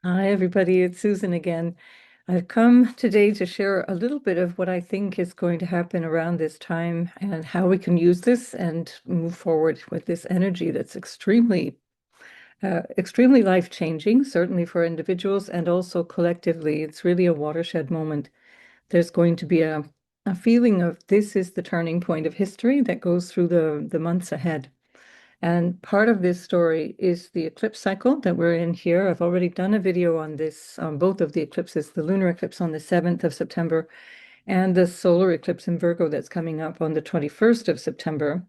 Hi, everybody. It's Susan again. I've come today to share a little bit of what I think is going to happen around this time and how we can use this and move forward with this energy that's extremely life-changing, certainly for individuals and also collectively. It's really a watershed moment. There's going to be a feeling of this is the turning point of history that goes through the months ahead. And part of this story is the eclipse cycle that we're in here. I've already done a video on this, on both of the eclipses, the lunar eclipse on the 7th of September and the solar eclipse in Virgo that's coming up on the 21st of September.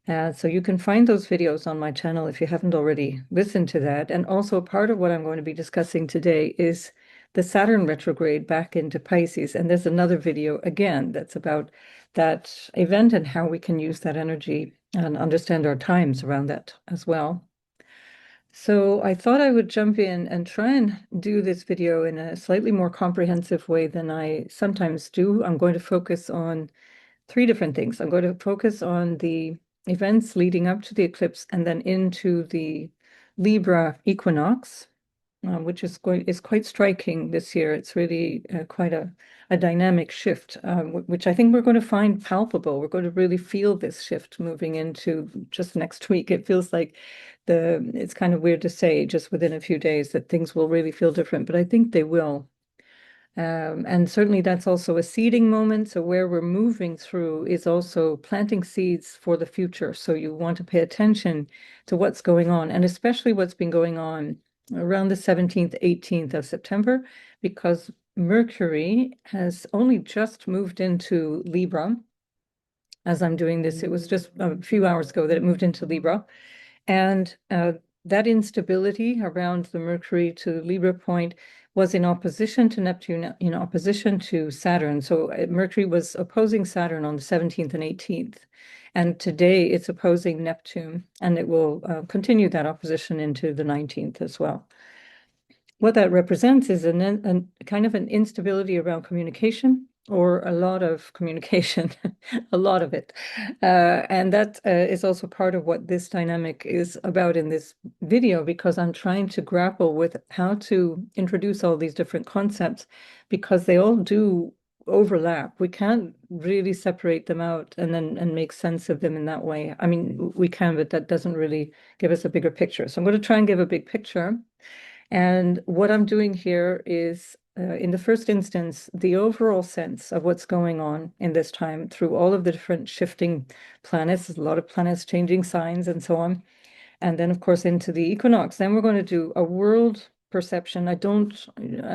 So you can find those videos on my channel if you haven't already listened to that. And also part of what I'm going to be discussing today is the Saturn retrograde back into Pisces. And there's another video again that's about that event and how we can use that energy and understand our times around that as well. So I thought I would jump in and try and do this video in a slightly more comprehensive way than I sometimes do. I'm going to focus on three different things. I'm going to focus on the events leading up to the eclipse and then into the Libra equinox, which is quite striking this year. It's really quite a dynamic shift, which I think we're going to find palpable. We're going to really feel this shift moving into just next week. It feels like it's kind of weird to say just within a few days that things will really feel different, but I think they will. And certainly that's also a seeding moment. So where we're moving through is also planting seeds for the future. So you want to pay attention to what's going on, and especially what's been going on around the 17th, 18th of September, because Mercury has only just moved into Libra. As I'm doing this, it was just a few hours ago that it moved into Libra. And that instability around the Mercury to Libra point was in opposition to Neptune, in opposition to Saturn. So Mercury was opposing Saturn on the 17th and 18th. And today it's opposing Neptune, and it will continue that opposition into the 19th as well. What that represents is a kind of an instability around communication, or a lot of communication, a lot of it. And that is also part of what this dynamic is about in this video, because I'm trying to grapple with how to introduce all these different concepts, because they all do overlap. We can't really separate them out and make sense of them in that way. I mean, we can, but that doesn't really give us a bigger picture. So I'm going to try and give a big picture. And what I'm doing here is, in the first instance, the overall sense of what's going on in this time through all of the different shifting planets. There's a lot of planets changing signs and so on. And then, of course, into the equinox. Then we're going to do a world perception. I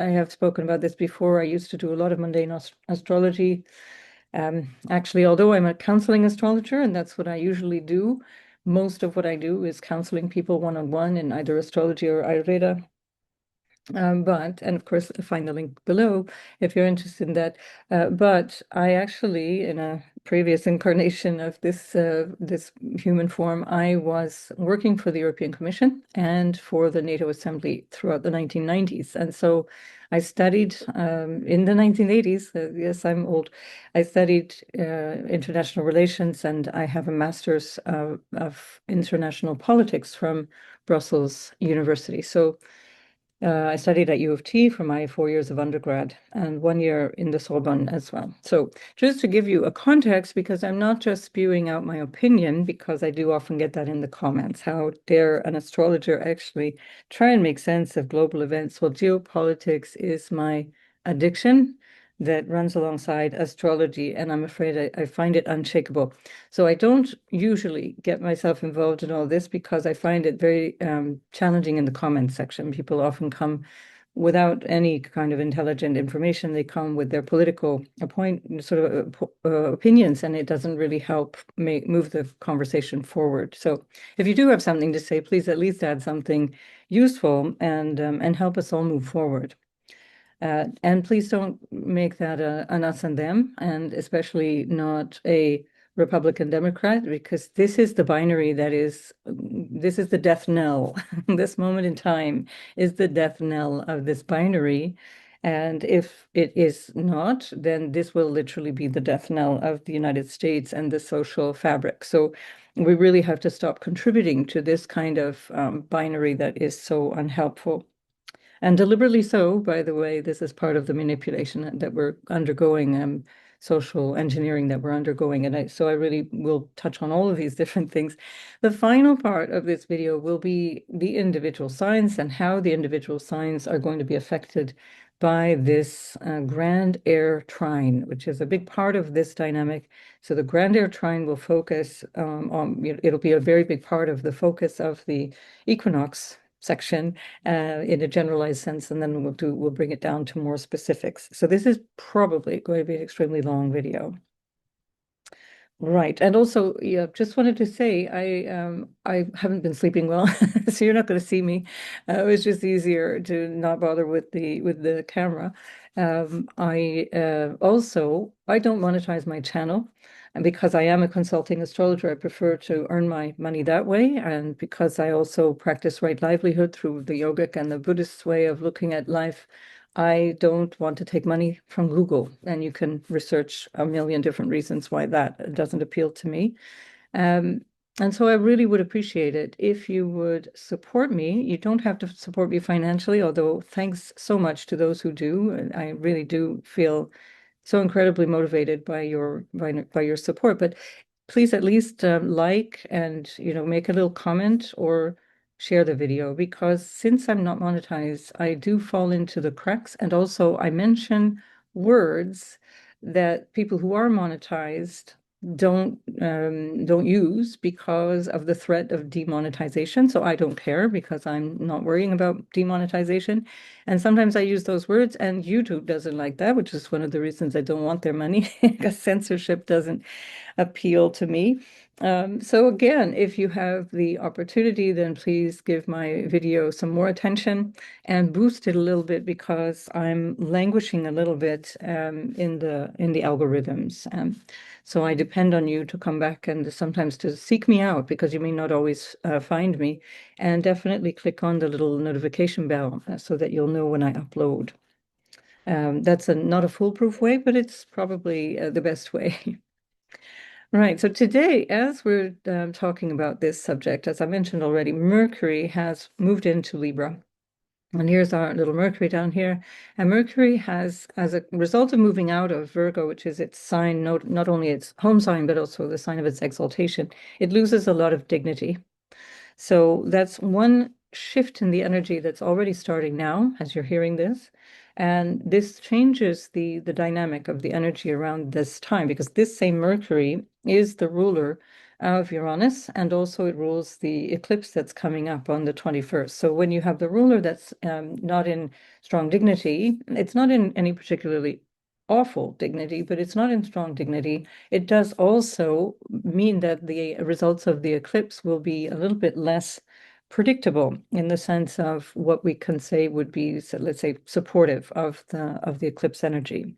have spoken about this before. I used to do a lot of mundane astrology. Actually, although I'm a counseling astrologer, and that's what I usually do, most of what I do is counseling people one-on-one in either astrology or Ayurveda. And of course, find the link below if you're interested in that. But I actually, in a previous incarnation of this human form, I was working for the European Commission and for the NATO Assembly throughout the 1990s. And so I studied in the 1980s. Yes, I'm old. I studied international relations, and I have a master's of international politics from Brussels University. So I studied at U of T for my 4 years of undergrad and 1 year in the Sorbonne as well. So just to give you a context, because I'm not just spewing out my opinion, because I do often get that in the comments. How dare an astrologer actually try and make sense of global events? Well, geopolitics is my addiction that runs alongside astrology, and I'm afraid I find it unshakable. So I don't usually get myself involved in all this because I find it very challenging in the comments section. People often come without any kind of intelligent information. They come with their political opinions, and it doesn't really help move the conversation forward. So if you do have something to say, please at least add something useful and help us all move forward. And please don't make that an us and them, and especially not a Republican Democrat, because this is the binary this is the death knell. This moment in time is the death knell of this binary. And if it is not, then this will literally be the death knell of the United States and the social fabric. So we really have to stop contributing to this kind of binary that is so unhelpful. And deliberately so, by the way. This is part of the manipulation that we're undergoing, social engineering that we're undergoing. And so I really will touch on all of these different things. The final part of this video will be the individual signs and how the individual signs are going to be affected by this grand air trine, which is a big part of this dynamic. So the grand air trine will focus it'll be a very big part of the focus of the equinox section in a generalized sense, and then we'll bring it down to more specifics. So this is probably going to be an extremely long video. Right. And also, yeah, just wanted to say I haven't been sleeping well, so you're not going to see me. It was just easier to not bother with the camera. I don't monetize my channel, and because I am a consulting astrologer, I prefer to earn my money that way. And because I also practice right livelihood through the yogic and the Buddhist way of looking at life, I don't want to take money from Google, and you can research a million different reasons why that doesn't appeal to me. Um, and so I really would appreciate it if you would support me. You don't have to support me financially, although thanks so much to those who do. And I really do feel so incredibly motivated by your support. But please at least like and make a little comment or share the video, because since I'm not monetized, I do fall into the cracks, and also I mention words that people who are monetized don't use because of the threat of demonetization. So I don't care because I'm not worrying about demonetization. And sometimes I use those words, and YouTube doesn't like that, which is one of the reasons I don't want their money, because censorship doesn't appeal to me. So again, if you have the opportunity, then please give my video some more attention and boost it a little bit, because I'm languishing a little bit in the algorithms. So I depend on you to come back and sometimes to seek me out, because you may not always find me, and definitely click on the little notification bell so that you'll know when I upload. That's not a foolproof way, but it's probably the best way. Right. So today, as we're talking about this subject, as I mentioned already, Mercury has moved into Libra. And here's our little Mercury down here. And Mercury has, as a result of moving out of Virgo, which is its sign, not only its home sign, but also the sign of its exaltation, it loses a lot of dignity. So that's one shift in the energy that's already starting now as you're hearing this. And this changes the dynamic of the energy around this time, because this same Mercury is the ruler of Uranus, and also it rules the eclipse that's coming up on the 21st. So when you have the ruler that's not in strong dignity, it's not in any particularly awful dignity, but it's not in strong dignity. It does also mean that the results of the eclipse will be a little bit less predictable, in the sense of what we can say would be, so let's say, supportive of the eclipse energy.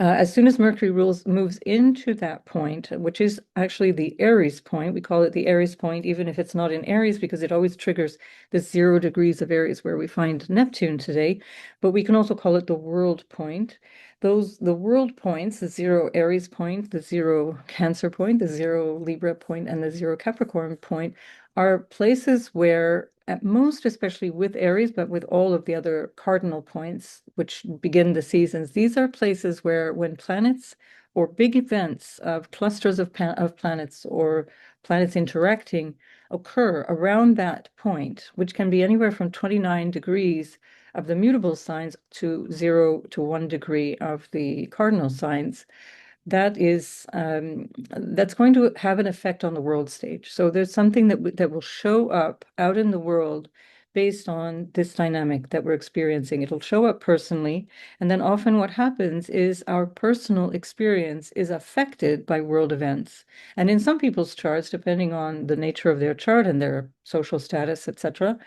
As soon as Mercury moves into that point, which is actually the Aries point, we call it the Aries point, even if it's not in Aries, because it always triggers the 0 degrees of Aries where we find Neptune today. But we can also call it the world point. The world points, the 0 Aries point, the 0 Cancer point, the 0 Libra point, and the 0 Capricorn point, are places where, at most, especially with Aries, but with all of the other cardinal points, which begin the seasons, these are places where, when planets or big events of clusters of planets or planets interacting occur around that point, which can be anywhere from 29 degrees of the mutable signs to 0 to 1 degree of the cardinal signs, that's going to have an effect on the world stage. So there's something that will show up out in the world based on this dynamic that we're experiencing. It'll show up personally, and then often what happens is our personal experience is affected by world events. And in some people's charts, depending on the nature of their chart and their social status, etc.,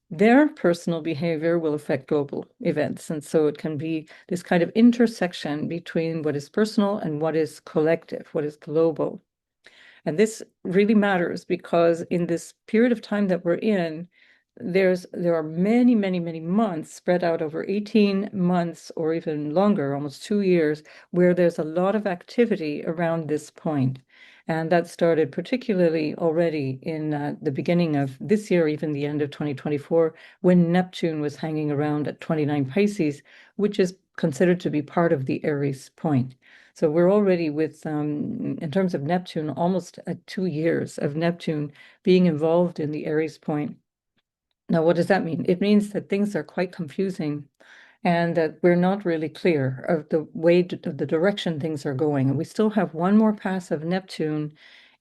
their personal behavior will affect global events. And so it can be this kind of intersection between what is personal and what is collective, what is global. And this really matters, because in this period of time that we're in, there are many, many, many months spread out over 18 months or even longer, almost 2 years, where there's a lot of activity around this point. And that started particularly already in the beginning of this year, even the end of 2024, when Neptune was hanging around at 29 Pisces, which is considered to be part of the Aries point. So we're already with, in terms of Neptune, almost 2 years of Neptune being involved in the Aries point. Now, what does that mean? It means that things are quite confusing and that we're not really clear of the way, of the direction things are going. And we still have one more pass of Neptune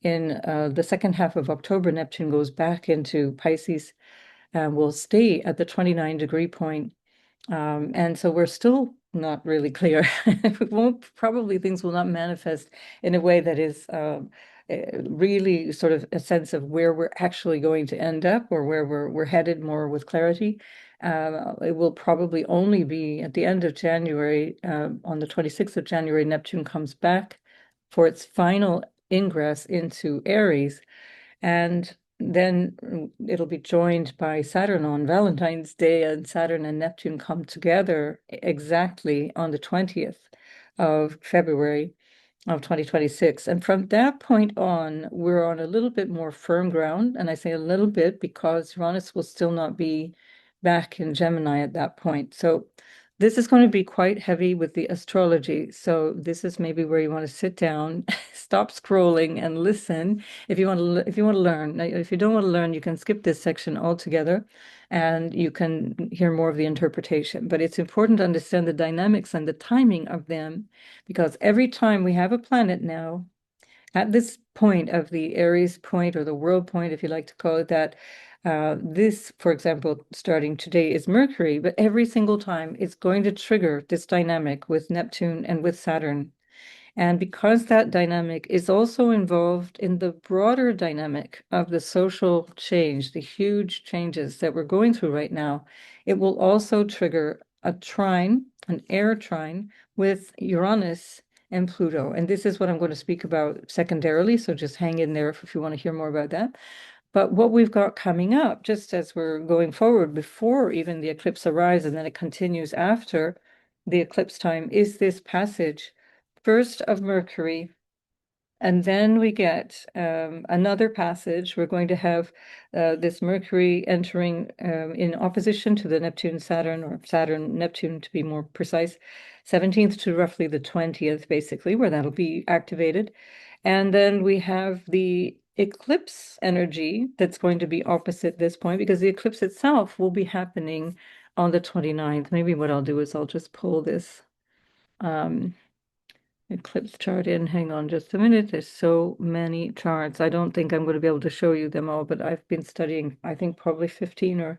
in the second half of October. Neptune goes back into Pisces and will stay at the 29-degree point. And so we're still not really clear. We won't, probably things will not manifest in a way that is really sort of a sense of where we're actually going to end up or where we're headed more with clarity. It will probably only be at the end of January, on the 26th of January, Neptune comes back for its final ingress into Aries. And then it'll be joined by Saturn on Valentine's Day, and Saturn and Neptune come together exactly on the 20th of February of 2026. And from that point on, we're on a little bit more firm ground. And I say a little bit because Uranus will still not be back in Gemini at that point. So this is going to be quite heavy with the astrology. So this is maybe where you want to sit down, stop scrolling and listen if you want to learn. Now, if you don't want to learn, you can skip this section altogether and you can hear more of the interpretation. But it's important to understand the dynamics and the timing of them, because every time we have a planet now at this point of the Aries point, or the world point, if you like to call it that, this, for example, starting today is Mercury, but every single time it's going to trigger this dynamic with Neptune and with Saturn. And because that dynamic is also involved in the broader dynamic of the social change, the huge changes that we're going through right now, it will also trigger a trine, an air trine with Uranus and Pluto. And this is what I'm going to speak about secondarily. So just hang in there if you want to hear more about that. But what we've got coming up, just as we're going forward, before even the eclipse arrives, and then it continues after the eclipse time, is this passage first of Mercury, and then we get another passage. We're going to have this Mercury entering in opposition to the Neptune-Saturn, or Saturn-Neptune to be more precise, 17th to roughly the 20th, basically, where that'll be activated. And then we have the eclipse energy that's going to be opposite this point, because the eclipse itself will be happening on the 29th. Maybe what I'll do is I'll just pull this eclipse chart in. Hang on just a minute. There's so many charts. I don't think I'm going to be able to show you them all, but I've been studying, I think, probably 15 or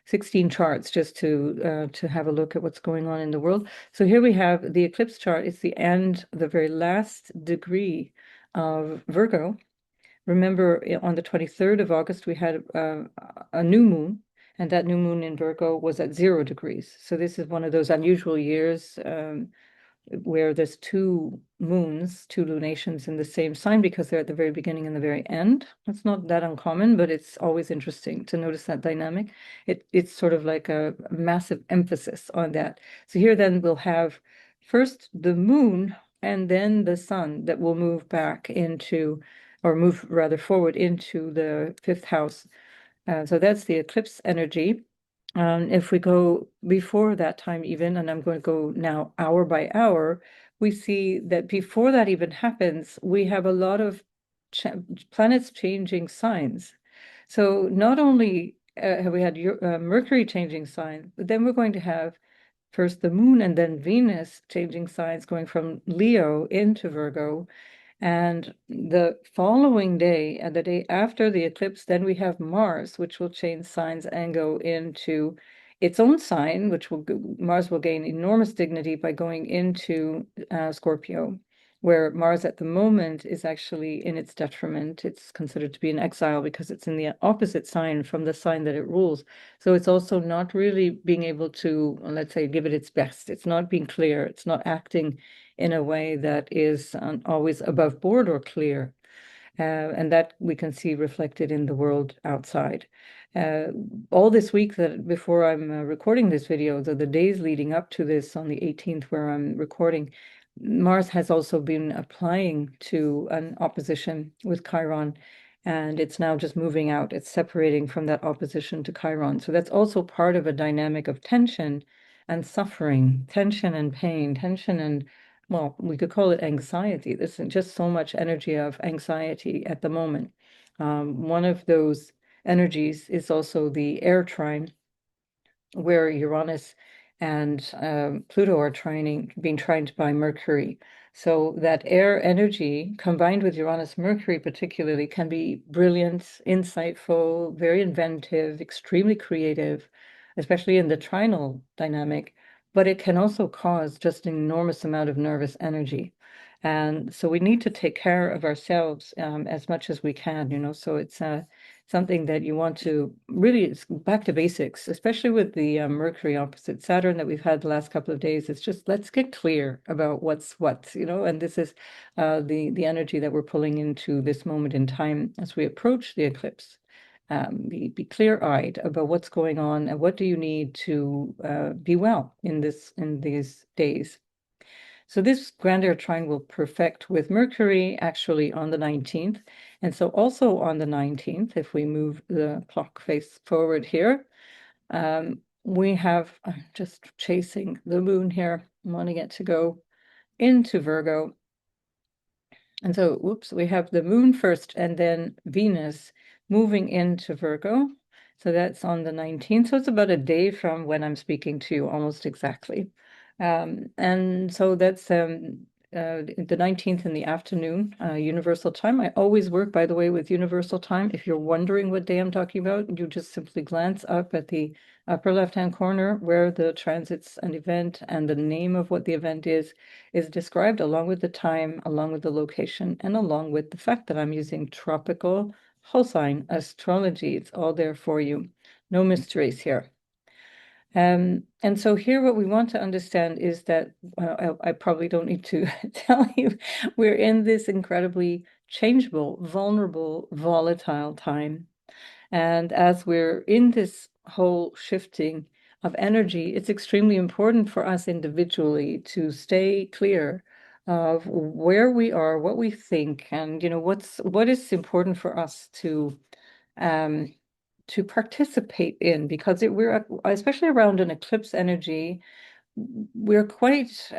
16 charts just to have a look at what's going on in the world. So here we have the eclipse chart. It's the end, the very last degree of Virgo. Remember, on the 23rd of August, we had a new moon, and that new moon in Virgo was at 0 degrees. So this is one of those unusual years where there's two moons, two lunations in the same sign, because they're at the very beginning and the very end. It's not that uncommon, but it's always interesting to notice that dynamic. It's sort of like a massive emphasis on that. So here then we'll have first the moon and then the sun that will move back into, or move rather forward into the fifth house. So that's the eclipse energy. If we go before that time even, and I'm going to go now hour by hour, we see that before that even happens, we have a lot of planets changing signs. So not only have we had Mercury changing signs, but then we're going to have first the moon and then Venus changing signs, going from Leo into Virgo. And the following day, and the day after the eclipse, then we have Mars, which will change signs and go into its own sign, which will Mars will gain enormous dignity by going into Scorpio, where Mars at the moment is actually in its detriment. It's considered to be in exile because it's in the opposite sign from the sign that it rules. So it's also not really being able to, let's say, give it its best. It's not being clear. It's not acting in a way that is always above board or clear. And that we can see reflected in the world outside. All this week, that before I'm recording this video, the days leading up to this on the 18th where I'm recording, Mars has also been applying to an opposition with Chiron, and it's now just moving out. It's separating from that opposition to Chiron. So that's also part of a dynamic of tension and suffering, tension and pain, tension and, well, we could call it anxiety. There's just so much energy of anxiety at the moment. One of those energies is also the air trine, where Uranus and Pluto are being trined by Mercury. So that air energy combined with Uranus, Mercury particularly, can be brilliant, insightful, very inventive, extremely creative, especially in the trinal dynamic. But it can also cause just an enormous amount of nervous energy. And so we need to take care of ourselves as much as we can, So it's something that you want to really, it's back to basics, especially with the Mercury opposite Saturn that we've had the last couple of days. It's just, let's get clear about what's what, and this is the energy that we're pulling into this moment in time as we approach the eclipse. Be clear-eyed about what's going on and what do you need to be well in these days. So this grand air trine will perfect with Mercury actually on the 19th. And so also on the 19th, if we move the clock face forward here, we have, I'm just chasing the moon here, wanting it to go into Virgo. And so, whoops, we have the moon first and then Venus moving into Virgo. So that's on the 19th. So it's about a day from when I'm speaking to you, almost exactly. And so that's the 19th in the afternoon, Universal Time. I always work, by the way, with Universal Time. If you're wondering what day I'm talking about, you just simply glance up at the upper left-hand corner where the transits and event and the name of what the event is described along with the time, along with the location, and along with the fact that I'm using tropical whole sign astrology. It's all there for you. No mysteries here. And so here what we want to understand is that, well, I probably don't need to tell you, we're in this incredibly changeable, vulnerable, volatile time. And as we're in this whole shifting of energy, it's extremely important for us individually to stay clear of where we are, what we think, and what is important for us um, to participate in, because we're especially around an eclipse energy, we're quite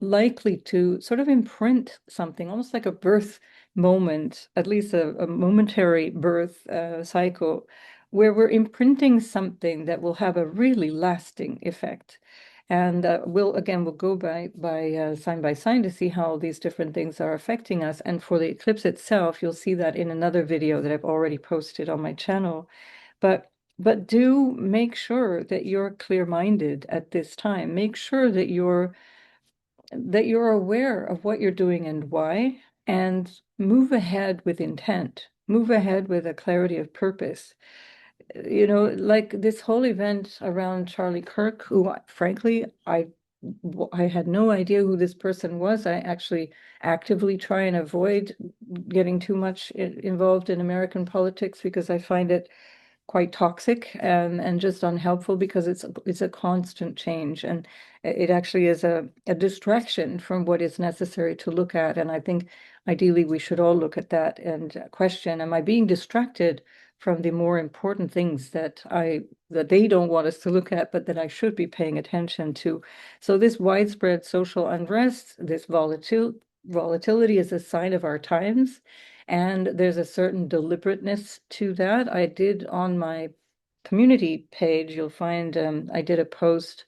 likely to sort of imprint something, almost like a birth moment, at least a momentary birth cycle, where we're imprinting something that will have a really lasting effect. And we'll go by sign by sign to see how these different things are affecting us. And for the eclipse itself, you'll see that in another video that I've already posted on my channel. But do make sure that you're clear-minded at this time. Make sure that you're aware of what you're doing and why, and move ahead with intent. Move ahead with a clarity of purpose. Like this whole event around Charlie Kirk, who frankly, I had no idea who this person was. I actually actively try and avoid getting too much involved in American politics because I find it quite toxic and just unhelpful, because it's a constant change, and it actually is a distraction from what is necessary to look at. And I think ideally we should all look at that and question, am I being distracted from the more important things that they don't want us to look at, but that I should be paying attention to? So this widespread social unrest, this volatility is a sign of our times. And there's a certain deliberateness to that. I did on my community page, you'll find I did a post,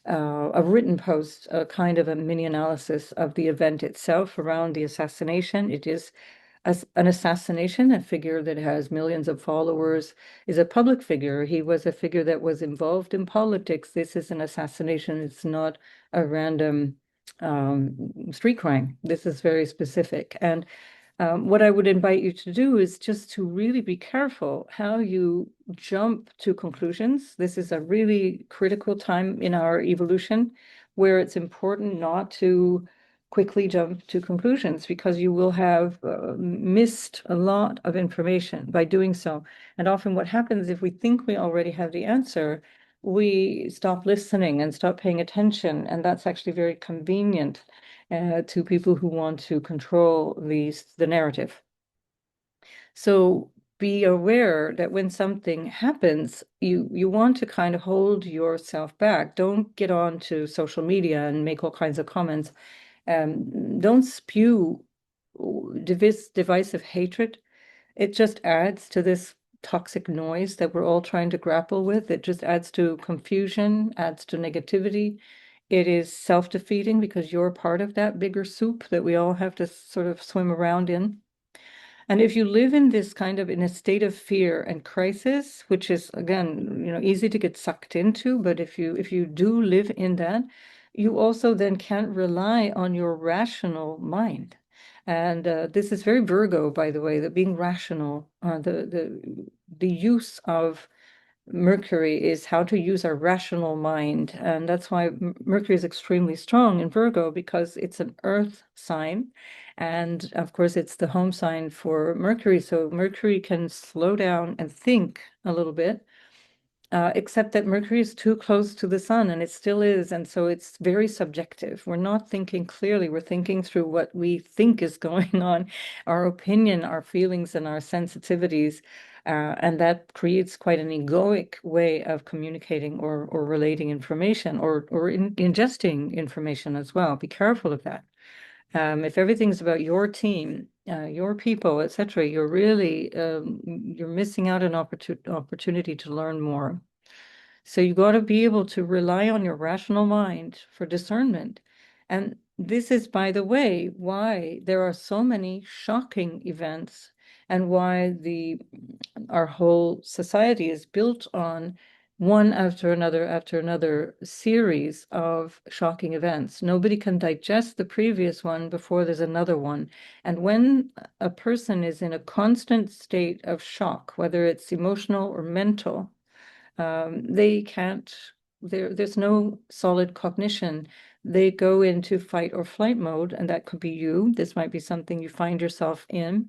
a written post, a kind of a mini analysis of the event itself around the assassination. It is an assassination. A figure that has millions of followers is a public figure. He was a figure that was involved in politics. This is an assassination. It's not a random street crime. This is very specific. And what I would invite you to do is just to really be careful how you jump to conclusions. This is a really critical time in our evolution where it's important not to quickly jump to conclusions, because you will have missed a lot of information by doing so. And often what happens, if we think we already have the answer, we stop listening and stop paying attention, and that's actually very convenient. to people who want to control the narrative. So be aware that when something happens, you want to kind of hold yourself back. Don't get on to social media and make all kinds of comments. Don't spew divisive hatred. It just adds to this toxic noise that we're all trying to grapple with. It just adds to confusion, adds to negativity. It is self-defeating because you're part of that bigger soup that we all have to sort of swim around in. And if you live in this kind of in a state of fear and crisis, which is again, easy to get sucked into, but if you do live in that, you also then can't rely on your rational mind. And this is very Virgo, by the way, that being rational, the use of Mercury is how to use our rational mind. And that's why Mercury is extremely strong in Virgo, because it's an earth sign. And of course, it's the home sign for Mercury. So Mercury can slow down and think a little bit, except that Mercury is too close to the sun, and it still is. And so it's very subjective. We're not thinking clearly. We're thinking through what we think is going on, our opinion, our feelings, and our sensitivities. And that creates quite an egoic way of communicating or relating information or ingesting information as well. Be careful of that. If everything's about your team, your people, etc., you're missing out an opportunity to learn more. So you got to be able to rely on your rational mind for discernment. And this is, by the way, why there are so many shocking events and why our whole society is built on one after another series of shocking events. Nobody can digest the previous one before there's another one. And when a person is in a constant state of shock, whether it's emotional or mental, they can't, there's no solid cognition. They go into fight or flight mode, and that could be you. This might be something you find yourself in.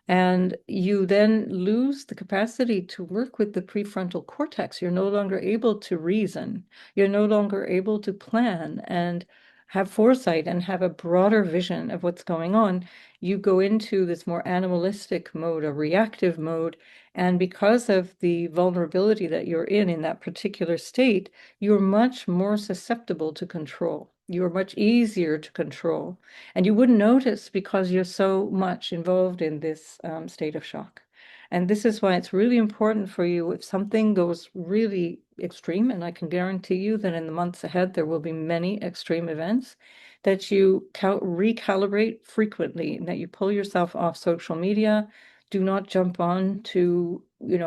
And you then lose the capacity to work with the prefrontal cortex. You're no longer able to reason. You're no longer able to plan and have foresight and have a broader vision of what's going on. You go into this more animalistic mode, a reactive mode. And because of the vulnerability that you're in that particular state, you're much more susceptible to control. You're much easier to control. And you wouldn't notice because you're so much involved in this state of shock. And this is why it's really important for you if something goes really extreme, and I can guarantee you that in the months ahead there will be many extreme events, that you recalibrate frequently, and that you pull yourself off social media. Do not jump on to,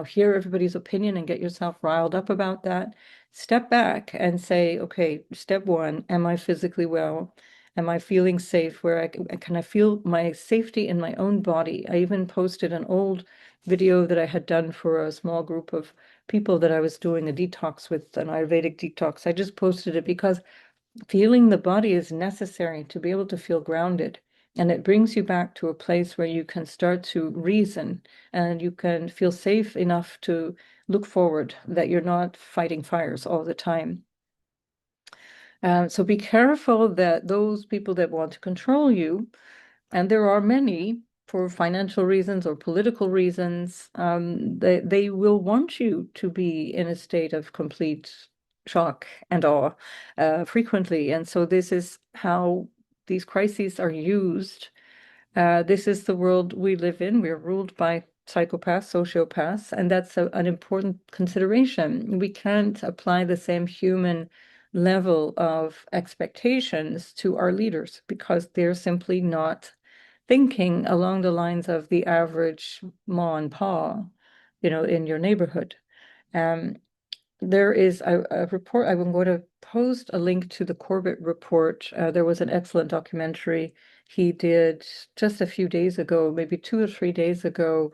hear everybody's opinion and get yourself riled up about that. Step back and say, okay, step one, am I physically well? Am I feeling safe? Can I feel my safety in my own body? I even posted an old video that I had done for a small group of people that I was doing a detox with, an Ayurvedic detox. I just posted it because feeling the body is necessary to be able to feel grounded. And it brings you back to a place where you can start to reason and you can feel safe enough to look forward, that you're not fighting fires all the time. So be careful that those people that want to control you, and there are many for financial reasons or political reasons, they will want you to be in a state of complete shock and awe frequently. And so this is how these crises are used. This is the world we live in. We're ruled by psychopaths, sociopaths, and that's an important consideration. We can't apply the same human level of expectations to our leaders because they're simply not thinking along the lines of the average ma and pa, in your neighborhood. Um, there is a report. I'm going to post a link to the Corbett Report. There was an excellent documentary he did just a few days ago, maybe 2 or 3 days ago.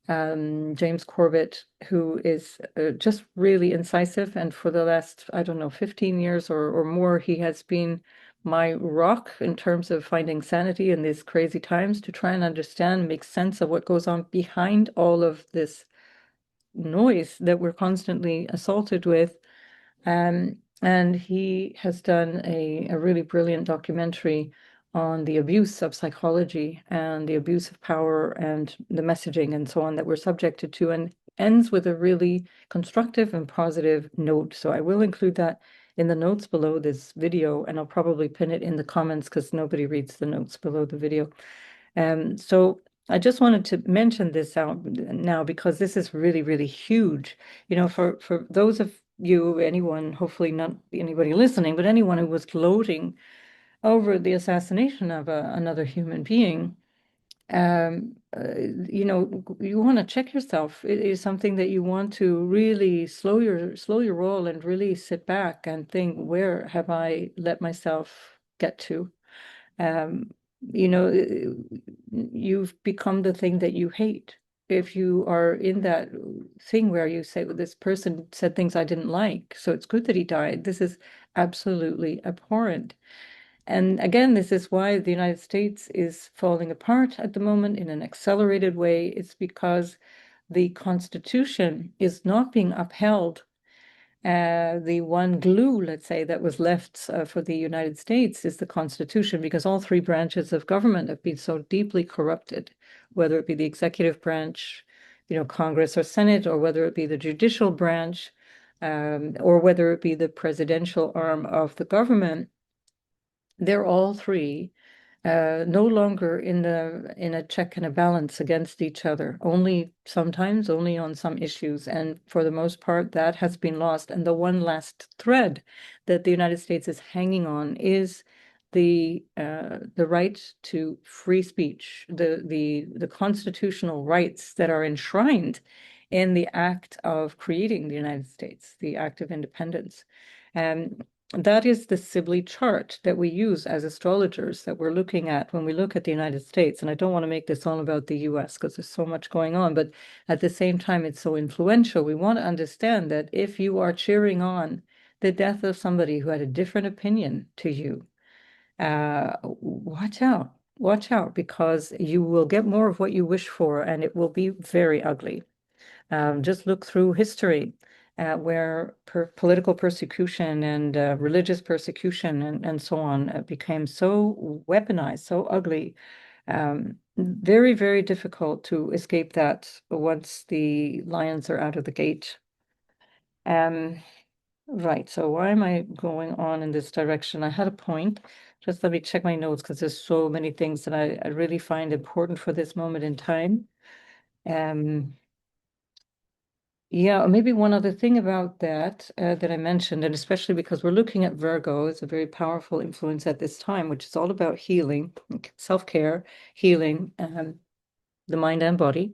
James Corbett, who is just really incisive, and for the last, I don't know, 15 years or more, he has been my rock in terms of finding sanity in these crazy times, to try and understand, make sense of what goes on behind all of this noise that we're constantly assaulted with. And he has done a really brilliant documentary on the abuse of psychology and the abuse of power and the messaging and so on that we're subjected to, and ends with a really constructive and positive note. So I will include that in the notes below this video, and I'll probably pin it in the comments because nobody reads the notes below the video. So I just wanted to mention this out now because this is really, really huge. You know, for those of you, anyone, hopefully not anybody listening, but anyone who was gloating over the assassination of another human being, you know, you want to check yourself. It is something that you want to really slow your roll and really sit back and think, where have I let myself get to? Um, you know, you've become the thing that you hate. If you are in that thing where you say, well, this person said things I didn't like, so it's good that he died. This is absolutely abhorrent. And again, this is why the United States is falling apart at the moment in an accelerated way. It's because the Constitution is not being upheld. The one glue, let's say, that was left for the United States is the Constitution, because all three branches of government have been so deeply corrupted, whether it be the executive branch, you know, Congress or Senate, or whether it be the judicial branch, or whether it be the presidential arm of the government. They're all three no longer in a check and a balance against each other, only sometimes, only on some issues. And for the most part, that has been lost. And the one last thread that the United States is hanging on is the right to free speech, the constitutional rights that are enshrined in the act of creating the United States, the act of independence. And that is the Sibley chart that we use as astrologers that we're looking at when we look at the United States. And I don't want to make this all about the US because there's so much going on, but at the same time, it's so influential. We want to understand that if you are cheering on the death of somebody who had a different opinion to you, watch out. Watch out, because you will get more of what you wish for, and it will be very ugly. Just look through history where political persecution and religious persecution and so on became so weaponized, so ugly. Very, very difficult to escape that once the lions are out of the gate. Right, so why am I going on in this direction? I had a point. Just let me check my notes because there's so many things that I really find important for this moment in time. Yeah, maybe one other thing about that that I mentioned, and especially because we're looking at Virgo, it's a very powerful influence at this time, which is all about healing, self-care, healing, the mind and body.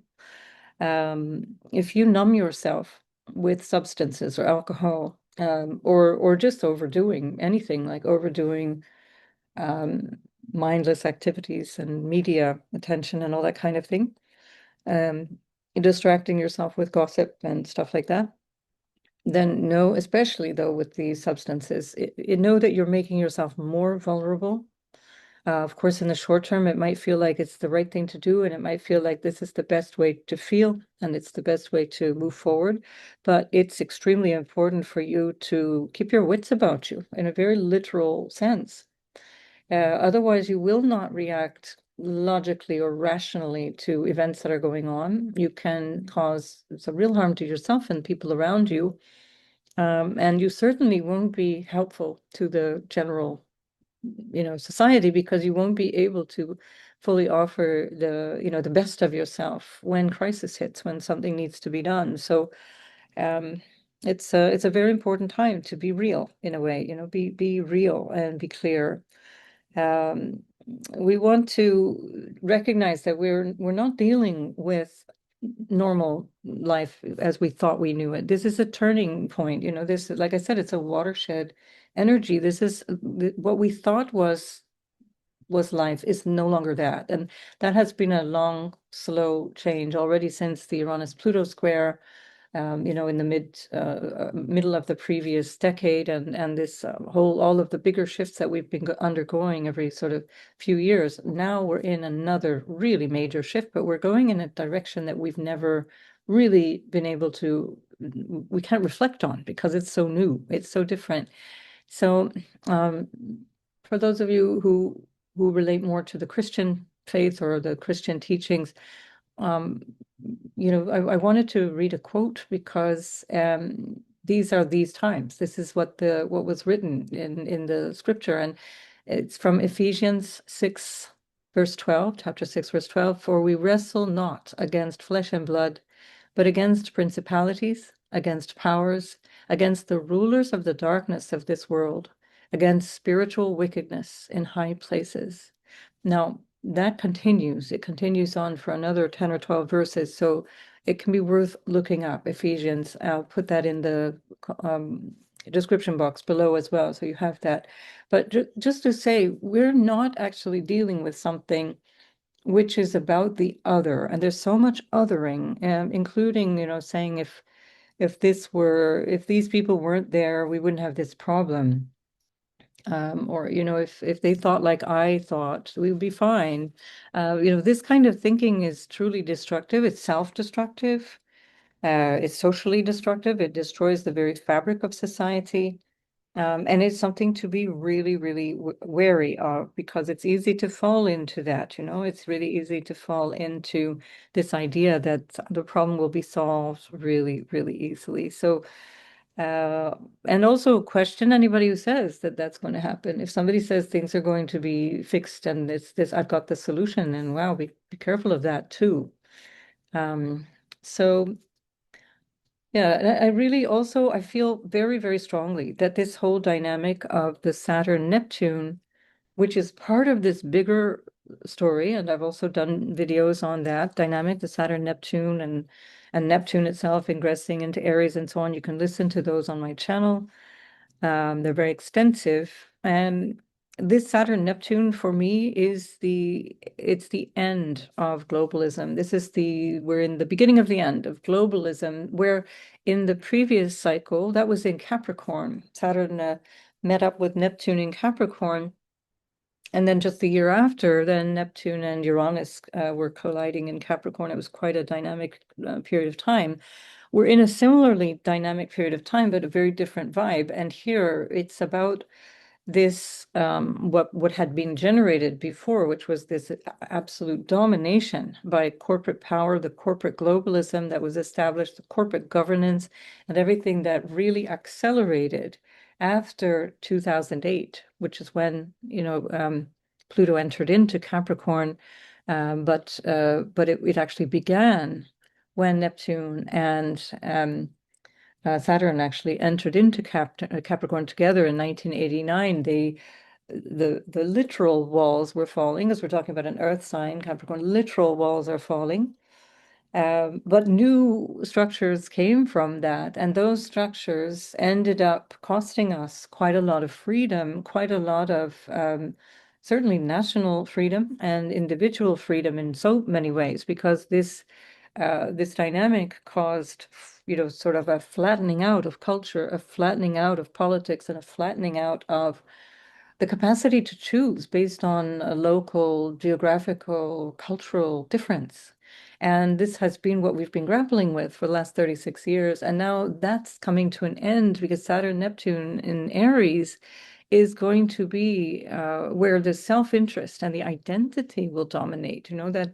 If you numb yourself with substances or alcohol, or just overdoing anything, like overdoing um, mindless activities and media attention and all that kind of thing, um, distracting yourself with gossip and stuff like that, then know, especially though with these substances, know that you're making yourself more vulnerable. Of course, in the short term, it might feel like it's the right thing to do, and it might feel like this is the best way to feel, and it's the best way to move forward. But it's extremely important for you to keep your wits about you in a very literal sense. Otherwise, you will not react logically or rationally to events that are going on. You can cause some real harm to yourself and people around you. And you certainly won't be helpful to the general, you know, society, because you won't be able to fully offer the, you know, the best of yourself when crisis hits, when something needs to be done. So it's a very important time to be real in a way, you know, be real and be clear. Um, we want to recognize that we're not dealing with normal life as we thought we knew it. This is a turning point. You know, this, like I said, it's a watershed energy. This is what we thought was life is no longer that. And that has been a long, slow change already since the Uranus-Pluto square, you know, in the middle of the previous decade, and this all of the bigger shifts that we've been undergoing every sort of few years. Now we're in another really major shift, but we're going in a direction that we've never really been able to, we can't reflect on because it's so new, it's so different. So for those of you who who relate more to the Christian faith or the Christian teachings, I wanted to read a quote because these are these times. This is what was written in the scripture, and it's from Ephesians 6, verse 12, chapter 6, verse 12. For we wrestle not against flesh and blood, but against principalities, against powers, against the rulers of the darkness of this world, against spiritual wickedness in high places. Now, that continues. It continues on for another 10 or 12 verses. So it can be worth looking up. Ephesians, I'll put that in the description box below as well. So you have that. But just to say, we're not actually dealing with something which is about the other. And there's so much othering, including, saying if these people weren't there, we wouldn't have this problem. Or if they thought like I thought, we would be fine. This kind of thinking is truly destructive. It's self-destructive. It's socially destructive. It destroys the very fabric of society. And it's something to be really, really wary of, because it's easy to fall into that. It's really easy to fall into this idea that the problem will be solved really, really easily. So and also question anybody who says that that's going to happen. If somebody says things are going to be fixed and it's this, I've got the solution, and wow, be careful of that too. So yeah, I really also, I feel very, very strongly that this whole dynamic of the Saturn Neptune, which is part of this bigger story, and I've also done videos on that dynamic, the Saturn Neptune and Neptune itself ingressing into Aries and so on. You can listen to those on my channel. They're very extensive. And this Saturn Neptune for me it's the end of globalism. We're in the beginning of the end of globalism, where in the previous cycle, that was in Capricorn. Saturn met up with Neptune in Capricorn. And then just the year after, then Neptune and Uranus were colliding in Capricorn. It was quite a dynamic period of time. We're in a similarly dynamic period of time, but a very different vibe. And here it's about this, what had been generated before, which was this absolute domination by corporate power, the corporate globalism that was established, the corporate governance, and everything that really accelerated after 2008, which is when, Pluto entered into Capricorn. But it actually began when Neptune and Saturn actually entered into Capricorn together in 1989. The literal walls were falling, as we're talking about an earth sign, Capricorn, literal walls are falling. But new structures came from that, and those structures ended up costing us quite a lot of freedom, quite a lot of certainly national freedom and individual freedom in so many ways, because this dynamic caused, sort of a flattening out of culture, a flattening out of politics, and a flattening out of the capacity to choose based on a local, geographical, cultural difference. And this has been what we've been grappling with for the last 36 years. And now that's coming to an end, because Saturn Neptune in Aries is going to be where the self-interest and the identity will dominate, that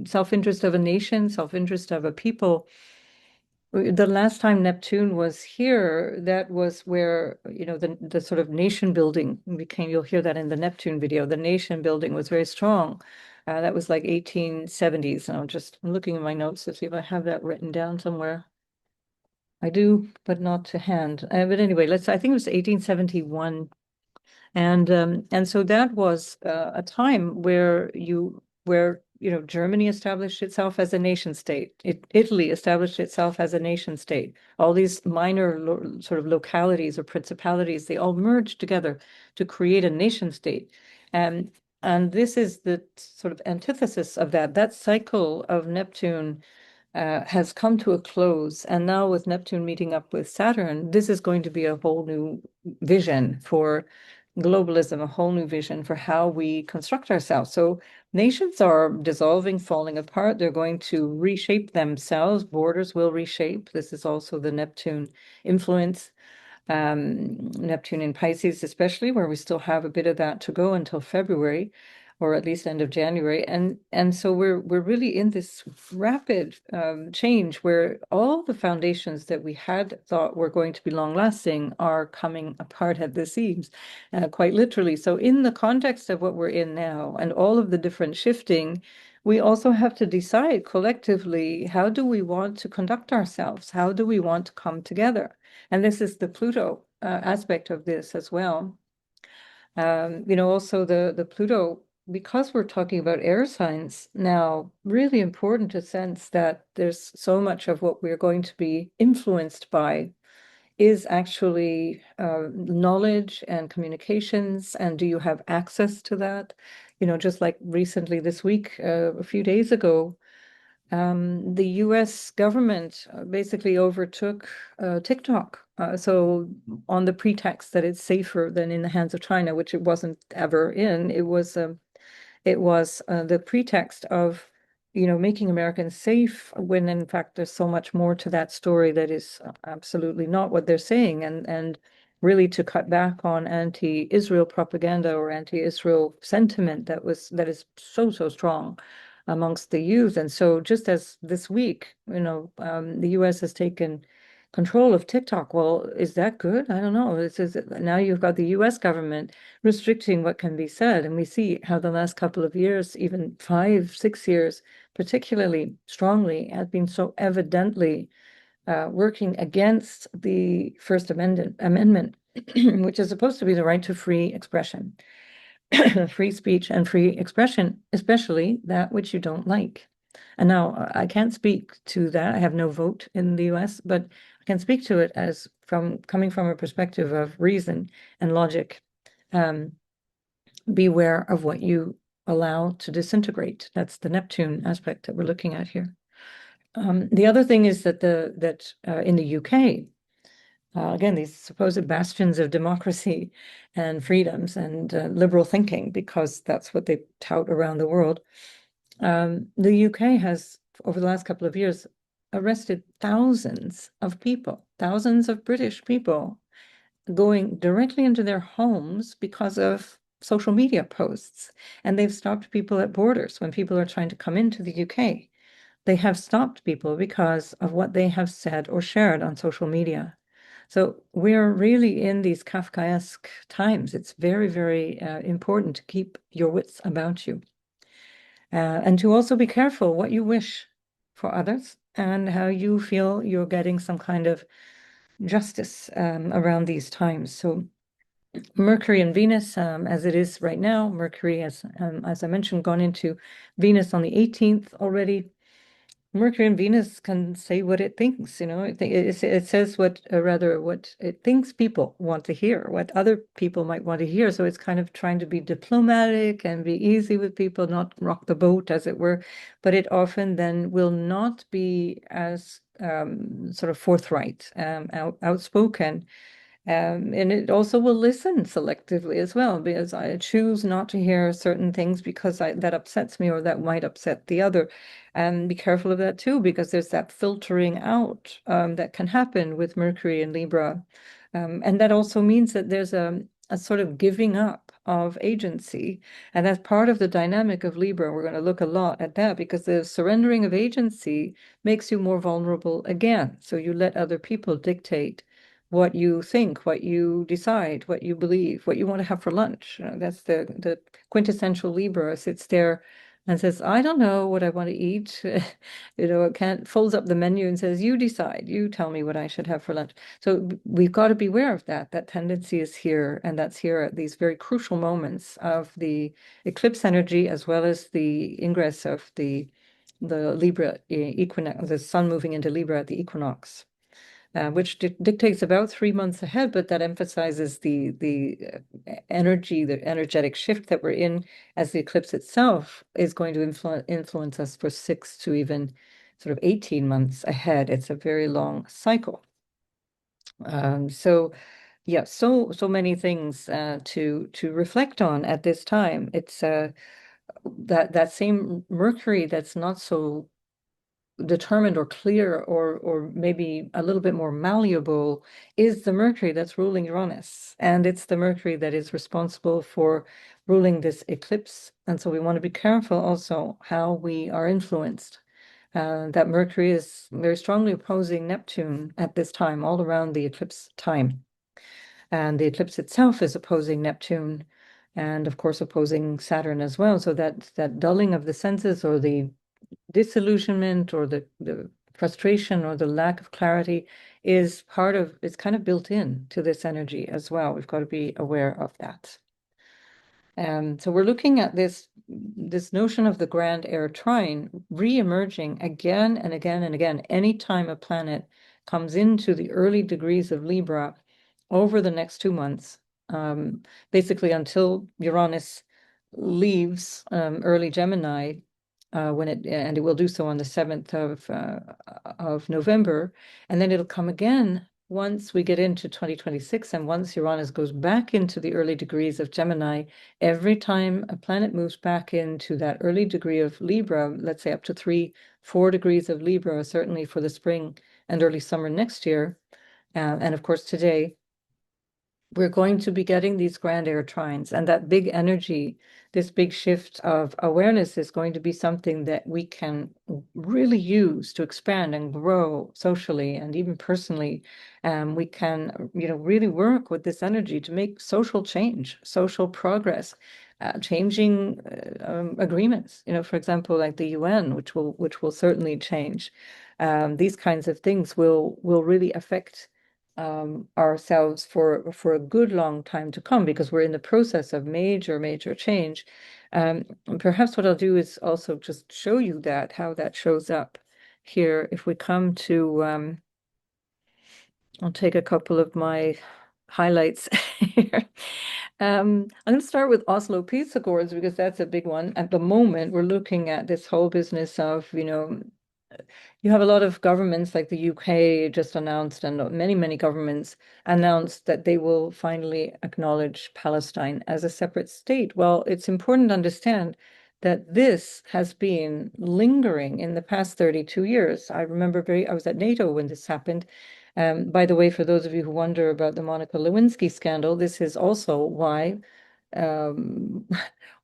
self-interest of a nation, self-interest of a people. The last time Neptune was here, that was where, the sort of nation building became, you'll hear that in the Neptune video, the nation building was very strong. That was like 1870s. And I'm looking at my notes to see if I have that written down somewhere. I do, but not to hand. But anyway, I think it was 1871. And so that was a time where Germany established itself as a nation state. Italy established itself as a nation state. All these minor sort of localities or principalities, they all merged together to create a nation state. And this is the sort of antithesis of that. That cycle of Neptune has come to a close. And now with Neptune meeting up with Saturn, this is going to be a whole new vision for globalism, a whole new vision for how we construct ourselves. So nations are dissolving, falling apart. They're going to reshape themselves. Borders will reshape. This is also the Neptune influence. Neptune in Pisces, especially, where we still have a bit of that to go until February, or at least end of January. And so we're really in this rapid change where all the foundations that we had thought were going to be long lasting are coming apart at the seams, quite literally. So in the context of what we're in now and all of the different shifting, we also have to decide collectively, how do we want to conduct ourselves? How do we want to come together? And this is the Pluto aspect of this as well. Also the Pluto, because we're talking about air signs now, really important to sense that there's so much of what we're going to be influenced by is actually knowledge and communications. And do you have access to that? Just like recently this week, a few days ago, the US government basically overtook TikTok. So on the pretext that it's safer than in the hands of China, which it wasn't ever in, it was the pretext of, making Americans safe when in fact there's so much more to that story that is absolutely not what they're saying, and really to cut back on anti-Israel propaganda or anti-Israel sentiment that is so strong amongst the youth. And so just as this week, the US has taken control of TikTok. Well, is that good? I don't know. This is now you've got the US government restricting what can be said. And we see how the last couple of years, even 5, 6 years, particularly strongly, has been so evidently working against the First Amendment, which is supposed to be the right to free expression, free speech and free expression, especially that which you don't like. And now I can't speak to that. I have no vote in the US, but I can speak to it as coming from a perspective of reason and logic. Beware of what you allow to disintegrate. That's the Neptune aspect that we're looking at here. The other thing is that in the UK, again, these supposed bastions of democracy and freedoms and liberal thinking, because that's what they tout around the world. The UK has, over the last couple of years, arrested thousands of people, thousands of British people, going directly into their homes because of social media posts. And they've stopped people at borders when people are trying to come into the UK. They have stopped people because of what they have said or shared on social media. So we're really in these Kafkaesque times. It's very, very important to keep your wits about you. And to also be careful what you wish for others and how you feel you're getting some kind of justice around these times. So Mercury and Venus, as it is right now, Mercury, as I mentioned, gone into Venus on the 18th already. Mercury and Venus can say what it thinks, it says what it thinks people want to hear, what other people might want to hear. So it's kind of trying to be diplomatic and be easy with people, not rock the boat, as it were. But it often then will not be as sort of forthright, outspoken. And it also will listen selectively as well, because I choose not to hear certain things because that upsets me or that might upset the other. And be careful of that too, because there's that filtering out that can happen with Mercury and Libra. And that also means that there's a sort of giving up of agency. And that's part of the dynamic of Libra. We're going to look a lot at that, because the surrendering of agency makes you more vulnerable again. So you let other people dictate what you think, what you decide, what you believe, what you want to have for lunch. That's the quintessential Libra sits there and says, I don't know what I want to eat. It can't, folds up the menu and says, you decide, you tell me what I should have for lunch. So we've got to be aware of that. That tendency is here, and that's here at these very crucial moments of the eclipse energy, as well as the ingress of the Libra equinox, the sun moving into Libra at the equinox. Which dictates about 3 months ahead, but that emphasizes the energy, the energetic shift that we're in, as the eclipse itself is going to influence us for 6 to even sort of 18 months ahead. It's a very long cycle. So yeah, so many things to reflect on at this time. It's that same Mercury that's not so determined or clear or maybe a little bit more malleable is the Mercury that's ruling Uranus. And it's the Mercury that is responsible for ruling this eclipse. And so we want to be careful also how we are influenced. That Mercury is very strongly opposing Neptune at this time, all around the eclipse time. And the eclipse itself is opposing Neptune and, of course, opposing Saturn as well. So that dulling of the senses or the disillusionment or the frustration or the lack of clarity is it's kind of built in to this energy as well. We've got to be aware of that. So we're looking at this notion of the grand air trine re-emerging again and again and again anytime a planet comes into the early degrees of Libra over the next 2 months, basically until Uranus leaves early Gemini, and it will do so on the 7th of November, and then it'll come again once we get into 2026, and once Uranus goes back into the early degrees of Gemini. Every time a planet moves back into that early degree of Libra, let's say up to 3-4 degrees of Libra, certainly for the spring and early summer next year, and of course today, we're going to be getting these grand air trines, and that big energy, this big shift of awareness is going to be something that we can really use to expand and grow socially and even personally. We can, really work with this energy to make social change, social progress, changing agreements. For example, like the UN, which will certainly change. These kinds of things will really affect ourselves for a good long time to come, because we're in the process of major change. Perhaps what I'll do is also just show you how that shows up here. If we come to, I'll take a couple of my highlights here. I'm going to start with Oslo Peace Accords because that's a big one. At the moment, we're looking at this whole business of, you have a lot of governments like the UK just announced, and many governments announced that they will finally acknowledge Palestine as a separate state. Well, it's important to understand that this has been lingering in the past 32 years. I remember I was at NATO when this happened. By the way, for those of you who wonder about the Monica Lewinsky scandal, this is also um,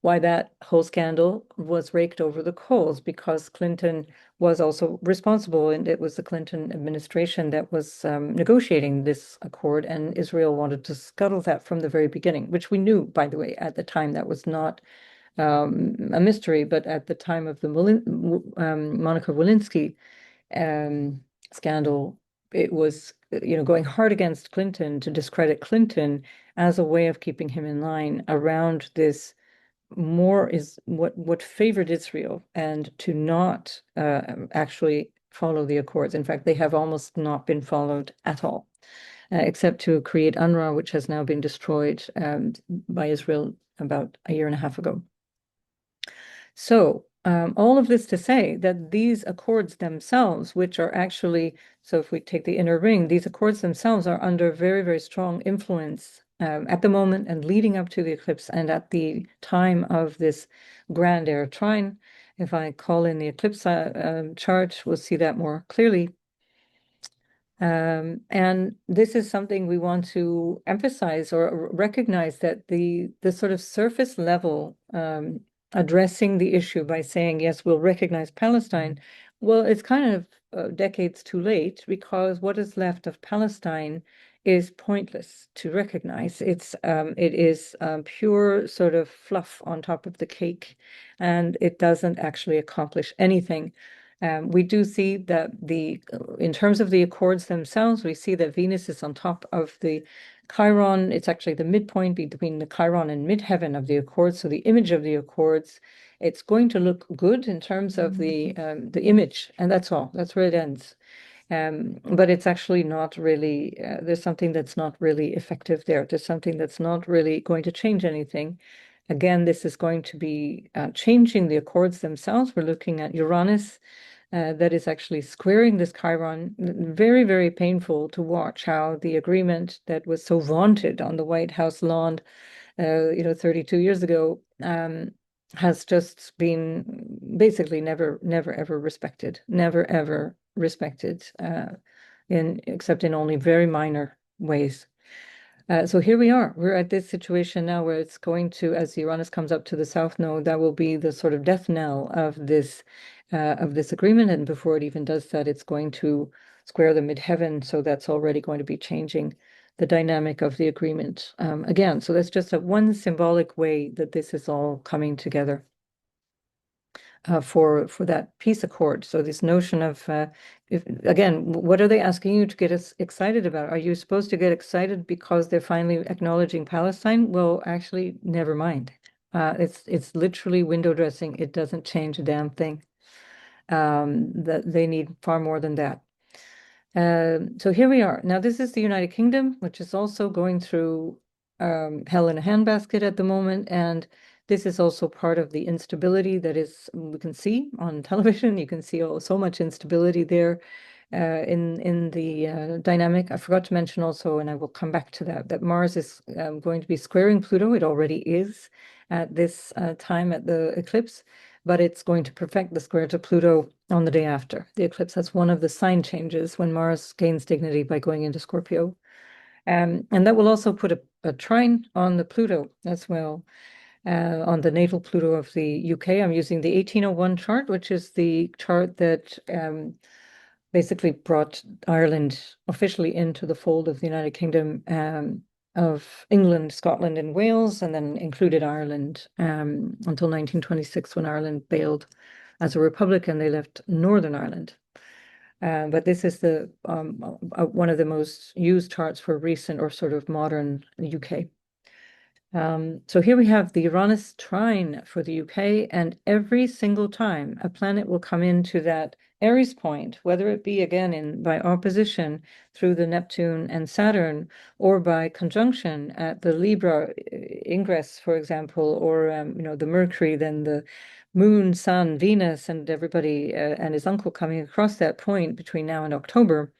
why that whole scandal was raked over the coals, because Clinton was also responsible, and it was the Clinton administration that was negotiating this accord, and Israel wanted to scuttle that from the very beginning, which we knew, by the way, at the time. That was not a mystery, but at the time of the Monica Lewinsky scandal, it was going hard against Clinton to discredit Clinton as a way of keeping him in line around this more is what favored Israel, and to not actually follow the accords. In fact, they have almost not been followed at all, except to create UNRWA, which has now been destroyed by Israel about a year and a half ago. So all of this to say that these accords themselves, which are actually, so if we take the inner ring, these accords themselves are under very strong influence at the moment and leading up to the eclipse and at the time of this grand air trine. If I call in the eclipse chart, we'll see that more clearly. And this is something we want to emphasize or recognize, that the sort of surface level addressing the issue by saying, yes, we'll recognize Palestine. Well, it's kind of decades too late, because what is left of Palestine is pointless to recognize. It is pure sort of fluff on top of the cake, and it doesn't actually accomplish anything. We do see that in terms of the accords themselves, we see that Venus is on top of the Chiron. It's actually the midpoint between the Chiron and midheaven of the accords. So the image of the accords, it's going to look good in terms of the image, and that's all. That's where it ends. But it's actually not really, there's something that's not really effective there. There's something that's not really going to change anything. Again, this is going to be changing the accords themselves. We're looking at Uranus that is actually squaring this Chiron. Very painful to watch how the agreement that was so vaunted on the White House lawn, 32 years ago, has just been basically never ever respected, never ever respected, except in only very minor ways. So here we are. We're at this situation now where it's going to, as Uranus comes up to the south node, that will be the sort of death knell of this agreement. And before it even does that, it's going to square the midheaven. So that's already going to be changing the dynamic of the agreement again. So that's just one symbolic way that this is all coming together for that peace accord. So this notion of, again, what are they asking you to get us excited about? Are you supposed to get excited because they're finally acknowledging Palestine? Well, actually, never mind. It's literally window dressing. It doesn't change a damn thing. That they need far more than that. So here we are. Now, this is the United Kingdom, which is also going through hell in a handbasket at the moment. And this is also part of the instability that is, we can see on television. You can see so much instability there in the dynamic. I forgot to mention also, and I will come back to that, that Mars is going to be squaring Pluto. It already is at this time at the eclipse, but it's going to perfect the square to Pluto on the day after the eclipse. That's one of the sign changes when Mars gains dignity by going into Scorpio. And that will also put a trine on the Pluto as well, on the natal Pluto of the UK. I'm using the 1801 chart, which is the chart that basically brought Ireland officially into the fold of the United Kingdom of England, Scotland, and Wales, and then included Ireland until 1926 when Ireland bailed as a republic and they left Northern Ireland. But this is the one of the most used charts for recent or sort of modern UK. So here we have the Uranus trine for the UK, and every single time a planet will come into that Aries point, whether it be again by opposition through the Neptune and Saturn, or by conjunction at the Libra ingress, for example, or the Mercury, then the Moon, Sun, Venus, and everybody and his uncle coming across that point between now and October.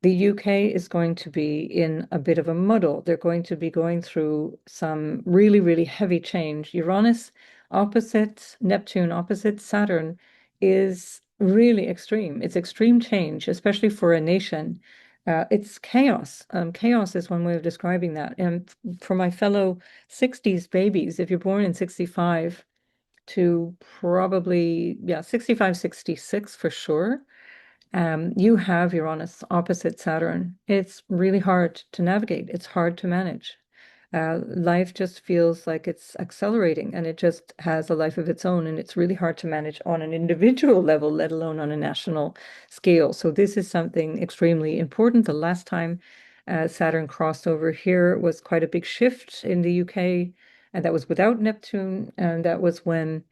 The UK is going to be in a bit of a muddle. They're going to be going through some really, really heavy change. Uranus opposite Neptune, opposite Saturn is really extreme. It's extreme change, especially for a nation. It's chaos. Chaos is one way of describing that. And for my fellow 60s babies, if you're born in 65 to probably, 65, 66 for sure, you have Uranus opposite Saturn. It's really hard to navigate. It's hard to manage. Life just feels like it's accelerating and it just has a life of its own. And it's really hard to manage on an individual level, let alone on a national scale. So this is something extremely important. The last time Saturn crossed over here was quite a big shift in the UK, and that was without Neptune. And that was when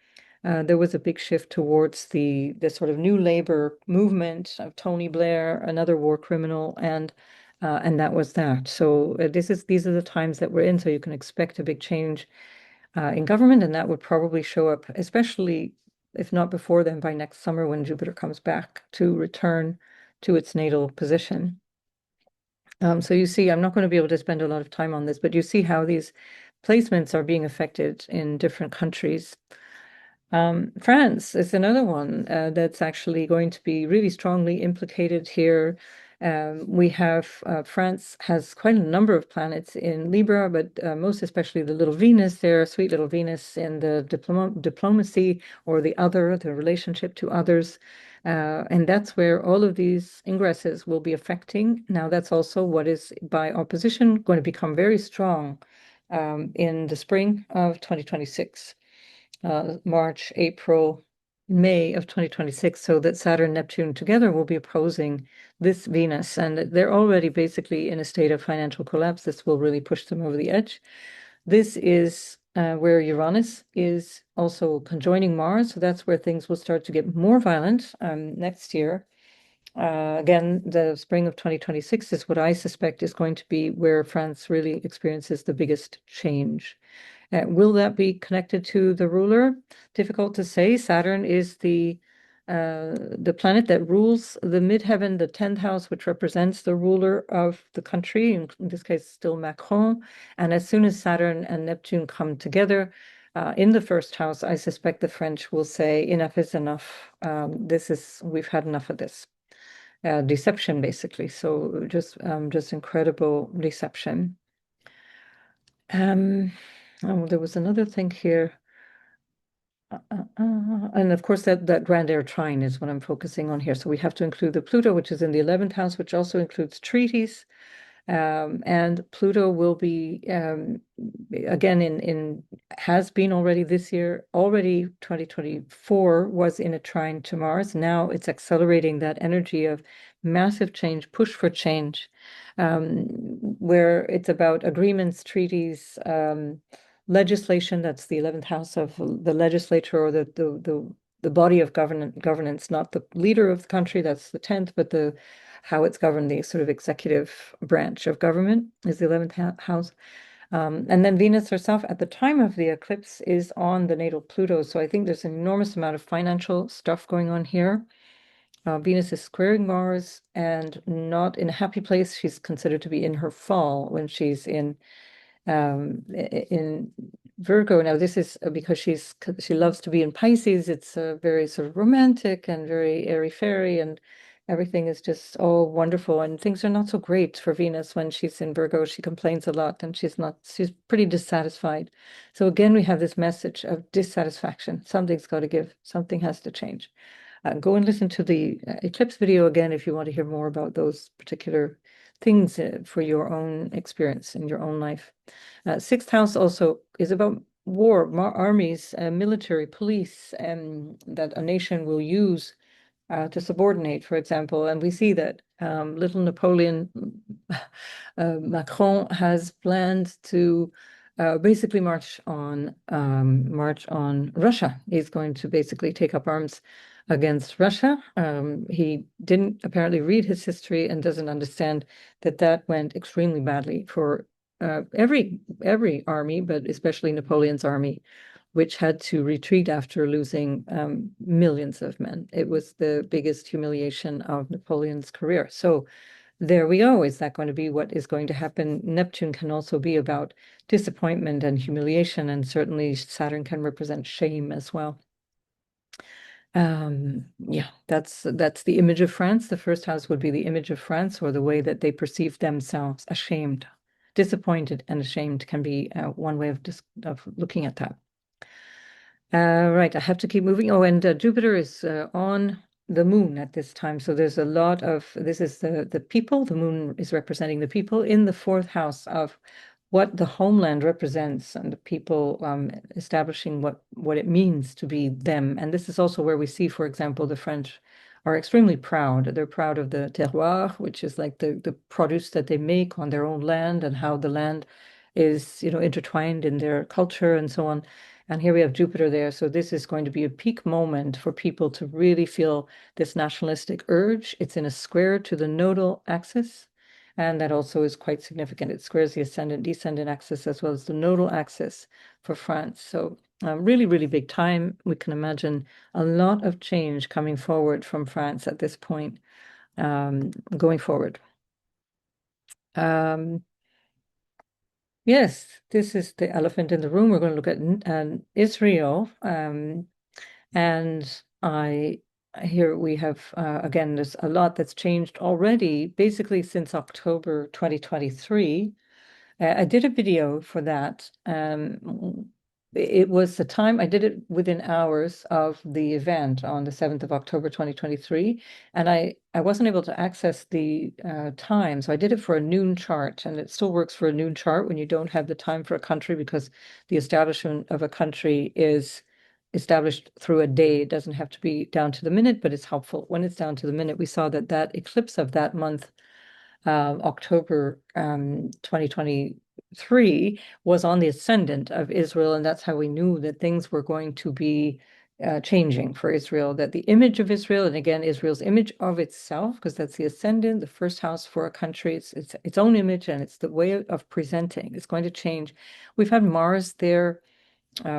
there was a big shift towards the sort of new labor movement of Tony Blair, another war criminal, and that was that. So these are the times that we're in. So you can expect a big change in government, and that would probably show up, especially if not before then, by next summer when Jupiter comes back to return to its natal position. So you see, I'm not going to be able to spend a lot of time on this, but you see how these placements are being affected in different countries. France is another one that's actually going to be really strongly implicated here. We have France has quite a number of planets in Libra, but most especially the little Venus there, sweet little Venus in the diplomacy or the relationship to others. And that's where all of these ingresses will be affecting. Now, that's also what is by opposition going to become very strong in the spring of 2026. March, April, May of 2026, so that Saturn and Neptune together will be opposing this Venus. And they're already basically in a state of financial collapse. This will really push them over the edge. This is where Uranus is also conjoining Mars. So that's where things will start to get more violent next year. Again, the spring of 2026 is what I suspect is going to be where France really experiences the biggest change. Will that be connected to the ruler? Difficult to say. Saturn is the planet that rules the midheaven, the 10th house, which represents the ruler of the country, in this case, still Macron. And as soon as Saturn and Neptune come together, in the first house, I suspect the French will say enough is enough. We've had enough of this deception, basically. So just incredible deception. Oh, there was another thing here. And of course, that grand Air Trine is what I'm focusing on here. So we have to include the Pluto, which is in the 11th house, which also includes treaties. And Pluto will be again has been already this year. Already 2024 was in a trine to Mars. Now it's accelerating that energy of massive change, push for change, where it's about agreements, treaties, legislation. That's the 11th house of the legislature, or the body of governance, not the leader of the country. That's the 10th, but the how it's governed, the sort of executive branch of government is the 11th house. And then Venus herself at the time of the eclipse is on the natal Pluto. So I think there's an enormous amount of financial stuff going on here. Venus is squaring Mars and not in a happy place. She's considered to be in her fall when she's in Virgo. Now, this is because she loves to be in Pisces. It's very sort of romantic and very airy-fairy, and everything is just all wonderful. And things are not so great for Venus when she's in Virgo. She complains a lot, and she's pretty dissatisfied. So again, we have this message of dissatisfaction. Something's got to give. Something has to change. Go and listen to the eclipse video again if you want to hear more about those particular things for your own experience in your own life. Sixth house also is about war, armies, military, police, that a nation will use to subordinate, for example. And we see that little Napoleon Macron has planned to basically march on Russia. He's going to basically take up arms against Russia. He didn't apparently read his history and doesn't understand that went extremely badly for every army, but especially Napoleon's army, which had to retreat after losing millions of men. It was the biggest humiliation of Napoleon's career. So there we go. Is that going to be what is going to happen? Neptune can also be about disappointment and humiliation, and certainly Saturn can represent shame as well. Yeah, that's the image of France. The first house would be the image of France, or the way that they perceive themselves. Ashamed, disappointed, and ashamed can be one way of looking at that. Right, I have to keep moving. Oh, and Jupiter is on the moon at this time. So there's a lot of, this is the people. The moon is representing the people in the fourth house of what the homeland represents, and the people establishing what it means to be them. And this is also where we see, for example, the French are extremely proud. They're proud of the terroir, which is like the produce that they make on their own land, and how the land is, intertwined in their culture and so on. And here we have Jupiter there. So this is going to be a peak moment for people to really feel this nationalistic urge. It's in a square to the nodal axis. And that also is quite significant. It squares the ascendant-descendant axis as well as the nodal axis for France. So really, really big time. We can imagine a lot of change coming forward from France at this point, going forward. Yes, this is the elephant in the room. We're going to look at Israel. And here we have, again, there's a lot that's changed already, basically since October 2023. I did a video for that. It was the time I did it within hours of the event on the 7th of October 2023, and I wasn't able to access the time, so I did it for a noon chart, and it still works for a noon chart when you don't have the time for a country, because the establishment of a country is established through a day. It doesn't have to be down to the minute, but it's helpful when it's down to the minute. We saw that eclipse of that month, October 2023, was on the ascendant of Israel, and that's how we knew that things were going to be changing for Israel, that the image of Israel, and again, Israel's image of itself, because that's the ascendant, the first house for a country, it's its own image, and it's the way of presenting. It's going to change. We've had Mars there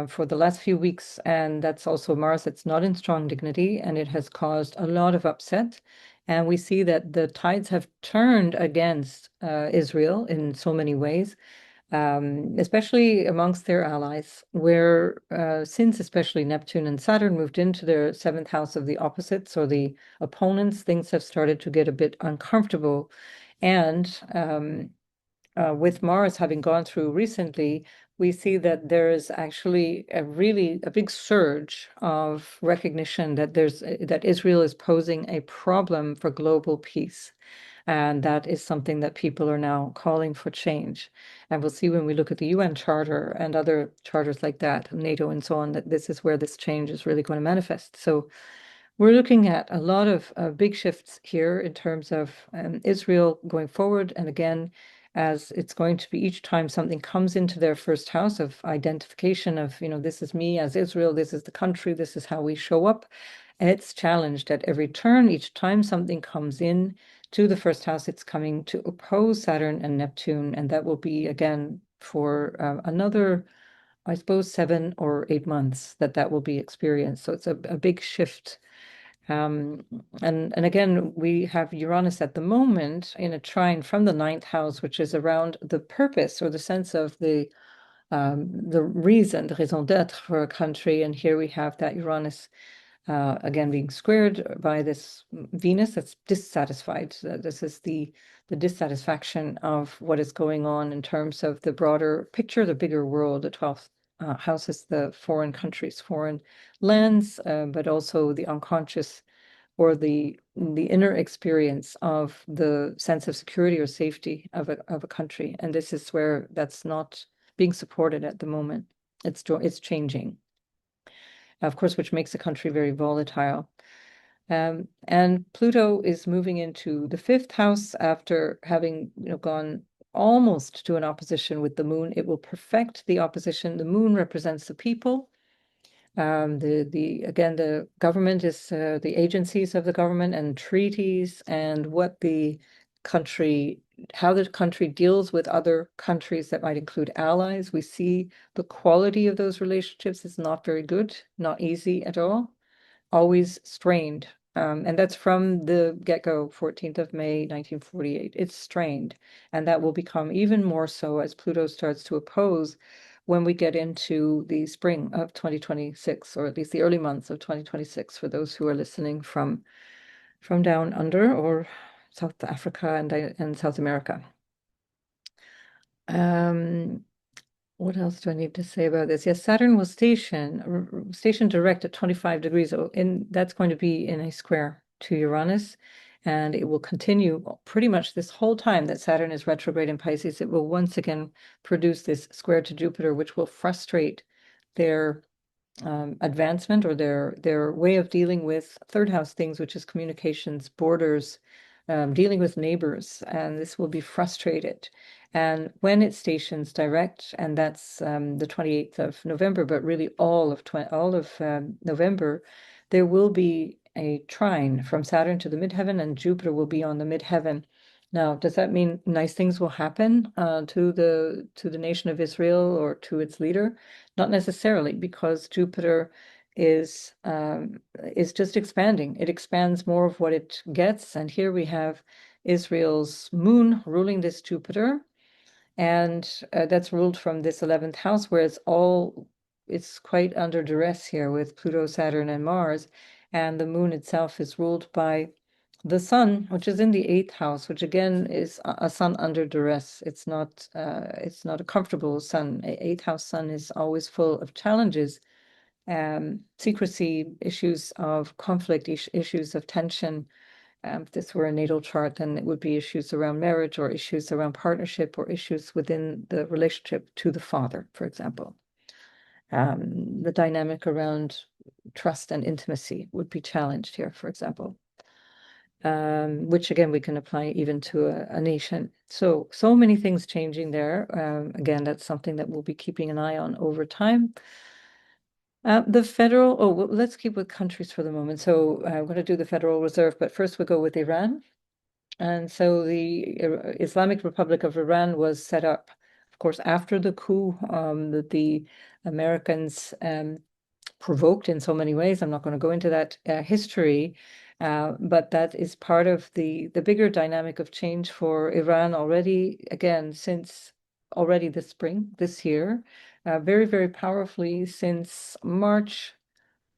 for the last few weeks, and that's also Mars that's not in strong dignity, and it has caused a lot of upset. And we see that the tides have turned against Israel in so many ways. especially amongst their allies, where since especially Neptune and Saturn moved into their seventh house of the opposites or the opponents, things have started to get a bit uncomfortable. And with Mars having gone through recently, we see that there is actually a big surge of recognition that that Israel is posing a problem for global peace. And that is something that people are now calling for change. And we'll see when we look at the UN Charter and other charters like that, NATO and so on, that this is where this change is really going to manifest. So we're looking at a lot of big shifts here in terms of Israel going forward. And again, as it's going to be each time something comes into their first house of identification of, this is me as Israel, this is the country, this is how we show up. And it's challenged at every turn. Each time something comes in to the first house, it's coming to oppose Saturn and Neptune. And that will be again for another, I suppose, 7 or 8 months that will be experienced. So it's a big shift. And again, we have Uranus at the moment in a trine from the ninth house, which is around the purpose or the sense of the reason, the raison d'être for a country. And here we have that Uranus again being squared by this Venus that's dissatisfied. This is the dissatisfaction of what is going on in terms of the broader picture, the bigger world. The 12th house is the foreign countries, foreign lands, but also the unconscious or the inner experience of the sense of security or safety of a country. And this is where that's not being supported at the moment. It's changing, of course, which makes the country very volatile. And Pluto is moving into the fifth house after having gone almost to an opposition with the moon. It will perfect the opposition. The moon represents the people. The government is the agencies of the government and treaties and how the country deals with other countries that might include allies. We see the quality of those relationships is not very good, not easy at all, always strained. And that's from the get-go, 14th of May, 1948. It's strained, and that will become even more so as Pluto starts to oppose when we get into the spring of 2026, or at least the early months of 2026, for those who are listening from down under or South Africa and South America. What else do I need to say about this? Yes, Saturn was stationed direct at 25 degrees, and that's going to be in a square to Uranus, and it will continue pretty much this whole time that Saturn is retrograde in Pisces. It will once again produce this square to Jupiter, which will frustrate their advancement or their way of dealing with third house things, which is communications, borders, dealing with neighbors, and this will be frustrated. And when it stations direct, and that's the 28th of November, but really all of November, there will be a trine from Saturn to the midheaven, and Jupiter will be on the midheaven. Now, does that mean nice things will happen to the nation of Israel or to its leader? Not necessarily, because Jupiter is just expanding. It expands more of what it gets, and here we have Israel's moon ruling this Jupiter, and that's ruled from this 11th house, where it's quite under duress here with Pluto, Saturn, and Mars, and the moon itself is ruled by the sun, which is in the 8th house, which again is a sun under duress. It's not a comfortable sun. 8th house sun is always full of challenges, secrecy, issues of conflict, issues of tension. If this were a natal chart, then it would be issues around marriage or issues around partnership or issues within the relationship to the father, for example. The dynamic around trust and intimacy would be challenged here, for example. Which again, we can apply even to a nation. So many things changing there. Again, that's something that we'll be keeping an eye on over time. Well, let's keep with countries for the moment. So I'm going to do the Federal Reserve, but first we'll go with Iran. And so the Islamic Republic of Iran was set up, of course, after the coup that the Americans provoked in so many ways. I'm not going to go into that history, but that is part of the bigger dynamic of change for Iran already, again, since already this spring, this year, very, very powerfully since March,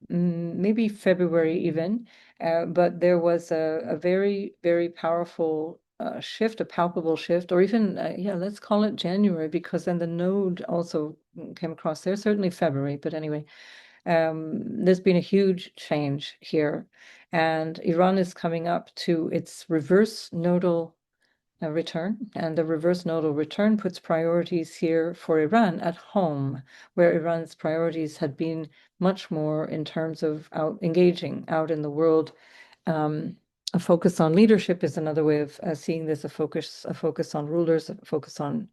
maybe February even. But there was a very, very powerful shift, a palpable shift, or even, yeah, let's call it January, because then the node also came across there, certainly February. But anyway, there's been a huge change here. And Iran is coming up to its reverse nodal return, and the reverse nodal return puts priorities here for Iran at home, where Iran's priorities had been much more in terms of engaging out in the world. A focus on leadership is another way of seeing this, a focus on rulers, a focus on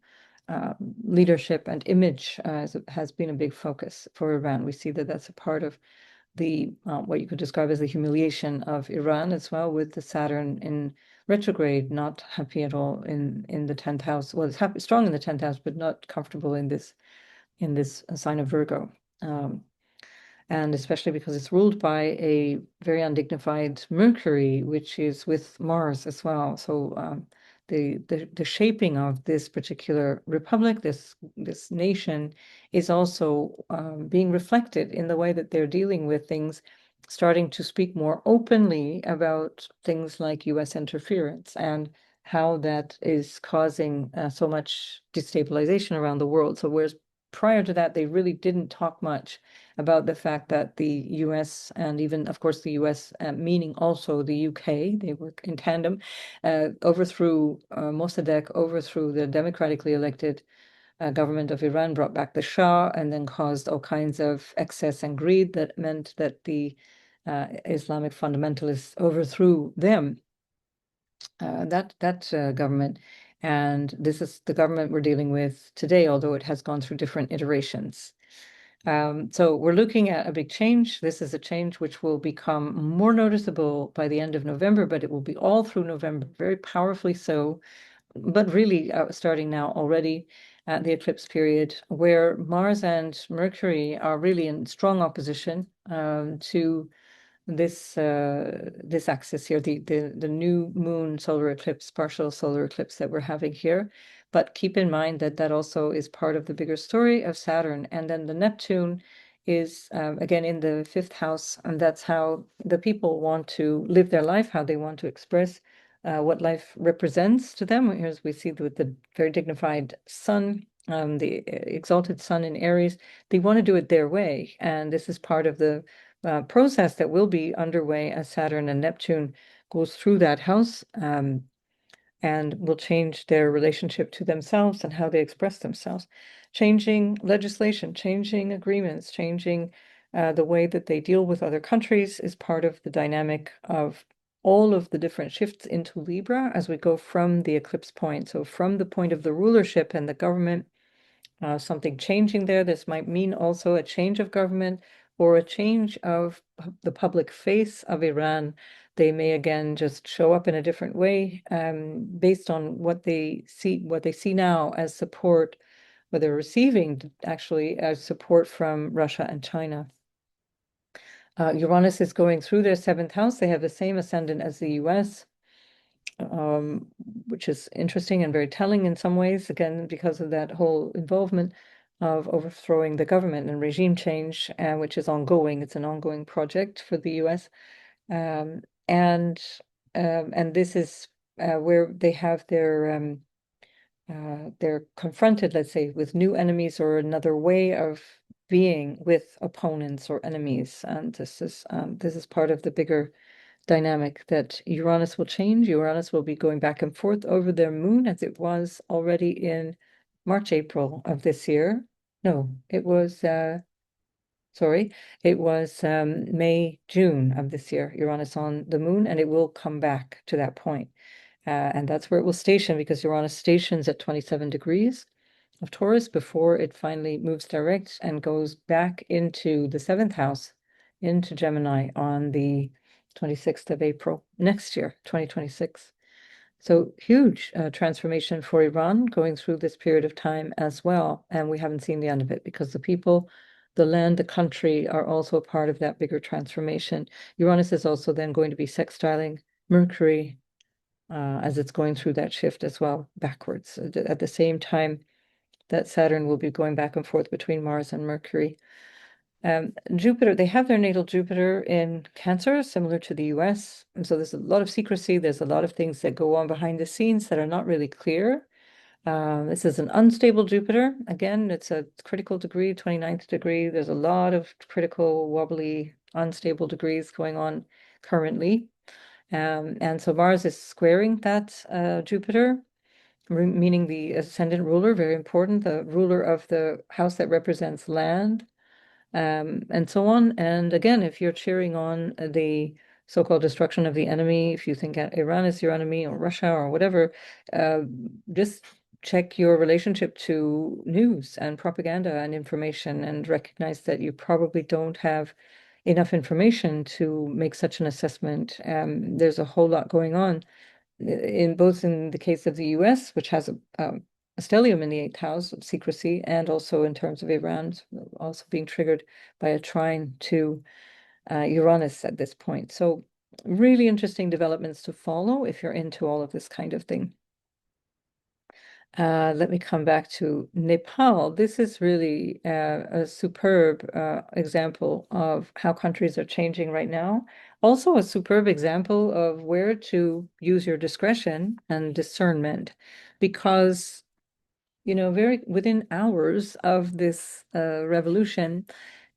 leadership and image has been a big focus for Iran. We see that that's a part of the what you could describe as the humiliation of Iran as well, with the Saturn in retrograde, not happy at all in the 10th house. Well, it's happy, strong in the 10th house, but not comfortable in this sign of Virgo. And especially because it's ruled by a very undignified Mercury, which is with Mars as well. So the shaping of this particular republic, this nation, is also being reflected in the way that they're dealing with things, starting to speak more openly about things like U.S. interference and how that is causing so much destabilization around the world. So whereas prior to that, they really didn't talk much about the fact that the US, and even, of course, the US, meaning also the UK, they work in tandem, overthrew Mossadegh, overthrew the democratically elected government of Iran, brought back the Shah, and then caused all kinds of excess and greed that meant that the Islamic fundamentalists overthrew them, that government. And this is the government we're dealing with today, although it has gone through different iterations. So we're looking at a big change. This is a change which will become more noticeable by the end of November, but it will be all through November, very powerfully so, but really starting now already at the eclipse period, where Mars and Mercury are really in strong opposition to this axis here, the new moon solar eclipse, partial solar eclipse that we're having here. But keep in mind that that also is part of the bigger story of Saturn. And then the Neptune is again in the 5th house, and that's how the people want to live their life, how they want to express what life represents to them. Here's we see with the very dignified sun, the exalted sun in Aries. They want to do it their way, and this is part of the process that will be underway as Saturn and Neptune goes through that house, and will change their relationship to themselves and how they express themselves, changing legislation, changing agreements, changing the way that they deal with other countries is part of the dynamic of all of the different shifts into Libra as we go from the eclipse point. So from the point of the rulership and the government, something changing there. This might mean also a change of government or a change of the public face of Iran. They may again just show up in a different way, based on what they see now as support, what they're receiving actually as support from Russia and China. Uranus is going through their 7th house. They have the same ascendant as the US, which is interesting and very telling in some ways, again, because of that whole involvement of overthrowing the government and regime change, which is ongoing. It's an ongoing project for the US. And this is where they have they're confronted, let's say, with new enemies or another way of being with opponents or enemies. And this is part of the bigger dynamic that Uranus will change. Uranus will be going back and forth over their moon as it was already in March, April of this year. No, it was, sorry, it was May, June of this year, Uranus on the moon, and it will come back to that point. And that's where it will station, because Uranus stations at 27 degrees of Taurus before it finally moves direct and goes back into the 7th house, into Gemini on the 26th of April next year, 2026. So huge transformation for Iran going through this period of time as well. And we haven't seen the end of it because the people, the land, the country are also a part of that bigger transformation. Uranus is also then going to be sextiling Mercury as it's going through that shift as well, backwards. At the same time, that Saturn will be going back and forth between Mars and Mercury. Jupiter, they have their natal Jupiter in Cancer, similar to the US. And so there's a lot of secrecy. There's a lot of things that go on behind the scenes that are not really clear. This is an unstable Jupiter. Again, it's a critical degree, 29th degree. There's a lot of critical, wobbly, unstable degrees going on currently. And so Mars is squaring that Jupiter, meaning the ascendant ruler, very important, the ruler of the house that represents land, and so on. And again, if you're cheering on the so-called destruction of the enemy, if you think Iran is your enemy or Russia or whatever, uh, just check your relationship to news and propaganda and information and recognize that you probably don't have enough information to make such an assessment. There's a whole lot going on in both in the case of the US, which has a stellium in the eighth house of secrecy, and also in terms of Iran, also being triggered by a trine to Uranus at this point. So really interesting developments to follow if you're into all of this kind of thing. Let me come back to Nepal. This is really a superb example of how countries are changing right now. Also, a superb example of where to use your discretion and discernment, because, very within hours of this revolution,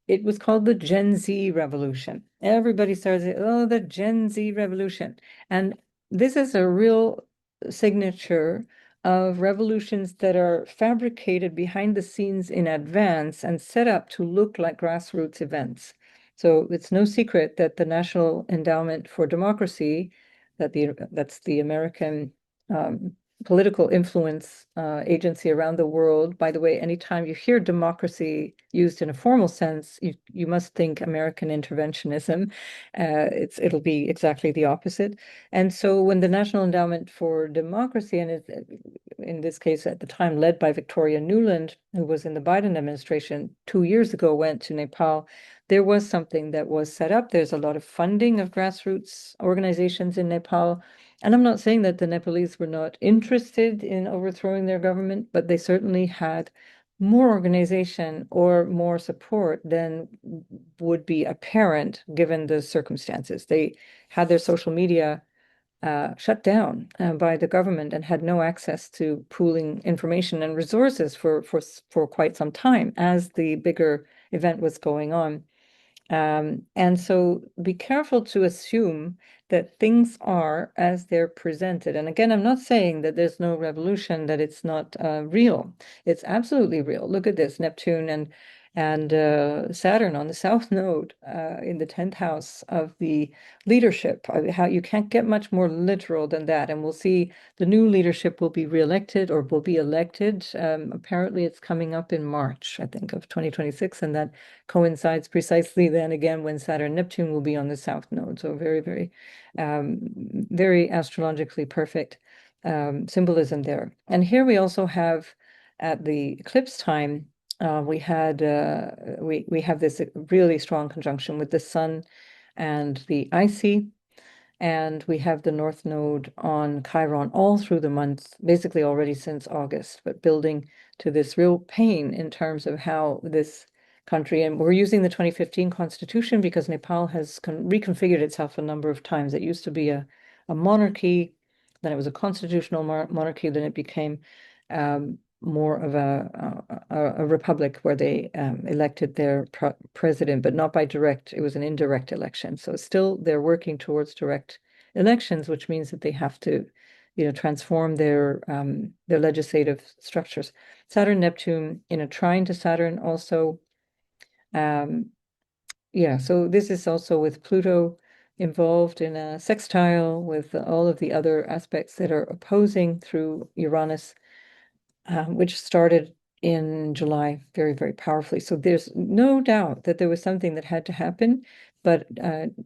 it was called the Gen Z revolution. Everybody started saying, oh, the Gen Z revolution. And this is a real signature of revolutions that are fabricated behind the scenes in advance and set up to look like grassroots events. So it's no secret that the National Endowment for Democracy, that's the American political influence agency around the world. By the way, anytime you hear democracy used in a formal sense, you must think American interventionism. It'll be exactly the opposite. And so when the National Endowment for Democracy, and in this case at the time led by Victoria Nuland, who was in the Biden administration 2 years ago, went to Nepal, there was something that was set up. There's a lot of funding of grassroots organizations in Nepal. And I'm not saying that the Nepalese were not interested in overthrowing their government, but they certainly had more organization or more support than would be apparent given the circumstances. They had their social media shut down by the government and had no access to pooling information and resources for quite some time as the bigger event was going on. And so be careful to assume that things are as they're presented. And again, I'm not saying that there's no revolution, that it's not real. It's absolutely real. Look at this, Neptune and Saturn on the south node in the 10th house of the leadership. How you can't get much more literal than that. And we'll see the new leadership will be reelected or will be elected. Apparently, it's coming up in March, I think, of 2026, and that coincides precisely then again when Saturn Neptune will be on the south node. So very, very, very astrologically perfect symbolism there. And here we also have at the eclipse time, we have this really strong conjunction with the Sun and the IC, and we have the North Node on Chiron all through the month, basically already since August, but building to this real pain in terms of how this country, and we're using the 2015 Constitution because Nepal has reconfigured itself a number of times. It used to be a monarchy, then it was a constitutional monarchy, then it became more of a republic where they elected their president, but not by direct. It was an indirect election. So still they're working towards direct elections, which means that they have to, transform their legislative structures. Saturn, Neptune in a trine to Saturn also. Yeah, so this is also with Pluto involved in a sextile with all of the other aspects that are opposing through Uranus, which started in July very, very powerfully. So there's no doubt that there was something that had to happen, but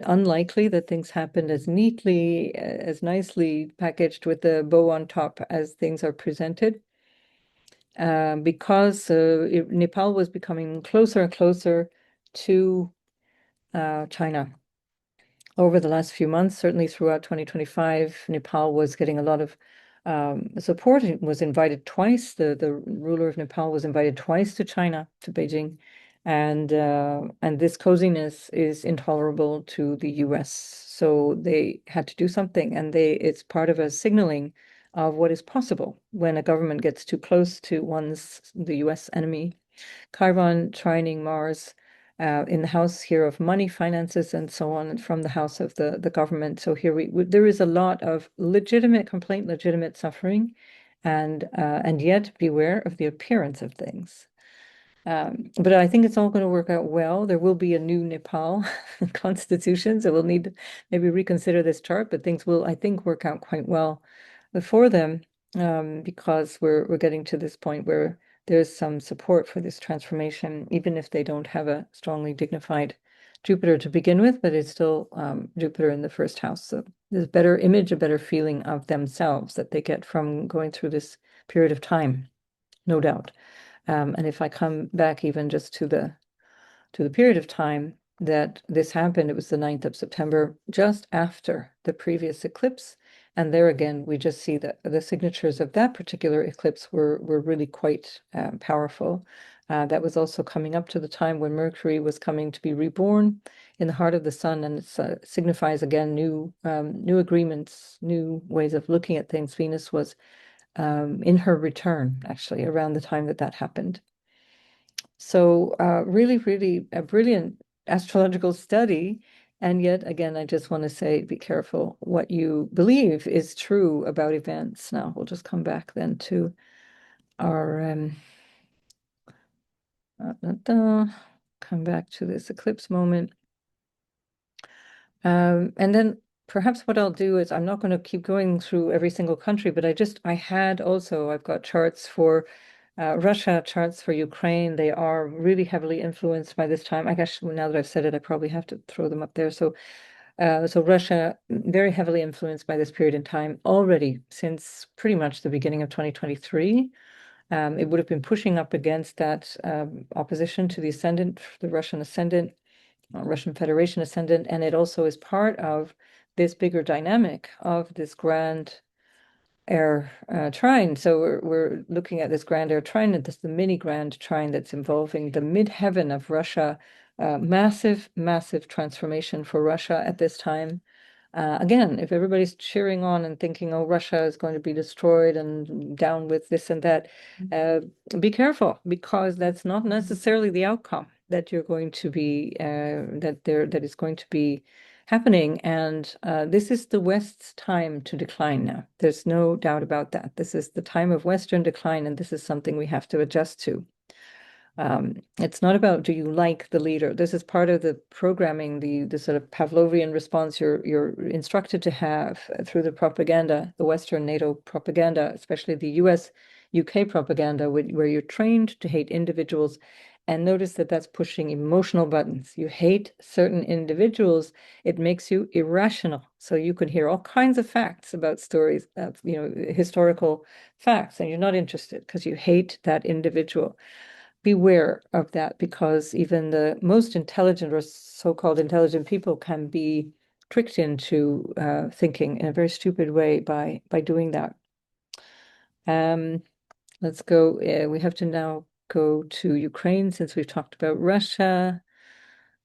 unlikely that things happened as neatly, as nicely packaged with the bow on top as things are presented. Because Nepal was becoming closer and closer to China over the last few months, certainly throughout 2025. Nepal was getting a lot of support. He was invited twice. The ruler of Nepal was invited twice to China, to Beijing, and this coziness is intolerable to the U.S. So they had to do something, and it's part of a signaling of what is possible when a government gets too close to the U.S. enemy. Chiron trining Mars in the house here of money, finances, and so on, and from the house of the government. So here there is a lot of legitimate complaint, legitimate suffering, and yet beware of the appearance of things. But I think it's all going to work out well. There will be a new Nepal constitution, so we'll need to maybe reconsider this chart, but things will, I think, work out quite well for them, because we're getting to this point where there's some support for this transformation, even if they don't have a strongly dignified Jupiter to begin with, but it's still Jupiter in the first house. So there's a better image, a better feeling of themselves that they get from going through this period of time, no doubt. And if I come back even just to the period of time that this happened, it was the 9th of September, just after the previous eclipse. And there again, we just see that the signatures of that particular eclipse were really quite powerful. That was also coming up to the time when Mercury was coming to be reborn in the heart of the sun, and it signifies again new agreements, new ways of looking at things. Venus was in her return, actually, around the time that happened. So really, really a brilliant astrological study. And yet, again, I just want to say, be careful what you believe is true about events. Now, we'll just come back then to our, come back to this eclipse moment. And then perhaps what I'll do is I'm not going to keep going through every single country, but I've got charts for Russia, charts for Ukraine. They are really heavily influenced by this time. I guess now that I've said it, I probably have to throw them up there. So Russia, very heavily influenced by this period in time already since pretty much the beginning of 2023. It would have been pushing up against that opposition to the ascendant, the Russian ascendant, Russian Federation ascendant, and it also is part of this bigger dynamic of this grand Air Trine. So we're looking at this grand Air Trine, and this the mini grand trine that's involving the midheaven of Russia. Massive, massive transformation for Russia at this time. Again, if everybody's cheering on and thinking, oh, Russia is going to be destroyed and down with this and that, be careful, because that's not necessarily the outcome that you're going to be, that is going to be happening. And this is the West's time to decline now. There's no doubt about that. This is the time of Western decline, and this is something we have to adjust to. It's not about do you like the leader. This is part of the programming, the sort of Pavlovian response you're instructed to have through the propaganda, the Western NATO propaganda, especially the US, UK propaganda, where you're trained to hate individuals. And notice that that's pushing emotional buttons. You hate certain individuals, it makes you irrational. So you could hear all kinds of facts about stories, historical facts, and you're not interested because you hate that individual. Beware of that, because even the most intelligent or so-called intelligent people can be tricked into thinking in a very stupid way by doing that. Let's go. We have to now go to Ukraine since we've talked about Russia.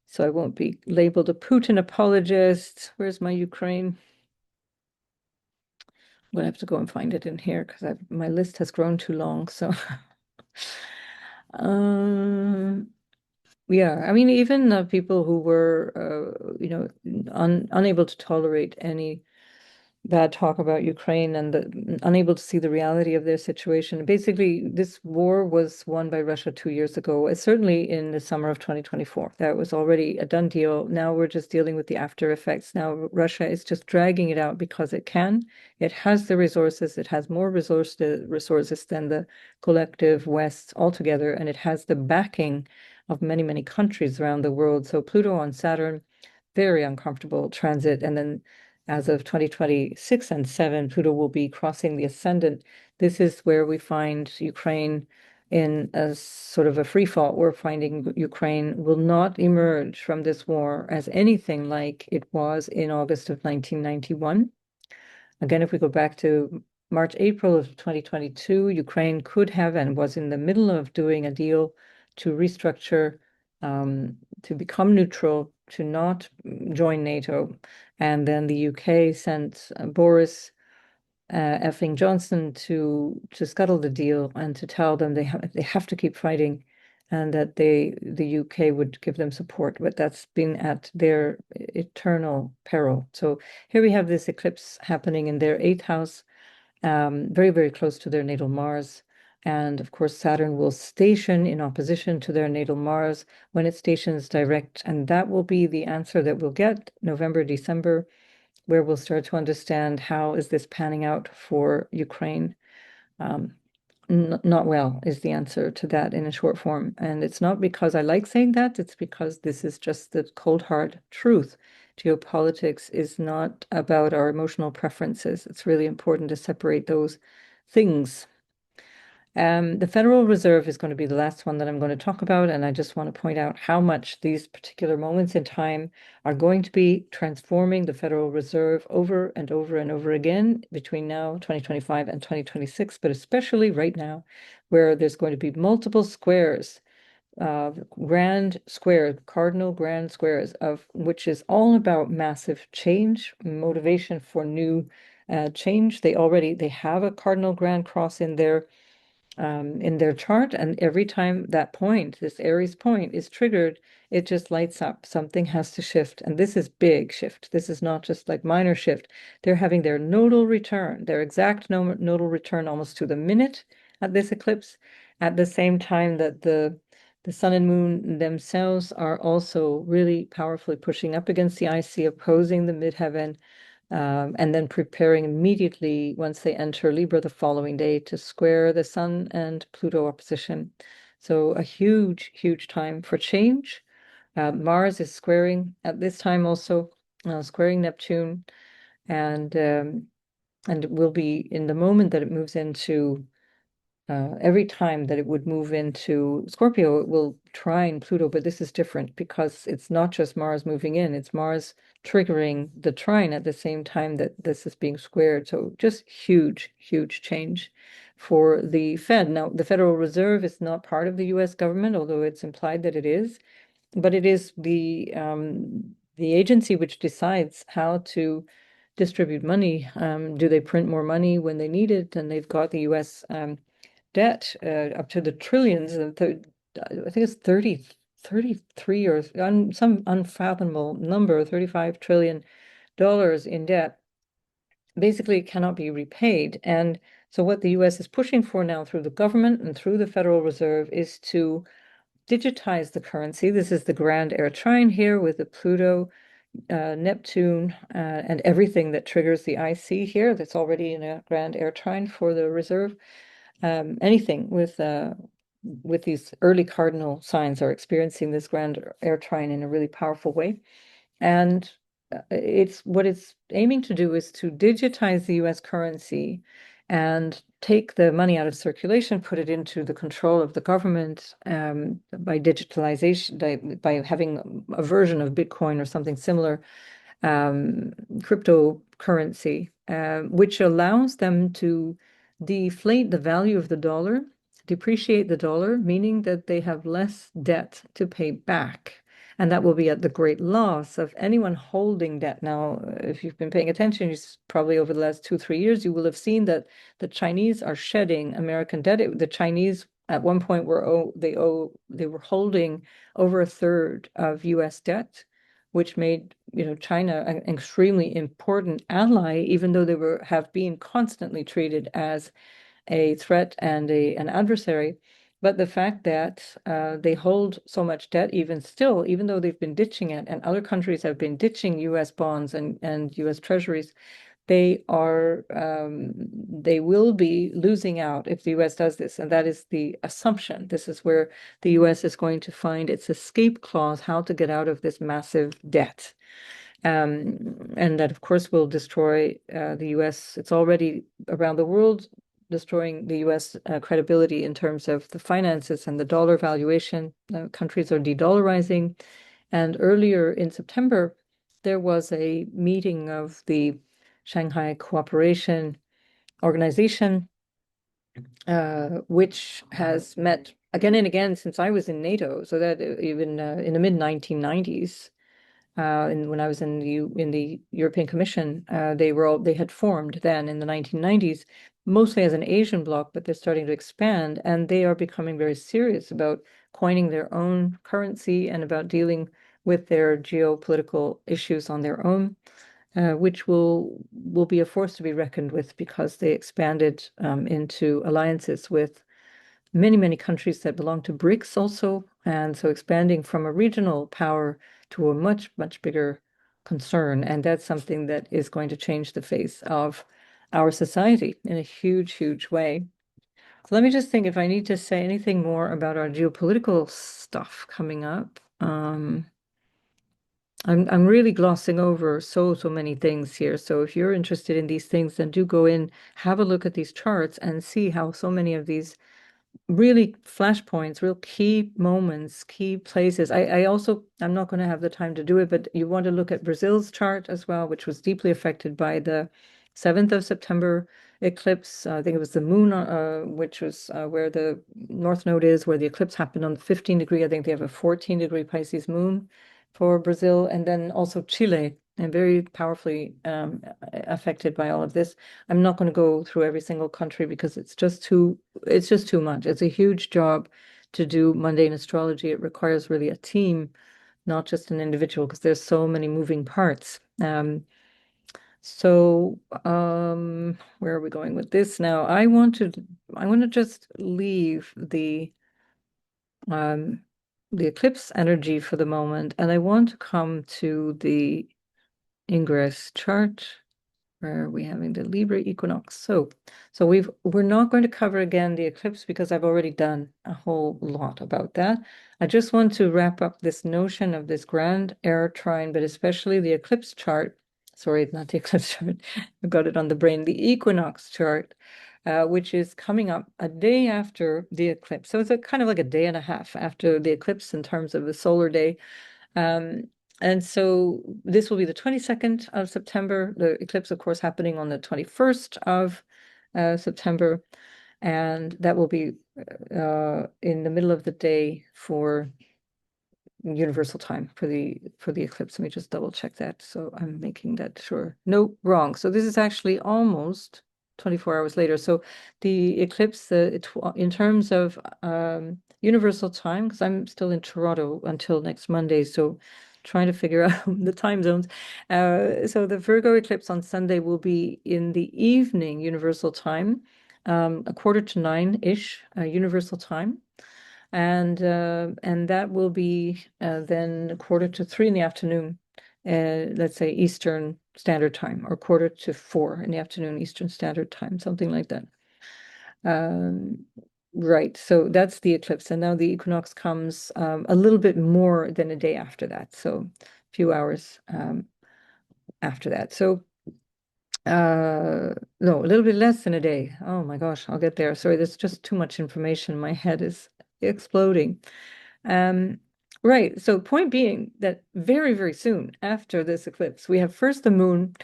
So I won't be labeled a Putin apologist. Where's my Ukraine? I'm going to have to go and find it in here because my list has grown too long. So yeah, I mean, even people who were, unable to tolerate any bad talk about Ukraine and unable to see the reality of their situation. Basically, this war was won by Russia 2 years ago, certainly in the summer of 2024. That was already a done deal. Now we're just dealing with the after effects. Now Russia is just dragging it out because it can. It has the resources. It has more resources than the collective West altogether, and it has the backing of many, many countries around the world. So Pluto on Saturn, very uncomfortable transit. And then as of 2026 and 7, Pluto will be crossing the ascendant. This is where we find Ukraine in a sort of a free fall. We're finding Ukraine will not emerge from this war as anything like it was in August of 1991. Again, if we go back to March, April of 2022, Ukraine could have and was in the middle of doing a deal to restructure, to become neutral, to not join NATO. And then the UK sent Boris effing Johnson to scuttle the deal and to tell them they have to keep fighting, and that the UK would give them support. But that's been at their eternal peril. So here we have this eclipse happening in their eighth house, very, very close to their natal Mars. And of course, Saturn will station in opposition to their natal Mars when it stations direct. And that will be the answer that we'll get November, December, where we'll start to understand how is this panning out for Ukraine. Not well is the answer to that in a short form. And it's not because I like saying that, it's because this is just the cold hard truth. Geopolitics is not about our emotional preferences. It's really important to separate those things. The Federal Reserve is going to be the last one that I'm going to talk about, and I just want to point out how much these particular moments in time are going to be transforming the Federal Reserve over and over and over again between now, 2025, and 2026, but especially right now, where there's going to be multiple squares, grand square, cardinal grand squares, of which is all about massive change, motivation for new change. They have a cardinal grand cross in their chart, and every time that point, this Aries point, is triggered, it just lights up. Something has to shift, and this is big shift. This is not just like minor shift. They're having their nodal return, their exact nodal return almost to the minute at this eclipse, at the same time that the sun and moon themselves are also really powerfully pushing up against the IC, opposing the midheaven, and then preparing immediately once they enter Libra the following day to square the Sun and Pluto opposition. So a huge, huge time for change. Mars is squaring at this time also, squaring Neptune, and it will be in the moment that it moves into every time that it would move into Scorpio, it will trine Pluto, but this is different because it's not just Mars moving in, it's Mars triggering the trine at the same time that this is being squared. So just huge, huge change for the Fed. Now, the Federal Reserve is not part of the US government, although it's implied that it is, but it is the agency which decides how to distribute money. Do they print more money when they need it? And they've got the US debt up to the trillions. I think it's 33 or some unfathomable number, $35 trillion in debt, basically cannot be repaid. And so what the US is pushing for now through the government and through the Federal Reserve is to digitize the currency. This is the grand Air Trine here with the Pluto, Neptune, and everything that triggers the IC here that's already in a grand Air Trine for the Reserve. Anything with these early cardinal signs are experiencing this grand Air Trine in a really powerful way. And it's what it's aiming to do is to digitize the US currency and take the money out of circulation, put it into the control of the government, by digitalization, by having a version of Bitcoin or something similar, cryptocurrency, which allows them to deflate the value of the dollar, depreciate the dollar, meaning that they have less debt to pay back. And that will be at the great loss of anyone holding debt. Now, if you've been paying attention, probably over the last 2-3 years, you will have seen that the Chinese are shedding American debt. The Chinese at one point they were holding over a third of US debt, which made China an extremely important ally, even though they have been constantly treated as a threat and an adversary. But the fact that they hold so much debt, even still, even though they've been ditching it, and other countries have been ditching U.S. bonds and U.S. treasuries, they will be losing out if the U.S. does this. And that is the assumption. This is where the U.S. is going to find its escape clause, how to get out of this massive debt. And that, of course, will destroy the U.S. It's already around the world destroying the U.S. Credibility in terms of the finances and the dollar valuation. Countries are de-dollarizing. And earlier in September, there was a meeting of the Shanghai Cooperation organization, which has met again and again since I was in NATO. So that even in the mid 1990s, and when I was in the European Commission, they had formed then in the 1990s, mostly as an Asian bloc, but they're starting to expand, and they are becoming very serious about coining their own currency and about dealing with their geopolitical issues on their own, which will be a force to be reckoned with because they expanded into alliances with many countries that belong to BRICS also, and so expanding from a regional power to a much bigger concern, and that's something that is going to change the face of our society in a huge way. So let me just think if I need to say anything more about our geopolitical stuff coming up. I'm really glossing over so many things here. So if you're interested in these things, then do go in, have a look at these charts and see how so many of these really flashpoints, real key moments, key places. I'm not going to have the time to do it, but you want to look at Brazil's chart as well, which was deeply affected by the 7th of September eclipse. I think it was the moon, which was where the North Node is, where the eclipse happened on the 15 degree. I think they have a 14-degree Pisces moon for Brazil, and then also Chile, and very powerfully affected by all of this. I'm not going to go through every single country because it's just too much. It's a huge job to do mundane astrology. It requires really a team, not just an individual, because there's so many moving parts. Where are we going with this now? I want to just leave the eclipse energy for the moment, and I want to come to the ingress chart. Where are we having the Libra Equinox? So we're not going to cover again the eclipse because I've already done a whole lot about that. I just want to wrap up this notion of this grand air trine, but especially the eclipse chart. Sorry, not the eclipse chart. I've got it on the brain. The equinox chart, which is coming up a day after the eclipse. So it's a kind of like a day and a half after the eclipse in terms of the solar day. Um, and so this will be the 22nd of September. The eclipse, of course, happening on the 21st of September. And that will be in the middle of the day for universal time for the eclipse. Let me just double check that. So I'm making that sure. No, wrong. So this is actually almost 24 hours later. So the eclipse, in terms of universal time, because I'm still in Toronto until next Monday, so trying to figure out the time zones. So the Virgo eclipse on Sunday will be in the evening universal time, 8:45-ish universal time. And that will be then 2:45 in the afternoon, let's say Eastern Standard Time, or 3:45 in the afternoon Eastern Standard Time, something like that. Right, so that's the eclipse, and now the equinox comes a little bit more than a day after that, so a few hours after that. So no, a little bit less than a day. Oh my gosh, I'll get there. Sorry, there's just too much information. My head is exploding. Right. So point being that very soon after this eclipse, we have first the moon,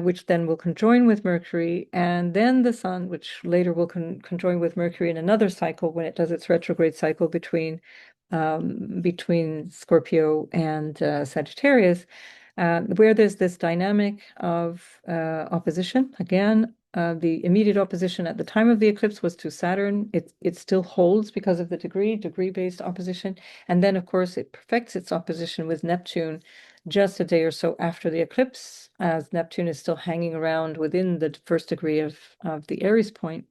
which then will conjoin with Mercury, and then the sun, which later will conjoin with Mercury in another cycle when it does its retrograde cycle between Scorpio and Sagittarius, where there's this dynamic of opposition. Again, the immediate opposition at the time of the eclipse was to Saturn. It still holds because of the degree-based opposition. And then, of course, it perfects its opposition with Neptune just a day or so after the eclipse, as Neptune is still hanging around within the first degree of the Aries point.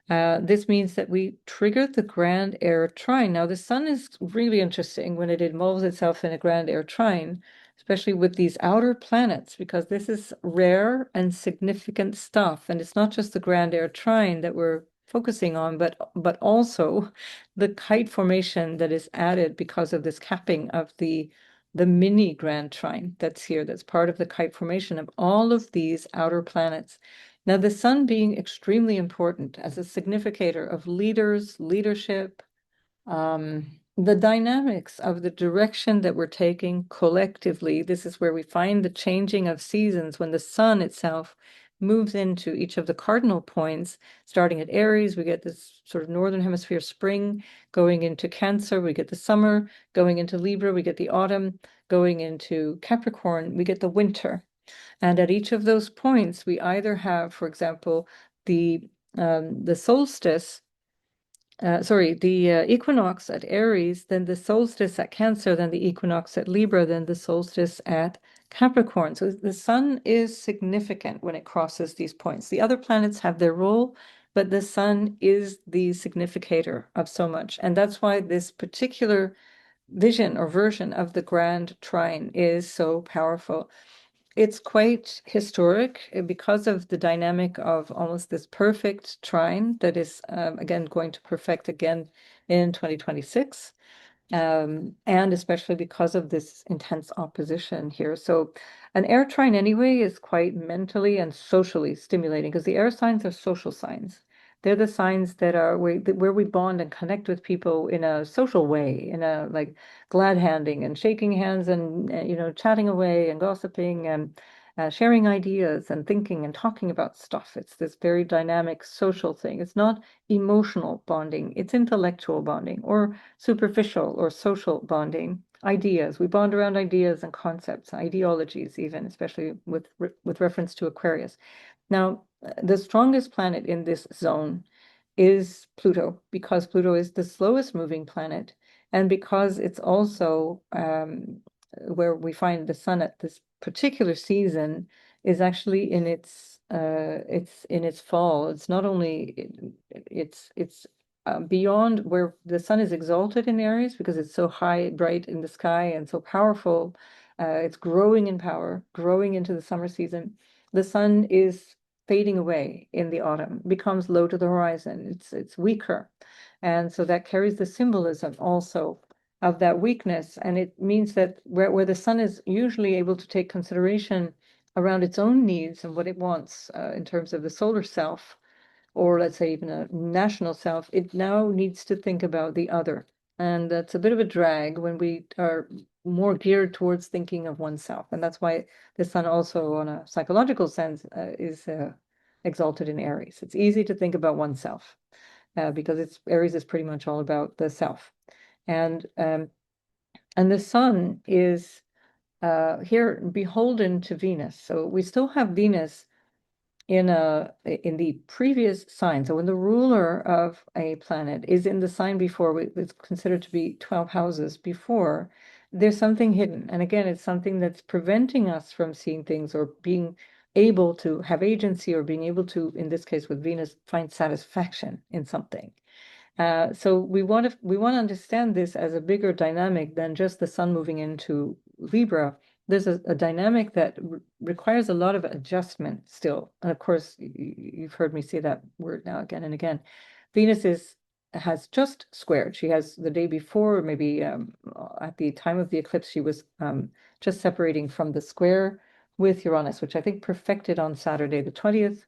This means that we triggered the grand air trine. Now, the sun is really interesting when it involves itself in a grand air trine, especially with these outer planets, because this is rare and significant stuff. And it's not just the grand air trine that we're focusing on, but also the kite formation that is added because of this capping of the mini grand trine that's here, that's part of the kite formation of all of these outer planets. Now, the sun being extremely important as a significator of leaders, leadership, the dynamics of the direction that we're taking collectively. This is where we find the changing of seasons when the sun itself moves into each of the cardinal points. Starting at Aries, we get this sort of northern hemisphere spring. Going into Cancer, we get the summer. Going into Libra, we get the autumn. Going into Capricorn, we get the winter. And at each of those points, we either have, for example, the solstice, the equinox at Aries, then the solstice at Cancer, then the equinox at Libra, then the solstice at Capricorn. So the sun is significant when it crosses these points. The other planets have their role, but the sun is the significator of so much. And that's why this particular vision or version of the grand trine is so powerful. It's quite historic because of the dynamic of almost this perfect trine that is, again, going to perfect again in 2026. And especially because of this intense opposition here. So an air trine anyway is quite mentally and socially stimulating because the air signs are social signs. They're the signs that are where we bond and connect with people in a social way, in a like glad handing and shaking hands and chatting away and gossiping and sharing ideas and thinking and talking about stuff. It's this very dynamic social thing. It's not emotional bonding, it's intellectual bonding or superficial or social bonding. Ideas. We bond around ideas and concepts, ideologies even, especially with reference to Aquarius. Now, the strongest planet in this zone is Pluto, because Pluto is the slowest moving planet, and because it's also where we find the sun at this particular season is actually in its fall. It's not only it's beyond where the sun is exalted in Aries because it's so high, bright in the sky and so powerful. It's growing in power, growing into the summer season. The sun is fading away in the autumn, becomes low to the horizon. It's weaker. And so that carries the symbolism also of that weakness. And it means that where the sun is usually able to take consideration around its own needs and what it wants in terms of the solar self, or let's say even a national self, it now needs to think about the other. And that's a bit of a drag when we are more geared towards thinking of oneself. And that's why the sun also, on a psychological sense, is exalted in Aries. It's easy to think about oneself because Aries is pretty much all about the self. And the sun is here beholden to Venus. So we still have Venus in the previous sign. So when the ruler of a planet is in the sign before, it's considered to be 12 houses before, there's something hidden. And again, it's something that's preventing us from seeing things or being able to have agency or being able to, in this case with Venus, find satisfaction in something. So we want to understand this as a bigger dynamic than just the sun moving into Libra. There's a dynamic that requires a lot of adjustment still. And of course, you've heard me say that word now again and again. Venus has just squared. She has the day before, maybe at the time of the eclipse, she was just separating from the square with Uranus, which I think perfected on Saturday the 20th.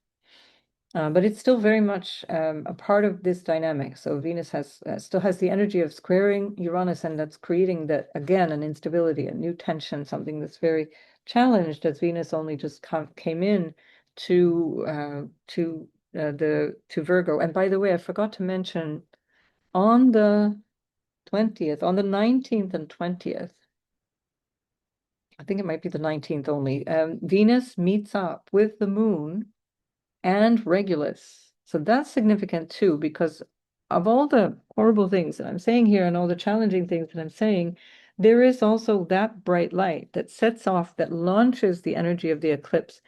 But it's still very much a part of this dynamic. So Venus still has the energy of squaring Uranus, and that's creating that again an instability, a new tension, something that's very challenged as Venus only just came in to Virgo. And by the way, I forgot to mention on the 20th, on the 19th and 20th, I think it might be the 19th only, Venus meets up with the moon and Regulus. So that's significant too, because of all the horrible things that I'm saying here and all the challenging things that I'm saying, there is also that bright light that sets off, that launches the energy of the eclipse.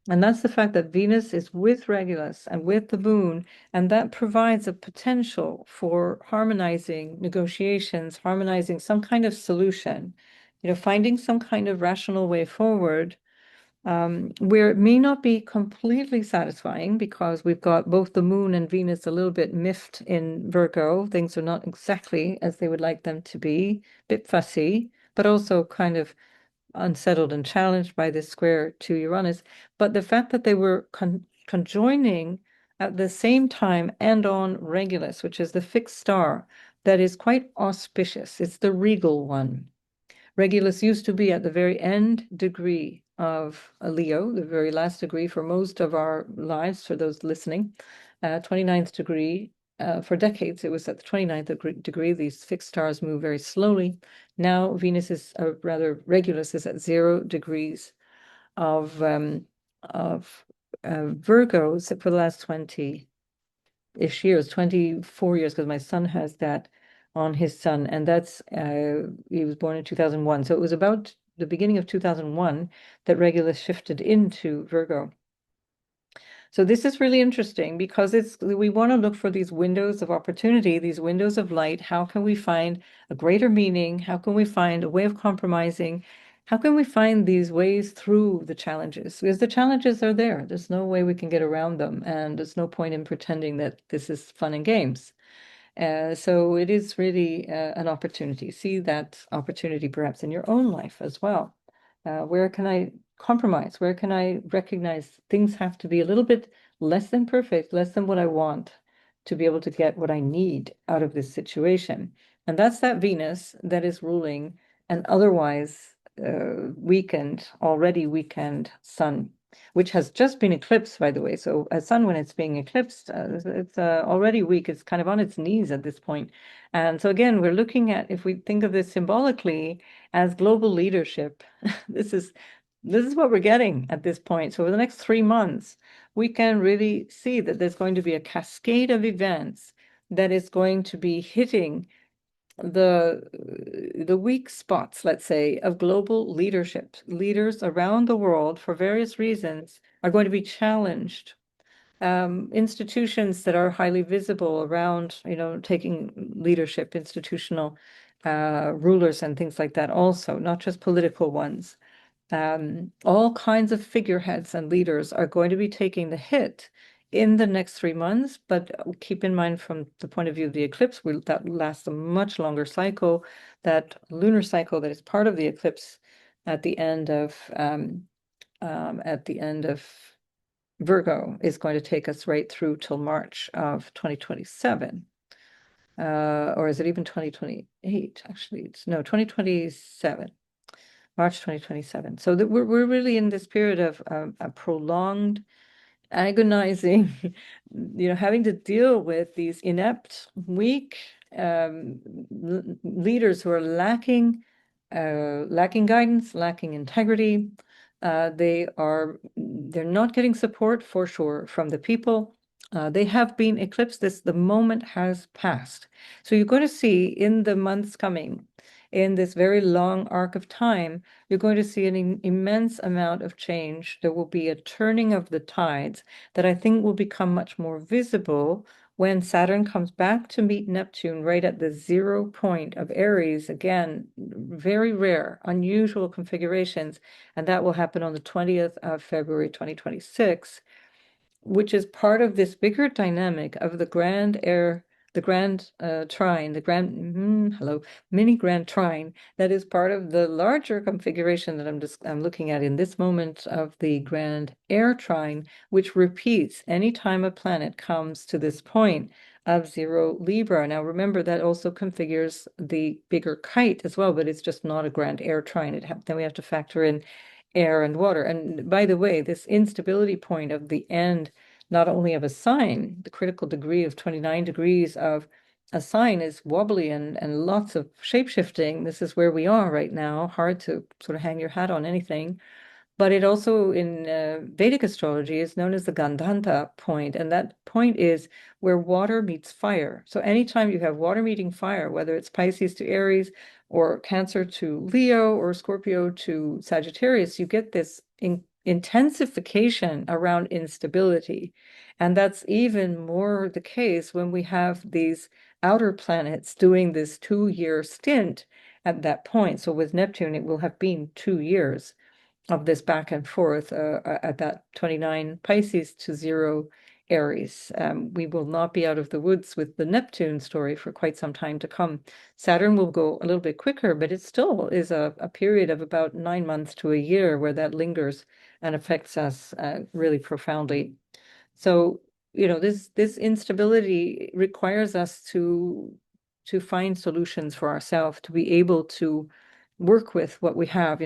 And that's the fact that Venus is with Regulus and with the moon, and that provides a potential for harmonizing negotiations, harmonizing some kind of solution, finding some kind of rational way forward where it may not be completely satisfying because we've got both the moon and Venus a little bit miffed in Virgo. Things are not exactly as they would like them to be, a bit fussy, but also kind of unsettled and challenged by this square to Uranus. But the fact that they were conjoining at the same time and on Regulus, which is the fixed star, that is quite auspicious. It's the regal one. Regulus used to be at the very end degree of a Leo, the very last degree for most of our lives, for those listening. 29th degree, for decades, it was at the 29th degree. These fixed stars move very slowly. Now Venus is, rather Regulus is at 0 degrees of Virgo for the last 20-ish years, 24 years, because my son has that on his sun, and that's he was born in 2001. So it was about the beginning of 2001 that Regulus shifted into Virgo. So this is really interesting because we want to look for these windows of opportunity, these windows of light. How can we find a greater meaning? How can we find a way of compromising? How can we find these ways through the challenges? Because the challenges are there. There's no way we can get around them, and there's no point in pretending that this is fun and games. So it is really an opportunity. See that opportunity perhaps in your own life as well. Where can I compromise? Where can I recognize things have to be a little bit less than perfect, less than what I want to be able to get what I need out of this situation? And that's that Venus that is ruling an otherwise already weakened sun, which has just been eclipsed, by the way. So a sun, when it's being eclipsed, it's already weak. It's kind of on its knees at this point. And so again, we're looking at, if we think of this symbolically as global leadership, this is what we're getting at this point. So over the next 3 months, we can really see that there's going to be a cascade of events that is going to be hitting the weak spots, let's say, of global leadership. Leaders around the world, for various reasons, are going to be challenged. Institutions that are highly visible around, taking leadership, institutional rulers and things like that also, not just political ones. All kinds of figureheads and leaders are going to be taking the hit in the next 3 months, but keep in mind from the point of view of the eclipse, that lasts a much longer cycle. That lunar cycle that is part of the eclipse at the end of Virgo is going to take us right through till March of 2027. Or is it even 2028? Actually, it's 2027. March 2027. So that we're really in this period of a prolonged, agonizing, having to deal with these inept, weak leaders who are lacking guidance, lacking integrity. They're not getting support for sure from the people. They have been eclipsed. The moment has passed. So you're going to see in the months coming, in this very long arc of time, you're going to see an immense amount of change. There will be a turning of the tides that I think will become much more visible when Saturn comes back to meet Neptune right at the 0 point of Aries. Again, very rare, unusual configurations, and that will happen on the 20th of February 2026, which is part of this bigger dynamic of the grand trine, mini grand trine, that is part of the larger configuration that I'm looking at in this moment of the grand air trine, which repeats anytime a planet comes to this point of 0 Libra. Now remember, that also configures the bigger kite as well, but it's just not a grand air trine. Then we have to factor in air and water. And by the way, this instability point of the end, not only of a sign, the critical degree of 29 degrees of a sign is wobbly and lots of shape-shifting. This is where we are right now. Hard to sort of hang your hat on anything. But it also, in Vedic astrology, is known as the Gandhanta point. And that point is where water meets fire. So anytime you have water meeting fire, whether it's Pisces to Aries or Cancer to Leo or Scorpio to Sagittarius, you get this intensification around instability. And that's even more the case when we have these outer planets doing this 2-year stint at that point. So with Neptune, it will have been 2 years of this back and forth at that 29 Pisces to 0 Aries. We will not be out of the woods with the Neptune story for quite some time to come. Saturn will go a little bit quicker, but it still is a period of about 9 months to a year where that lingers and affects us really profoundly. So, this instability requires us to find solutions for ourselves, to be able to work with what we have,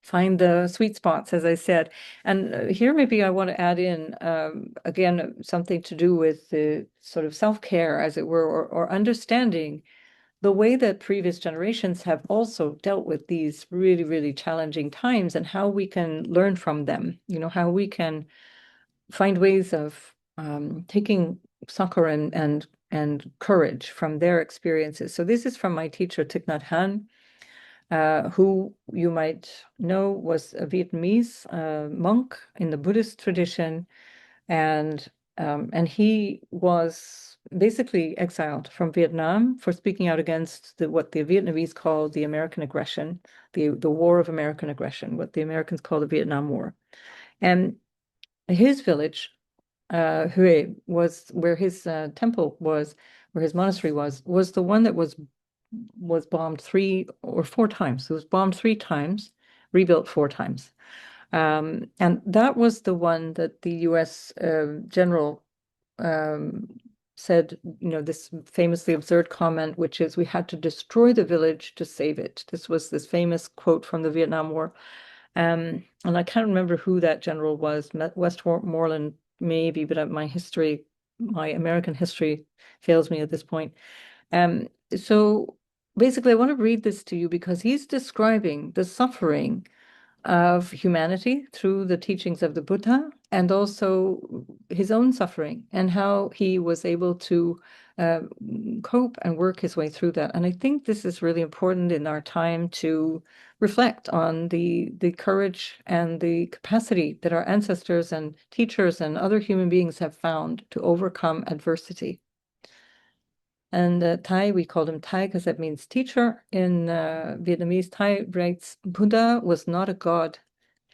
find the sweet spots, as I said. And here maybe I want to add in, again, something to do with the sort of self-care, as it were, or understanding the way that previous generations have also dealt with these really, really challenging times and how we can learn from them, how we can find ways of taking succor and courage from their experiences. So this is from my teacher, Thich Nhat Hanh, who you might know was a Vietnamese monk in the Buddhist tradition, and he was basically exiled from Vietnam for speaking out against what the Vietnamese call the American aggression, the war of American aggression, what the Americans call the Vietnam War. And his village, Hue, was where his temple was, where his monastery was the one that was bombed 3 or 4 times. It was bombed 3 times, rebuilt 4 times. And that was the one that the US general said, this famously absurd comment, which is, we had to destroy the village to save it. This was this famous quote from the Vietnam War. And I can't remember who that general was, Westmoreland maybe, but my American history fails me at this point. So basically, I want to read this to you because he's describing the suffering of humanity through the teachings of the Buddha, and also his own suffering and how he was able to cope and work his way through that. And I think this is really important in our time to reflect on the courage and the capacity that our ancestors and teachers and other human beings have found to overcome adversity. And Thai, we called him Thai because that means teacher. In Vietnamese, Thai writes, Buddha was not a god.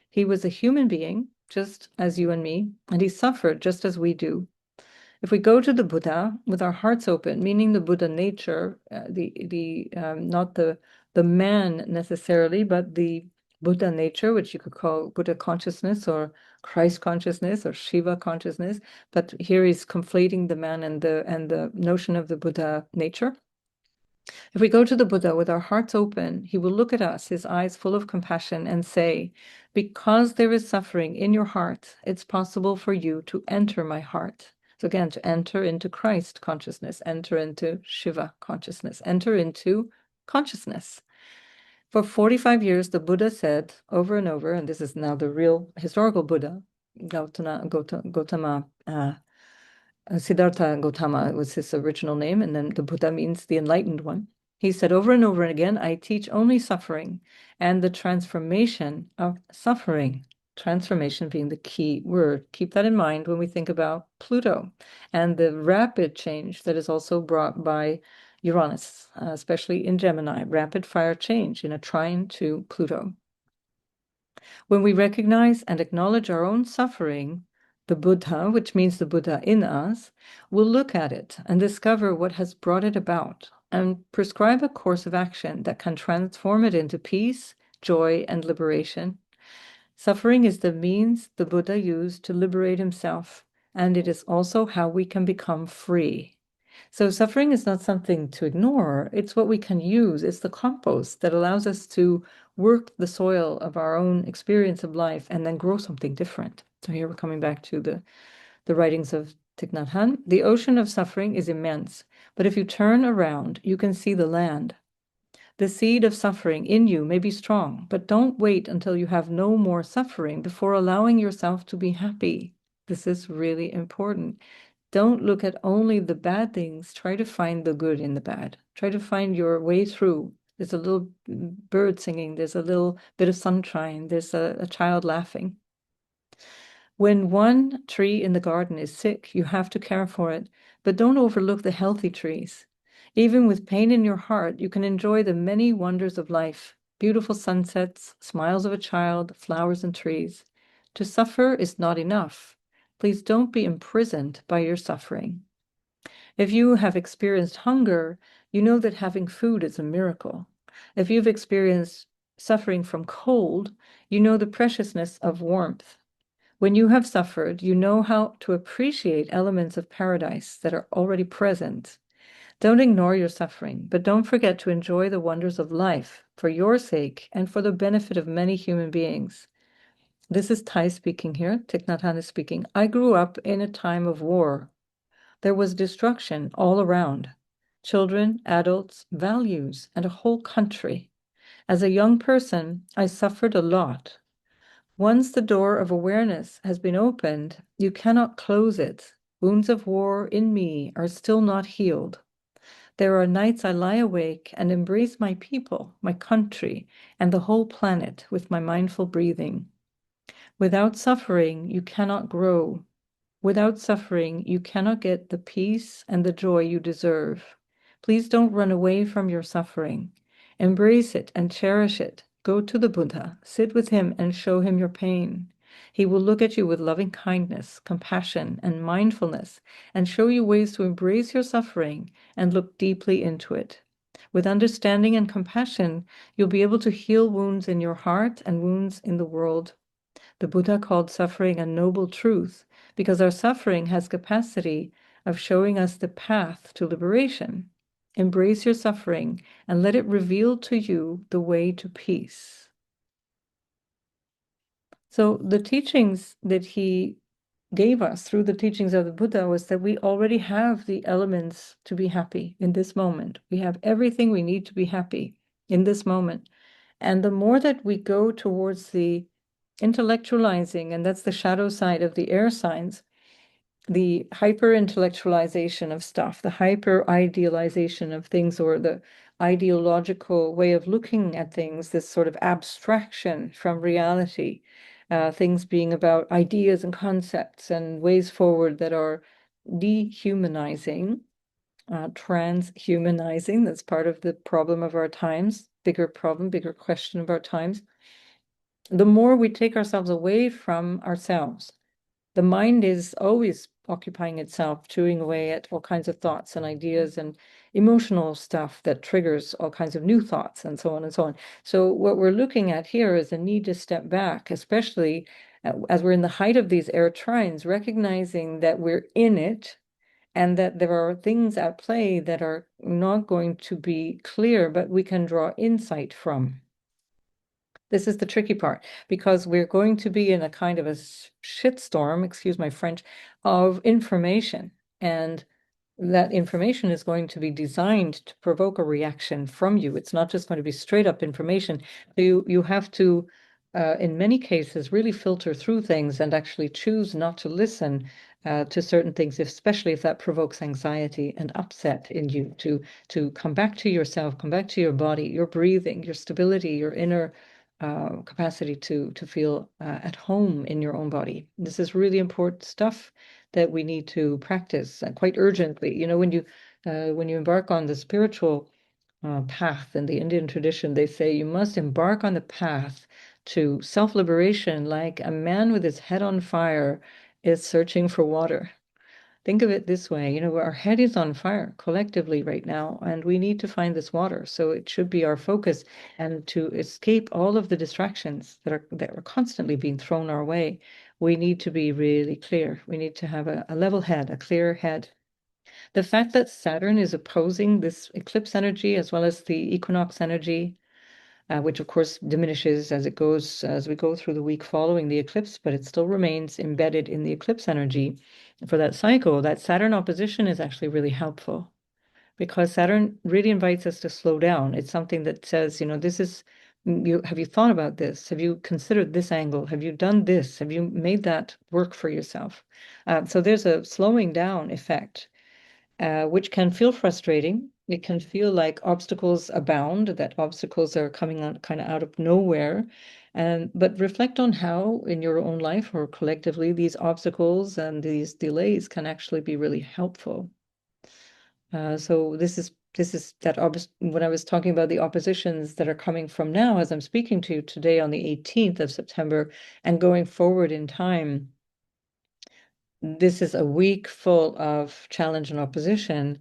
He was a human being, just as you and me, and he suffered just as we do. If we go to the Buddha with our hearts open, meaning the Buddha nature, not the man necessarily, but the Buddha nature, which you could call Buddha consciousness or Christ consciousness or Shiva consciousness, but here he's conflating the man and the notion of the Buddha nature. If we go to the Buddha with our hearts open, he will look at us, his eyes full of compassion, and say, because there is suffering in your heart, it's possible for you to enter my heart. So again, to enter into Christ consciousness, enter into Shiva consciousness, enter into consciousness. For 45 years, the Buddha said over and over, and this is now the real historical Buddha, Gautama, Siddhartha Gautama was his original name, and then the Buddha means the enlightened one. He said over and over again, I teach only suffering and the transformation of suffering. Transformation being the key word. Keep that in mind when we think about Pluto and the rapid change that is also brought by Uranus, especially in Gemini, rapid fire change in a trine to Pluto. When we recognize and acknowledge our own suffering, the Buddha, which means the Buddha in us, will look at it and discover what has brought it about and prescribe a course of action that can transform it into peace, joy, and liberation. Suffering is the means the Buddha used to liberate himself, and it is also how we can become free. So suffering is not something to ignore. It's what we can use. It's the compost that allows us to work the soil of our own experience of life and then grow something different. So here we're coming back to the writings of Thich Nhat Hanh. The ocean of suffering is immense, but if you turn around, you can see the land. The seed of suffering in you may be strong, but don't wait until you have no more suffering before allowing yourself to be happy. This is really important. Don't look at only the bad things. Try to find the good in the bad. Try to find your way through. There's a little bird singing. There's a little bit of sunshine. There's a child laughing. When one tree in the garden is sick, you have to care for it, but don't overlook the healthy trees. Even with pain in your heart, you can enjoy the many wonders of life, beautiful sunsets, smiles of a child, flowers and trees. To suffer is not enough. Please don't be imprisoned by your suffering. If you have experienced hunger, you know that having food is a miracle. If you've experienced suffering from cold, you know the preciousness of warmth. When you have suffered, you know how to appreciate elements of paradise that are already present. Don't ignore your suffering, but don't forget to enjoy the wonders of life for your sake and for the benefit of many human beings. This is Thai speaking here. Thich Nhat Hanh is speaking. I grew up in a time of war. There was destruction all around. Children, adults, values, and a whole country. As a young person, I suffered a lot. Once the door of awareness has been opened, you cannot close it. Wounds of war in me are still not healed. There are nights I lie awake and embrace my people, my country, and the whole planet with my mindful breathing. Without suffering, you cannot grow. Without suffering, you cannot get the peace and the joy you deserve. Please don't run away from your suffering. Embrace it and cherish it. Go to the Buddha, sit with him and show him your pain. He will look at you with loving kindness, compassion, and mindfulness, and show you ways to embrace your suffering and look deeply into it. With understanding and compassion, you'll be able to heal wounds in your heart and wounds in the world. The Buddha called suffering a noble truth because our suffering has capacity of showing us the path to liberation. Embrace your suffering and let it reveal to you the way to peace. So the teachings that he gave us through the teachings of the Buddha was that we already have the elements to be happy in this moment. We have everything we need to be happy in this moment. And the more that we go towards the intellectualizing, and that's the shadow side of the air signs, the hyper-intellectualization of stuff, the hyper-idealization of things, or the ideological way of looking at things, this sort of abstraction from reality, things being about ideas and concepts and ways forward that are dehumanizing, transhumanizing. That's part of the problem of our times, bigger problem, bigger question of our times. The more we take ourselves away from ourselves, the mind is always occupying itself, chewing away at all kinds of thoughts and ideas and emotional stuff that triggers all kinds of new thoughts and so on and so on. So what we're looking at here is a need to step back, especially as we're in the height of these air trines, recognizing that we're in it and that there are things at play that are not going to be clear, but we can draw insight from. This is the tricky part because we're going to be in a kind of a shitstorm, excuse my French, of information. And that information is going to be designed to provoke a reaction from you. It's not just going to be straight up information. You have to, in many cases, really filter through things and actually choose not to listen to certain things, especially if that provokes anxiety and upset in you, to come back to yourself, come back to your body, your breathing, your stability, your inner capacity to feel at home in your own body. This is really important stuff that we need to practice quite urgently. You know, when you embark on the spiritual path in the Indian tradition, they say you must embark on the path to self-liberation like a man with his head on fire is searching for water. Think of it this way, you know, our head is on fire collectively right now, and we need to find this water. So it should be our focus, and to escape all of the distractions that are constantly being thrown our way, we need to be really clear. We need to have a level head, a clear head. The fact that Saturn is opposing this eclipse energy as well as the equinox energy, which of course diminishes as we go through the week following the eclipse, but it still remains embedded in the eclipse energy for that cycle. That Saturn opposition is actually really helpful because Saturn really invites us to slow down. It's something that says, you know, this is have you thought about this? Have you considered this angle? Have you done this? Have you made that work for yourself? So there's a slowing down effect, which can feel frustrating. It can feel like obstacles abound, that obstacles are coming out kind of out of nowhere. But reflect on how in your own life or collectively these obstacles and these delays can actually be really helpful. So this is that when I was talking about the oppositions that are coming from now, as I'm speaking to you today on the 18th of September and going forward in time, this is a week full of challenge and opposition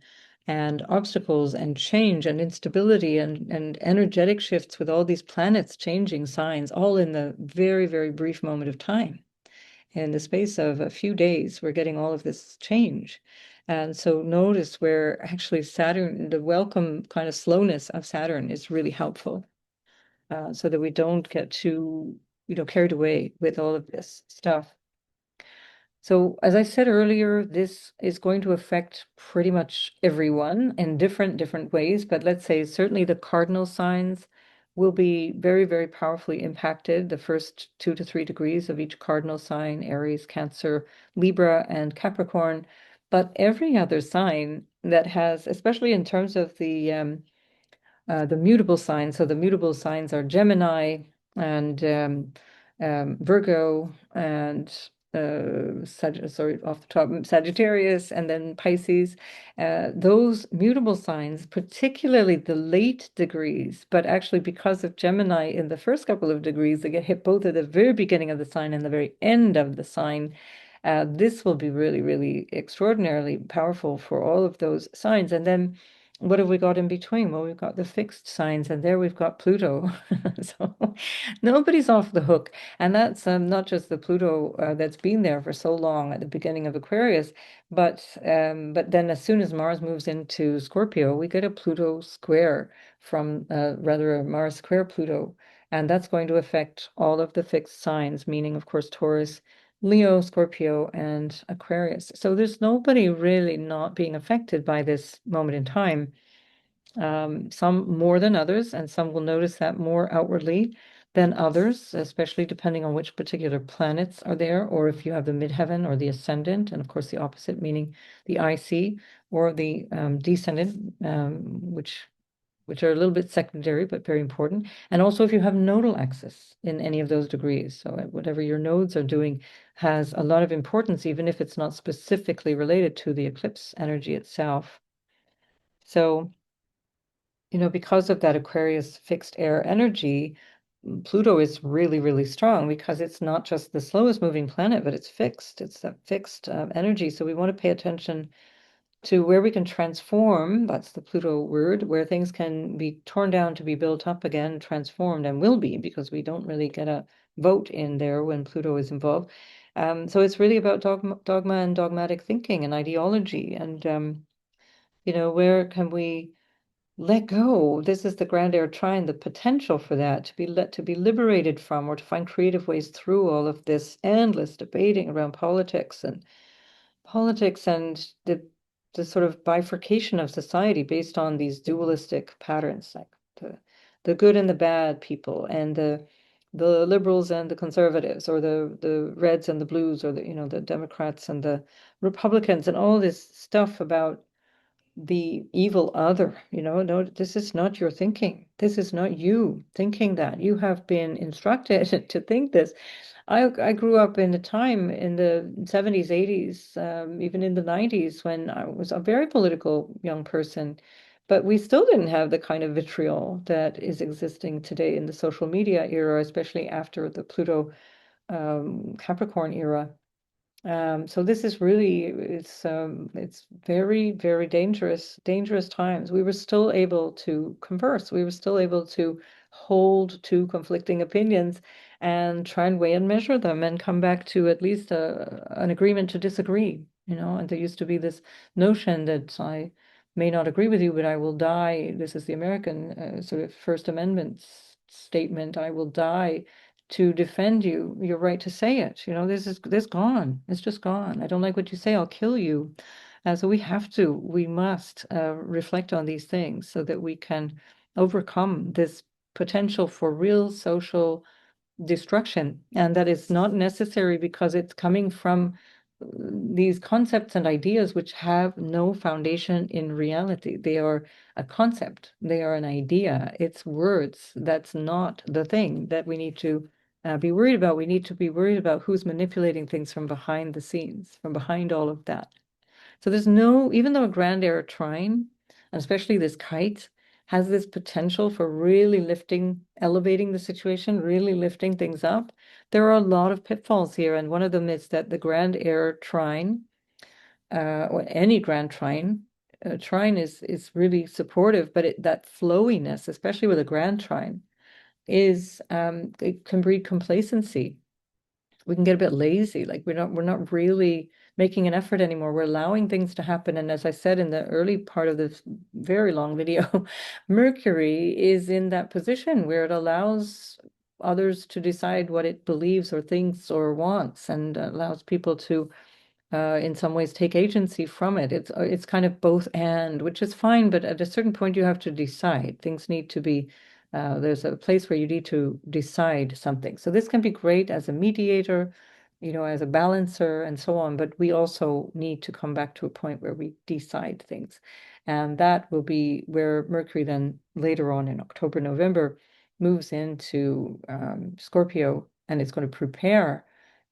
and obstacles and change and instability and energetic shifts with all these planets changing signs, all in the very, very brief moment of time. In the space of a few days, we're getting all of this change. And so notice where actually Saturn, the welcome kind of slowness of Saturn is really helpful. so that we don't get too, carried away with all of this stuff. So, as I said earlier, this is going to affect pretty much everyone in different ways. But let's say certainly the cardinal signs will be very, very powerfully impacted. The first 2 to 3 degrees of each cardinal sign, Aries, Cancer, Libra, and Capricorn. But every other sign that has, especially in terms of the mutable signs. So the mutable signs are Gemini and Virgo and off the top, Sagittarius, and then Pisces. Those mutable signs, particularly the late degrees, but actually because of Gemini in the first couple of degrees, they get hit both at the very beginning of the sign and the very end of the sign. This will be really, really extraordinarily powerful for all of those signs. And then what have we got in between? Well, we've got the fixed signs, and there we've got Pluto. So nobody's off the hook. And that's not just the Pluto that's been there for so long at the beginning of Aquarius, but then as soon as Mars moves into Scorpio, we get a Pluto square from rather a Mars square Pluto. And that's going to affect all of the fixed signs, meaning, of course, Taurus, Leo, Scorpio, and Aquarius. So there's nobody really not being affected by this moment in time. Some more than others, and some will notice that more outwardly than others, especially depending on which particular planets are there, or if you have the midheaven or the ascendant, and of course the opposite, meaning the IC or the descendant, which are a little bit secondary but very important. And also if you have nodal axis in any of those degrees. So whatever your nodes are doing has a lot of importance, even if it's not specifically related to the eclipse energy itself. So, because of that Aquarius fixed air energy, Pluto is really, really strong because it's not just the slowest moving planet, but it's fixed. It's that fixed energy. So we want to pay attention to where we can transform, that's the Pluto word, where things can be torn down to be built up again, transformed, and will be, because we don't really get a vote in there when Pluto is involved. So it's really about dogma and dogmatic thinking and ideology, and where can we let go? This is the grand air trine, the potential for that to be liberated from, or to find creative ways through all of this endless debating around politics and the sort of bifurcation of society based on these dualistic patterns, like the good and the bad people, and the liberals and the conservatives, or the reds and the blues, or the Democrats and the Republicans, and all this stuff about the evil other. No, this is not your thinking. This is not you thinking that. You have been instructed to think this. I grew up in a time in the 70s, 80s, even in the 90s, when I was a very political young person, but we still didn't have the kind of vitriol that is existing today in the social media era, especially after the Pluto Capricorn era. So this is really, it's very, very dangerous times. We were still able to converse. We were still able to hold two conflicting opinions and try and weigh and measure them and come back to at least an agreement to disagree. And there used to be this notion that I may not agree with you, but I will die. This is the American sort of First Amendment statement. I will die to defend your right to say it. This gone. It's just gone. I don't like what you say, I'll kill you. So we must reflect on these things so that we can overcome this potential for real social destruction. And that is not necessary because it's coming from these concepts and ideas which have no foundation in reality. They are a concept, they are an idea, it's words. That's not the thing that we need to be worried about. We need to be worried about who's manipulating things from behind the scenes, from behind all of that. So even though a grand air trine, and especially this kite, has this potential for really elevating the situation, really lifting things up, there are a lot of pitfalls here. And one of them is that the grand air trine, or any grand trine, trine is really supportive, but that flowiness, especially with a grand trine, it can breed complacency. We can get a bit lazy, like we're not really making an effort anymore. We're allowing things to happen. And as I said in the early part of this very long video, Mercury is in that position where it allows others to decide what it believes or thinks or wants, and allows people to in some ways take agency from it. It's kind of both and, which is fine, but at a certain point you have to decide. Things need to be there's a place where you need to decide something. So this can be great as a mediator, as a balancer and so on, but we also need to come back to a point where we decide things. And that will be where Mercury then later on in October, November moves into Scorpio, and it's going to prepare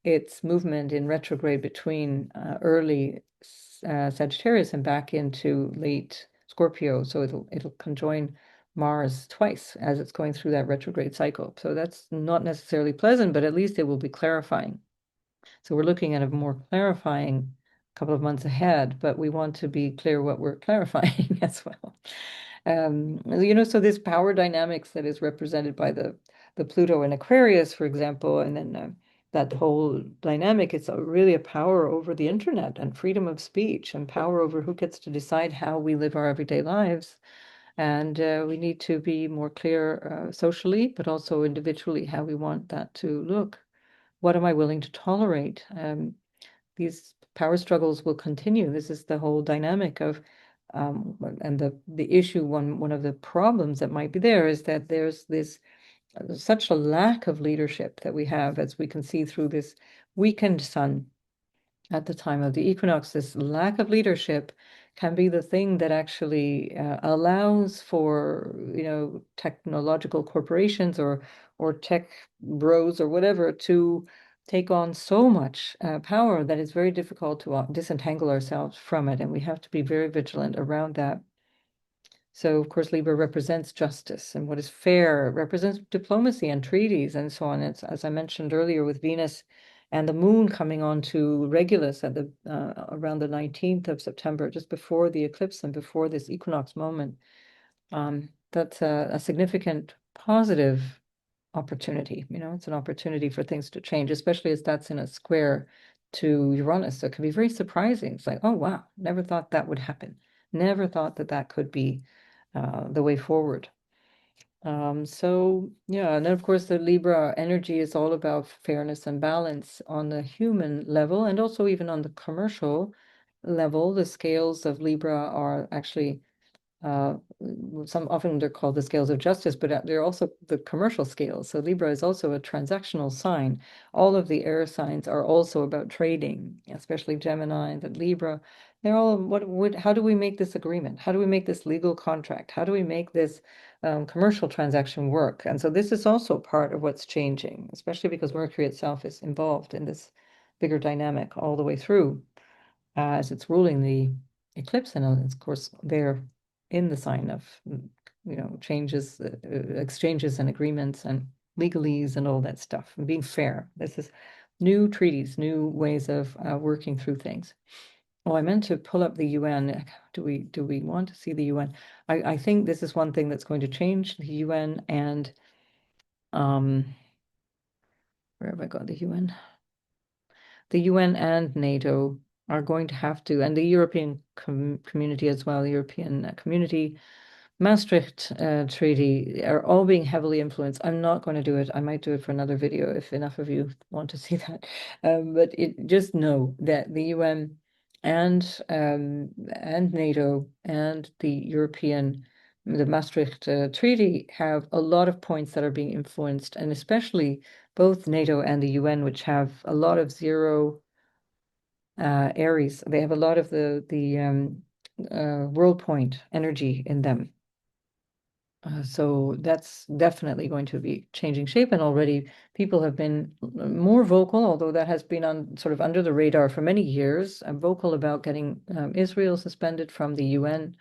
its movement in retrograde between early Sagittarius and back into late Scorpio. So it'll conjoin Mars twice as it's going through that retrograde cycle. So that's not necessarily pleasant, but at least it will be clarifying. So we're looking at a more clarifying couple of months ahead, but we want to be clear what we're clarifying as well. So this power dynamics that is represented by the Pluto in Aquarius, for example, and then that whole dynamic, it's really a power over the internet and freedom of speech and power over who gets to decide how we live our everyday lives. And we need to be more clear socially, but also individually, how we want that to look. What am I willing to tolerate? These power struggles will continue. This is the whole dynamic of, and the issue, one of the problems that might be there is that there's this such a lack of leadership that we have, as we can see through this weakened sun at the time of the equinox. This lack of leadership can be the thing that actually allows for, technological corporations or tech bros or whatever to take on so much power that it's very difficult to disentangle ourselves from it. And we have to be very vigilant around that. So, of course, Libra represents justice and what is fair. It represents diplomacy and treaties and so on. It's, as I mentioned earlier, with Venus and the moon coming on to Regulus at the around the 19th of September, just before the eclipse and before this equinox moment. That's a significant positive opportunity. It's an opportunity for things to change, especially as that's in a square to Uranus. So it can be very surprising. It's like, oh, wow, never thought that would happen. Never thought that that could be the way forward. So yeah, and then of course the Libra energy is all about fairness and balance on the human level, and also even on the commercial level. The scales of Libra are actually often they're called the scales of justice, but they're also the commercial scales. So Libra is also a transactional sign. All of the air signs are also about trading, especially Gemini and Libra. They're all how do we make this agreement? How do we make this legal contract? How do we make this commercial transaction work? And so this is also part of what's changing, especially because Mercury itself is involved in this bigger dynamic all the way through, as it's ruling the eclipse, and it's of course there in the sign of changes, exchanges and agreements and legalese and all that stuff, and being fair. This is new treaties, new ways of working through things. Oh, I meant to pull up the UN. Do we want to see the UN? I think this is one thing that's going to change the UN, and where have I got the UN? The UN and NATO are going to have to, and the European community as well, the European community, Maastricht Treaty, are all being heavily influenced. I'm not going to do it. I might do it for another video if enough of you want to see that. But just know that the UN and NATO and the Maastricht Treaty have a lot of points that are being influenced, and especially both NATO and the UN, which have a lot of zero Aries. They have a lot of the world point energy in them. So that's definitely going to be changing shape, and already people have been more vocal, although that has been on sort of under the radar for many years, vocal about getting Israel suspended from the UN,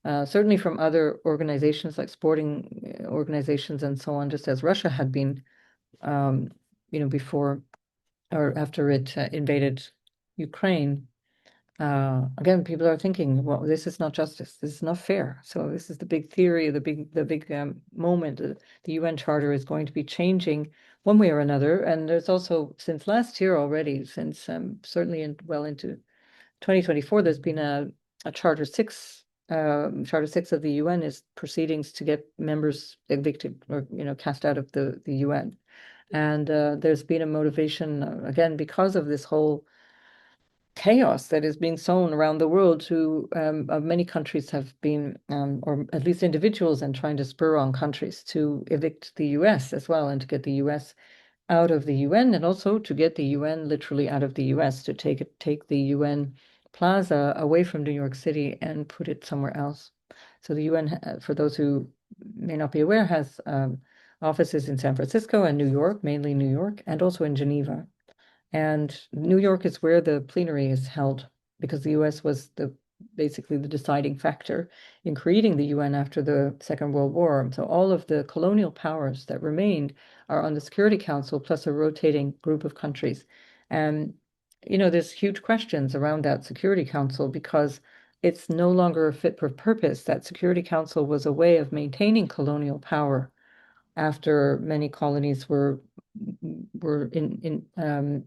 certainly from other organizations like sporting organizations and so on, just as Russia had been, before or after it invaded Ukraine. Again, people are thinking, well, this is not justice. This is not fair. So this is the big theory, the big moment. The UN Charter is going to be changing one way or another. And there's also, since last year already, since certainly well into 2024, there's been a Charter 6 of the UN is proceedings to get members evicted or cast out of the UN. And there's been a motivation again because of this whole chaos that is being sown around the world to many countries have been or at least individuals and trying to spur on countries to evict the US as well and to get the US out of the UN and also to get the UN literally out of the US to take the UN plaza away from New York City and put it somewhere else. So the UN, for those who may not be aware, has offices in San Francisco and New York, mainly New York, and also in Geneva. And New York is where the plenary is held because the US was basically the deciding factor in creating the UN after the Second World War. So all of the colonial powers that remained are on the Security Council plus a rotating group of countries. And there's huge questions around that Security Council because it's no longer fit for purpose. That Security Council was a way of maintaining colonial power after many colonies were in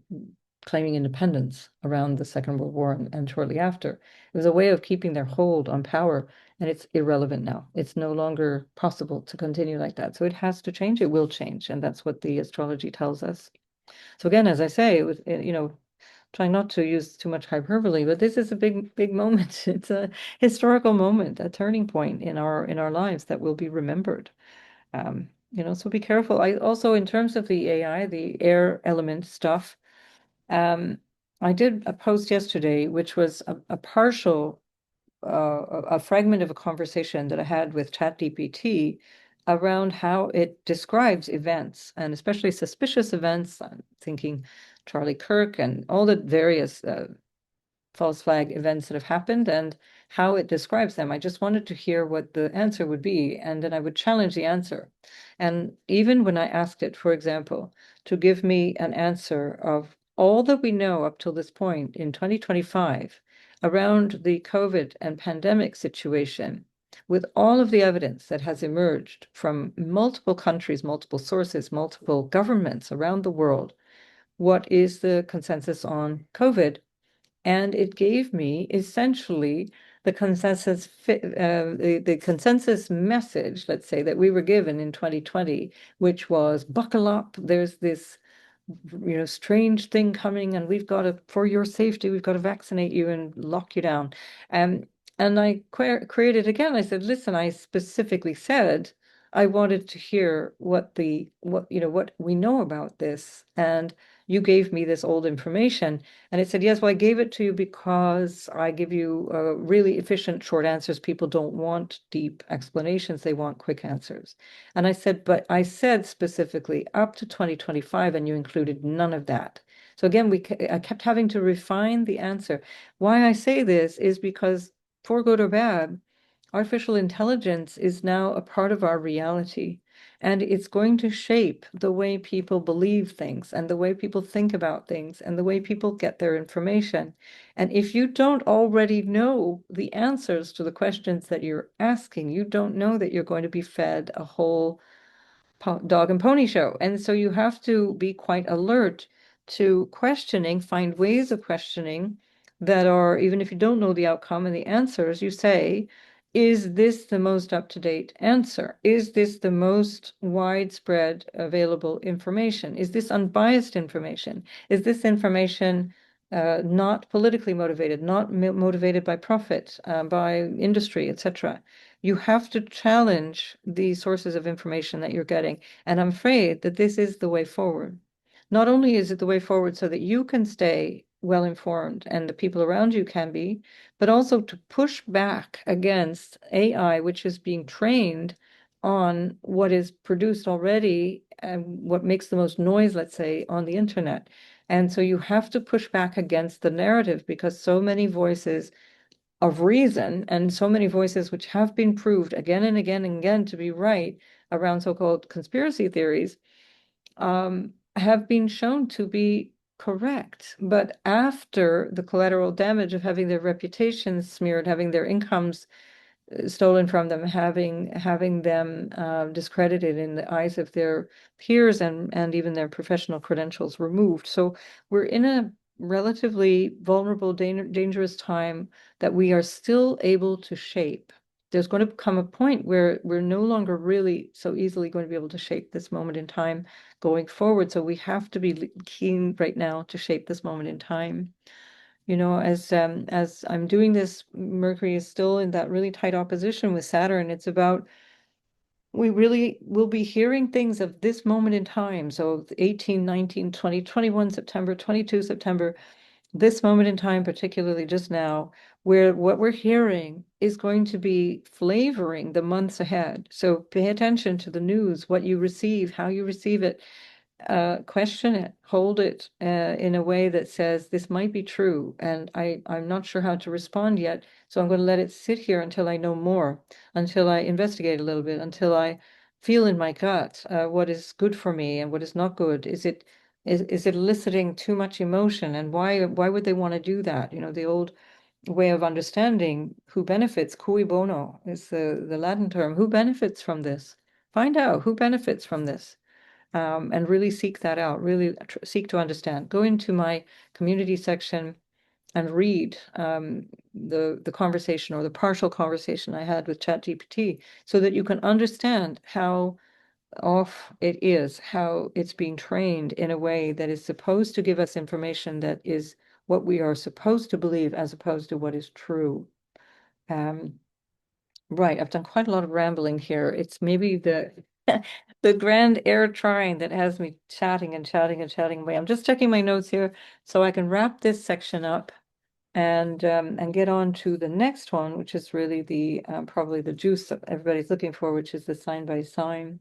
claiming independence around the Second World War and shortly after. It was a way of keeping their hold on power, and it's irrelevant now. It's no longer possible to continue like that. So it has to change. It will change, and that's what the astrology tells us. So again, as I say, it was, trying not to use too much hyperbole, but this is a big moment. It's a historical moment, a turning point in our lives that will be remembered. So be careful. I also, in terms of the AI, the air element stuff, I did a post yesterday, which was a partial, a fragment of a conversation that I had with ChatGPT around how it describes events and especially suspicious events. I'm thinking Charlie Kirk and all the various false flag events that have happened and how it describes them. I just wanted to hear what the answer would be, and then I would challenge the answer. And even when I asked it, for example, to give me an answer of all that we know up till this point in 2025 around the COVID and pandemic situation, with all of the evidence that has emerged from multiple countries, multiple sources, multiple governments around the world, what is the consensus on COVID? And it gave me essentially the the consensus message, let's say, that we were given in 2020, which was buckle up. There's this, strange thing coming, and we've got to, for your safety, we've got to vaccinate you and lock you down. And I created again. I said, listen, I specifically said I wanted to hear what we know about this, and you gave me this old information. And it said, yes, well, I gave it to you because I give you really efficient short answers. People don't want deep explanations. They want quick answers. And I said, but I said specifically up to 2025, and you included none of that. So again, I kept having to refine the answer. Why I say this is because, for good or bad, artificial intelligence is now a part of our reality. And it's going to shape the way people believe things and the way people think about things and the way people get their information. And if you don't already know the answers to the questions that you're asking, you don't know that you're going to be fed a whole dog and pony show. And so you have to be quite alert to questioning, find ways of questioning that are, even if you don't know the outcome and the answers, you say, is this the most up-to-date answer? Is this the most widespread available information? Is this unbiased information? Is this information not politically motivated, not motivated by profit, by industry, etc.? You have to challenge the sources of information that you're getting. And I'm afraid that this is the way forward. Not only is it the way forward so that you can stay well informed and the people around you can be, but also to push back against AI, which is being trained on what is produced already and what makes the most noise, let's say, on the internet. And so you have to push back against the narrative because so many voices of reason and so many voices which have been proved again and again and again to be right around so-called conspiracy theories have been shown to be Correct. But after the collateral damage of having their reputations smeared, having their incomes stolen from them, having them discredited in the eyes of their peers and even their professional credentials removed. So we're in a relatively vulnerable, dangerous time that we are still able to shape. There's going to come a point where we're no longer really so easily going to be able to shape this moment in time going forward. So we have to be keen right now to shape this moment in time. As I'm doing this, Mercury is still in that really tight opposition with Saturn. It's about we really will be hearing things of this moment in time. So 18, 19, 20, 21 September, 22 September, this moment in time, particularly just now, where what we're hearing is going to be flavoring the months ahead. So pay attention to the news, what you receive, how you receive it, question it, hold it in a way that says this might be true, and I'm not sure how to respond yet, so I'm going to let it sit here until I know more, until I investigate a little bit, until I feel in my gut what is good for me and what is not good. Is it eliciting too much emotion, and why would they want to do that? The old way of understanding who benefits, cui bono is the Latin term. Who benefits from this? Find out who benefits from this. And really seek that out, really seek to understand. Go into my community section and read the conversation or the partial conversation I had with ChatGPT so that you can understand how off it is, how it's being trained in a way that is supposed to give us information that is what we are supposed to believe as opposed to what is true. Um, Right, I've done quite a lot of rambling here. It's maybe the the grand Air Trine that has me chatting and chatting and chatting away. I'm just checking my notes here so I can wrap this section up and get on to the next one, which is really the probably the juice that everybody's looking for, which is the sign by sign.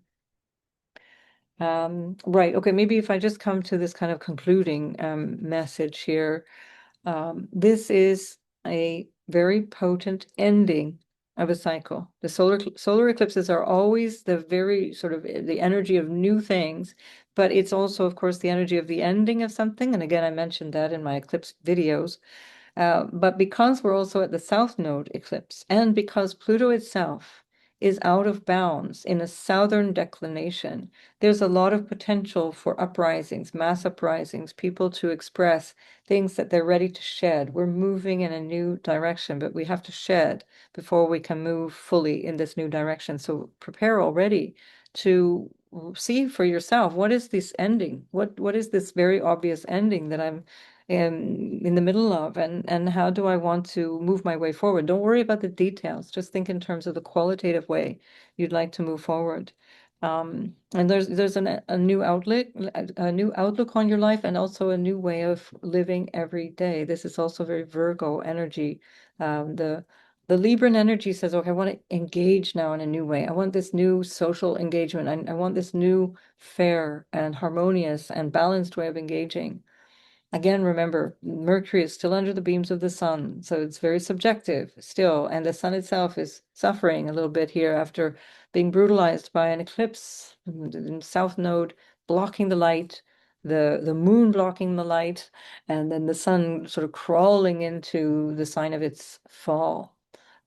Right, okay, maybe if I just come to this kind of concluding message here. This is a very potent ending of a cycle. The solar eclipses are always the very sort of the energy of new things, but it's also, of course, the energy of the ending of something. And again, I mentioned that in my eclipse videos. But because we're also at the South Node eclipse, and because Pluto itself is out of bounds in a southern declination, there's a lot of potential for uprisings, mass uprisings, people to express things that they're ready to shed. We're moving in a new direction, but we have to shed before we can move fully in this new direction. So prepare already to see for yourself, what is this ending? What is this very obvious ending that I'm in the middle of, and how do I want to move my way forward? Don't worry about the details. Just think in terms of the qualitative way you'd like to move forward. And there's a new outlook on your life, and also a new way of living every day. This is also very Virgo energy. The Libran energy says, okay, I want to engage now in a new way. I want this new social engagement. I want this new fair and harmonious and balanced way of engaging. Again, remember, Mercury is still under the beams of the sun, so it's very subjective still, and the sun itself is suffering a little bit here after being brutalized by an eclipse in South Node blocking the light, the moon blocking the light, and then the sun sort of crawling into the sign of its fall.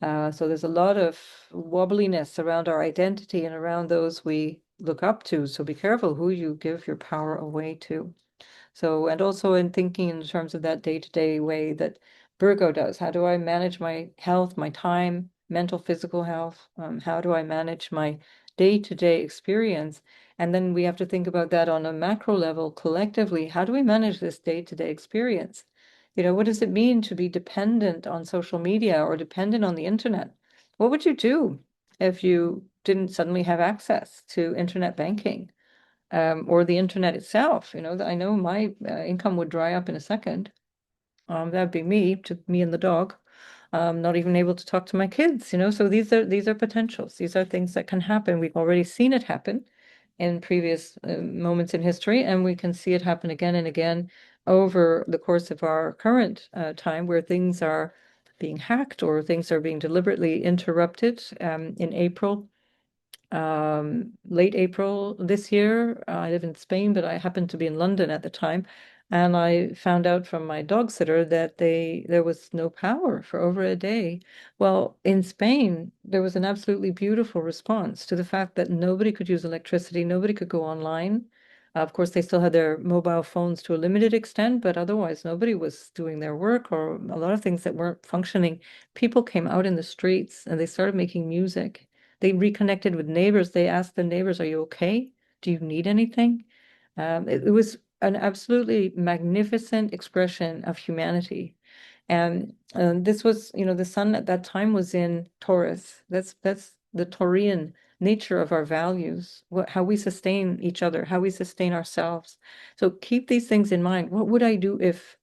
So there's a lot of wobbliness around our identity and around those we look up to. So be careful who you give your power away to. So, and also in thinking in terms of that day-to-day way that Virgo does. How do I manage my health, my time, mental, physical health? How do I manage my day-to-day experience? And then we have to think about that on a macro level collectively. How do we manage this day-to-day experience? What does it mean to be dependent on social media or dependent on the internet? What would you do if you didn't suddenly have access to internet banking? Or the internet itself. I know my income would dry up in a second. That'd be me and the dog. Not even able to talk to my kids. So these are potentials. These are things that can happen. We've already seen it happen in previous moments in history, and we can see it happen again and again over the course of our current time, where things are being hacked or things are being deliberately interrupted. In April, late April this year. I live in Spain, but I happened to be in London at the time. And I found out from my dog sitter that there was no power for over a day. Well, in Spain, there was an absolutely beautiful response to the fact that nobody could use electricity, nobody could go online. Of course, they still had their mobile phones to a limited extent, but otherwise, nobody was doing their work or a lot of things that weren't functioning. People came out in the streets and they started making music. They reconnected with neighbors. They asked the neighbors, "Are you okay? Do you need anything?" It was an absolutely magnificent expression of humanity. And this was, the sun at that time was in Taurus. That's the Taurian nature of our values, how we sustain each other, how we sustain ourselves. So keep these things in mind. What would I do if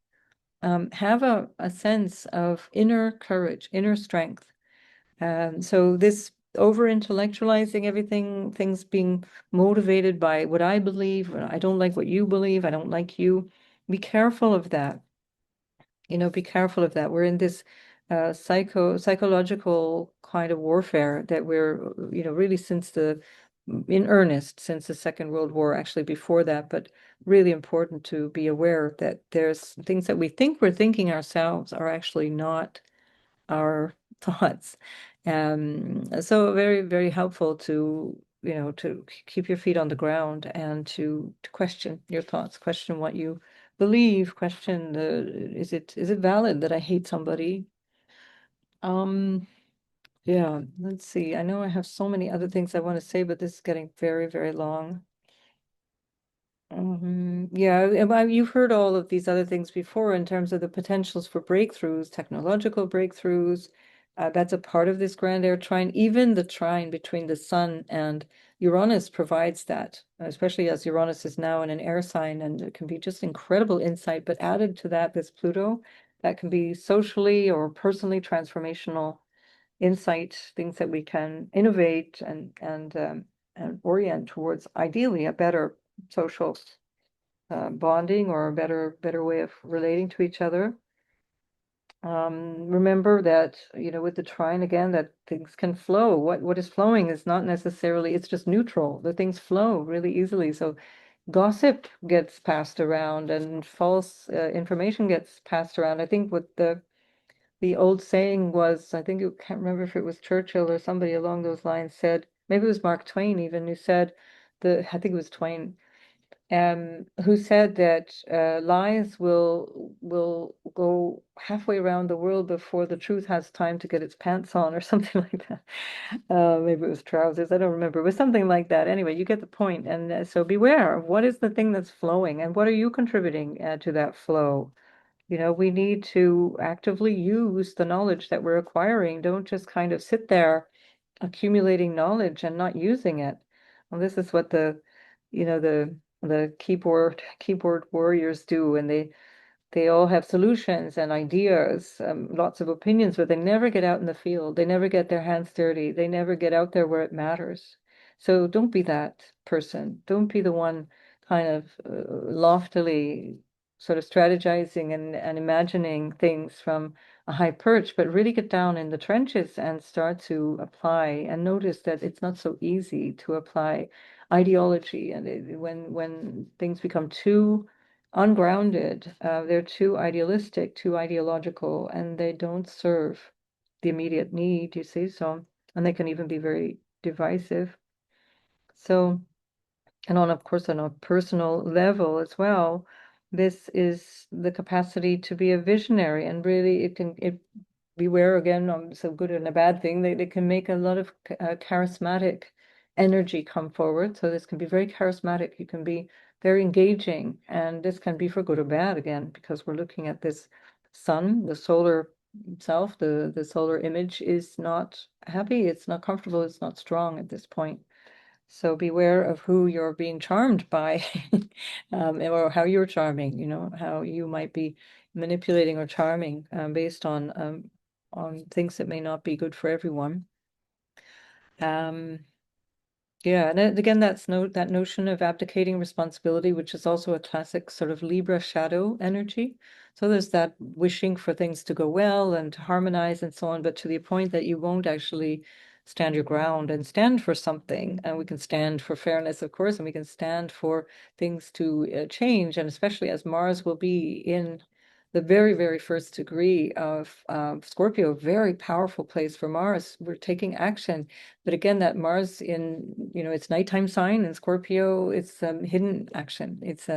have a sense of inner courage, inner strength? So this over intellectualizing everything, things being motivated by what I believe, I don't like what you believe, I don't like you. Be careful of that. Be careful of that. We're in this psychological kind of warfare that we're, really in earnest since the Second World War, actually before that, but really important to be aware that there's things that we think we're thinking ourselves are actually not our thoughts. So very, very helpful to, to keep your feet on the ground and to question your thoughts, question what you believe, question is it valid that I hate somebody? Um, yeah, let's see. I know I have so many other things I want to say, but this is getting very, very long. Yeah, you've heard all of these other things before in terms of the potentials for breakthroughs, technological breakthroughs. That's a part of this grand air trine. Even the trine between the Sun and Uranus provides that, especially as Uranus is now in an air sign, and it can be just incredible insight. But added to that, this Pluto, that can be socially or personally transformational insight, things that we can innovate and orient towards ideally a better social bonding or a better way of relating to each other. Remember that, with the trine again, that things can flow. What is flowing is not necessarily, it's just neutral. The things flow really easily. So gossip gets passed around and false information gets passed around. I think what the old saying was, I think you can't remember if it was Churchill or somebody along those lines said, maybe it was Mark Twain even, who said I think it was Twain, who said that lies will go halfway around the world before the truth has time to get its pants on, or something like that. Maybe it was trousers. I don't remember. It was something like that. Anyway, you get the point. And so beware. What is the thing that's flowing, and what are you contributing to that flow? We need to actively use the knowledge that we're acquiring. Don't just kind of sit there accumulating knowledge and not using it. Well, this is what the keyboard warriors do, and they all have solutions and ideas, lots of opinions, but they never get out in the field. They never get their hands dirty. They never get out there where it matters. So don't be that person. Don't be the one kind of loftily sort of strategizing and imagining things from a high perch, but really get down in the trenches and start to apply and notice that it's not so easy to apply ideology. And when things become too ungrounded. They're too idealistic, too ideological, and they don't serve the immediate need, you see. So, and they can even be very divisive. So, and of course, on a personal level as well, this is the capacity to be a visionary, and really, it beware again, so good and a bad thing. They can make a lot of charismatic energy come forward. So this can be very charismatic. You can be very engaging, and this can be for good or bad again, because we're looking at this sun, the solar self, the solar image is not happy. It's not comfortable. It's not strong at this point. So beware of who you're being charmed by, or how you're charming, how you might be manipulating or charming based on things that may not be good for everyone. Yeah, and again, that notion of abdicating responsibility, which is also a classic sort of Libra shadow energy. So there's that wishing for things to go well and to harmonize and so on, but to the point that you won't actually stand your ground and stand for something. And we can stand for fairness, of course, and we can stand for things to change. And especially as Mars will be in the very, very first degree of Scorpio, a very powerful place for Mars. We're taking action. But again, that Mars in, its nighttime sign in Scorpio, it's hidden action. It's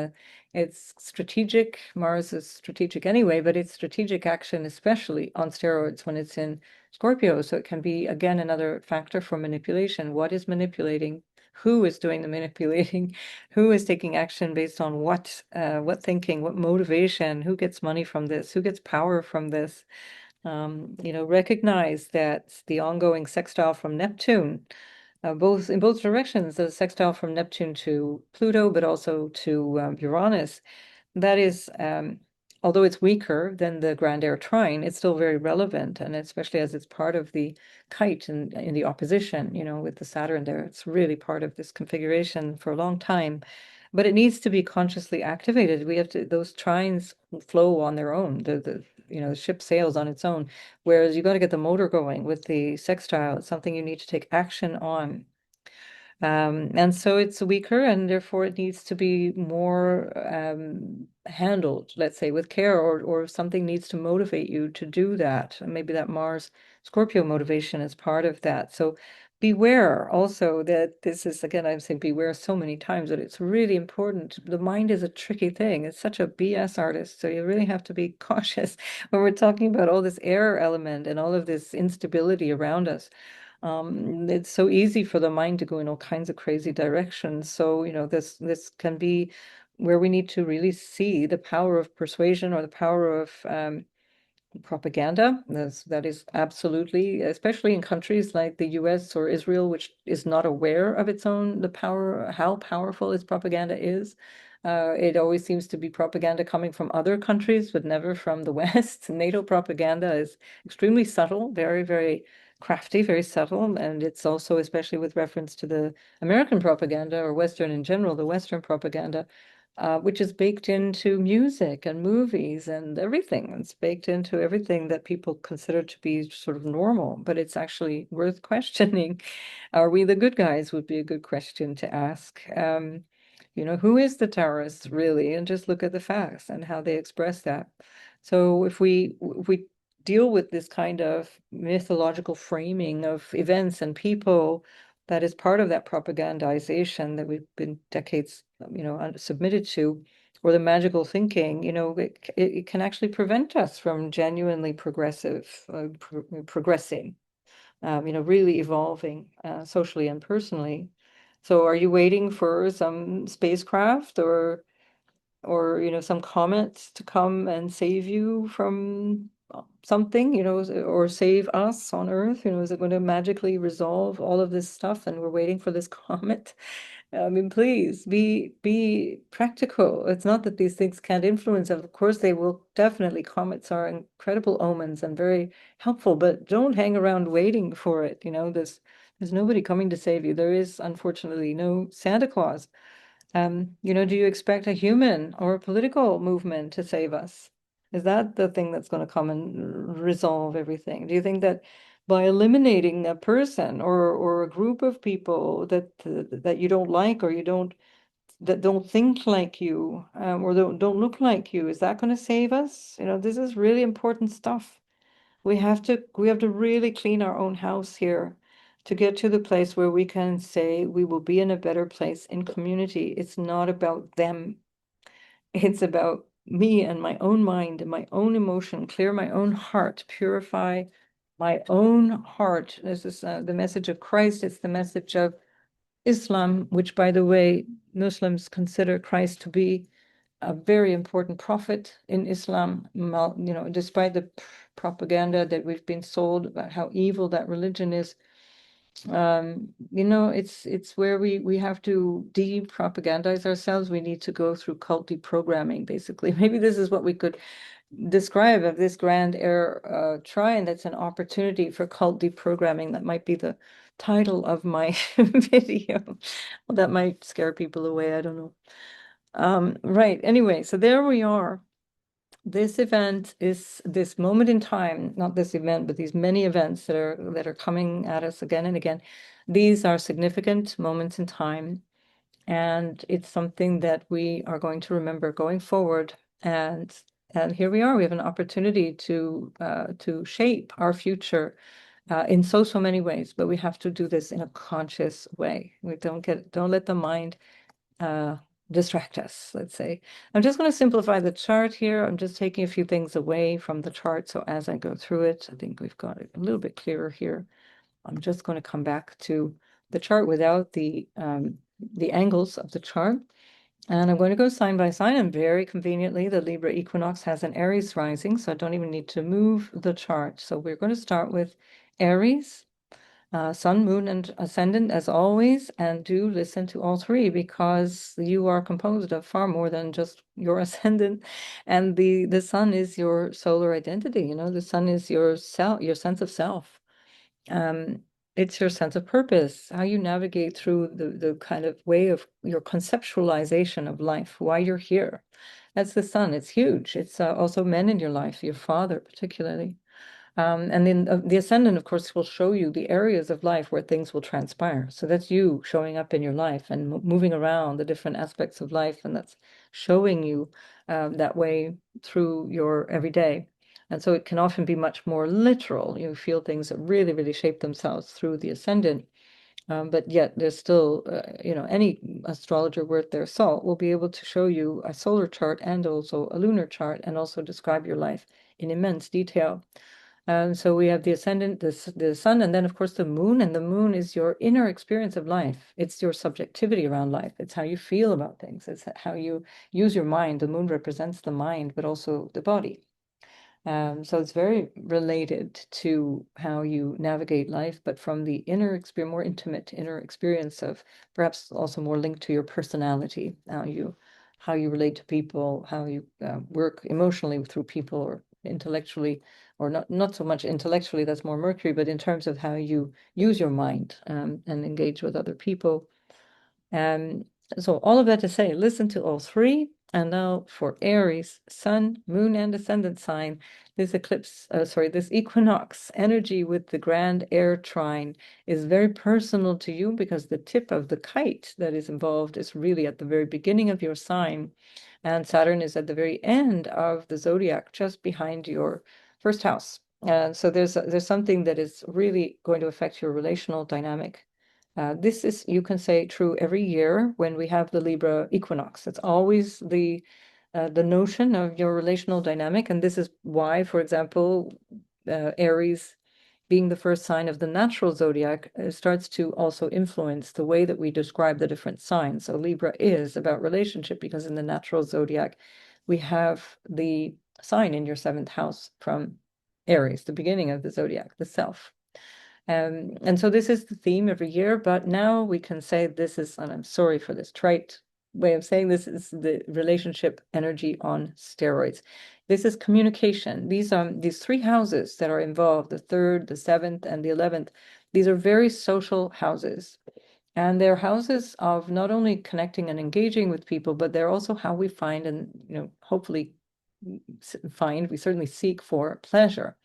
strategic. Mars is strategic anyway, but it's strategic action, especially on steroids when it's in Scorpio. So it can be, again, another factor for manipulation. What is manipulating? Who is doing the manipulating? Who is taking action based on what thinking, what motivation? Who gets money from this? Who gets power from this? Recognize that the ongoing sextile from Neptune, both in both directions, the sextile from Neptune to Pluto, but also to Uranus, that is, although it's weaker than the Grand Air Trine, it's still very relevant, and especially as it's part of the kite and in the opposition, with the Saturn there, it's really part of this configuration for a long time. But it needs to be consciously activated. We have to, those trines flow on their own. The ship sails on its own. Whereas you got to get the motor going with the sextile. It's something you need to take action on. And so it's weaker, and therefore it needs to be more handled, let's say, with care, or something needs to motivate you to do that. And maybe that Mars Scorpio motivation is part of that. So beware also that this is, again, I'm saying beware so many times, that it's really important. The mind is a tricky thing. It's such a BS artist. So you really have to be cautious when we're talking about all this air element and all of this instability around us. It's so easy for the mind to go in all kinds of crazy directions. So, this can be where we need to really see the power of persuasion, or the power of propaganda. That is absolutely, especially in countries like the US or Israel, which is not aware of its own, the power, how powerful its propaganda is. It always seems to be propaganda coming from other countries, but never from the West. NATO propaganda is extremely subtle, very, very crafty, very subtle. And it's also, especially with reference to the American propaganda, or Western in general, the Western propaganda, which is baked into music and movies and everything. It's baked into everything that people consider to be sort of normal, but it's actually worth questioning. Are we the good guys? Would be a good question to ask. Who is the Taurus really? And just look at the facts and how they express that. So if we deal with this kind of mythological framing of events and people, that is part of that propagandization that we've been decades, submitted to, or the magical thinking, it can actually prevent us from genuinely progressing, really evolving socially and personally. So are you waiting for some spacecraft, or some comets to come and save you from something, or save us on Earth? Is it going to magically resolve all of this stuff and we're waiting for this comet? I mean, please be practical. It's not that these things can't influence. Of course, they will definitely. Comets are incredible omens and very helpful, but don't hang around waiting for it. There's nobody coming to save you. There is, unfortunately, no Santa Claus. Do you expect a human or a political movement to save us? Is that the thing that's going to come and resolve everything? Do you think that by eliminating a person, or a group of people that you don't like, or that don't think like you, or don't look like you, is that going to save us? This is really important stuff. We have to really clean our own house here to get to the place where we can say we will be in a better place in community. It's not about them. It's about me and my own mind and my own emotion, clear my own heart, purify my own heart. This is the message of Christ. It's the message of Islam, which, by the way, Muslims consider Christ to be a very important prophet in Islam. Despite the propaganda that we've been sold about how evil that religion is, it's where we have to de-propagandize ourselves. We need to go through cult deprogramming, basically. Maybe this is what we could describe of this grand air trine. That's an opportunity for cult deprogramming. That might be the title of my video. Well, that might scare people away. I don't know. Right. Anyway, so there we are. This event is this moment in time, not this event, but these many events that are coming at us again and again. These are significant moments in time, and it's something that we are going to remember going forward. And here we are. We have an opportunity to shape our future in so many ways, but we have to do this in a conscious way. We don't let the mind uh, distract us, let's say. I'm just going to simplify the chart here. I'm just taking a few things away from the chart. So as I go through it, I think we've got it a little bit clearer here. I'm just going to come back to the chart without the angles of the chart. And I'm going to go sign by sign, and very conveniently, the Libra Equinox has an Aries rising, so I don't even need to move the chart. So we're going to start with Aries, Sun, Moon, and Ascendant, as always, and do listen to all three, because you are composed of far more than just your ascendant. And the Sun is your solar identity. You know, the Sun is your self, your sense of self. Um, it's your sense of purpose, how you navigate through the kind of way of your conceptualization of life, why you're here. That's the Sun. It's huge. It's also men in your life, your father particularly. And then the ascendant, of course, will show you the areas of life where things will transpire. So that's you showing up in your life and moving around the different aspects of life, and that's showing you that way through your everyday. And so it can often be much more literal. You feel things that really, really shape themselves through the ascendant. But yet there's still, any astrologer worth their salt will be able to show you a solar chart and also a lunar chart, and also describe your life in immense detail. So we have the ascendant, the sun, and then of course the moon. And the moon is your inner experience of life. It's your subjectivity around life. It's how you feel about things. It's how you use your mind. The moon represents the mind, but also the body. So it's very related to how you navigate life, but from the inner experience, more intimate inner experience of, perhaps also more linked to your personality, how you relate to people, how you work emotionally through people, or intellectually, or not so much intellectually, that's more Mercury, but in terms of how you use your mind and engage with other people. Um, so all of that to say, listen to all three. And now for Aries, Sun, Moon, and Ascendant sign, this equinox energy with the grand Air Trine is very personal to you, because the tip of the kite that is involved is really at the very beginning of your sign, and Saturn is at the very end of the zodiac, just behind your first house. And so there's something that is really going to affect your relational dynamic. This is, you can say, true every year when we have the Libra equinox. It's always the notion of your relational dynamic, and this is why, for example, Aries being the first sign of the natural zodiac starts to also influence the way that we describe the different signs. So Libra is about relationship, because in the natural zodiac we have the sign in your seventh house from Aries, the beginning of the zodiac, the self. And so this is the theme every year, but now we can say this is, and I'm sorry for this trite way of saying this, is the relationship energy on steroids. This is communication. These three houses that are involved, the third, the seventh, and the 11th, these are very social houses. And they're houses of not only connecting and engaging with people, but they're also how we find and, hopefully we certainly seek for pleasure.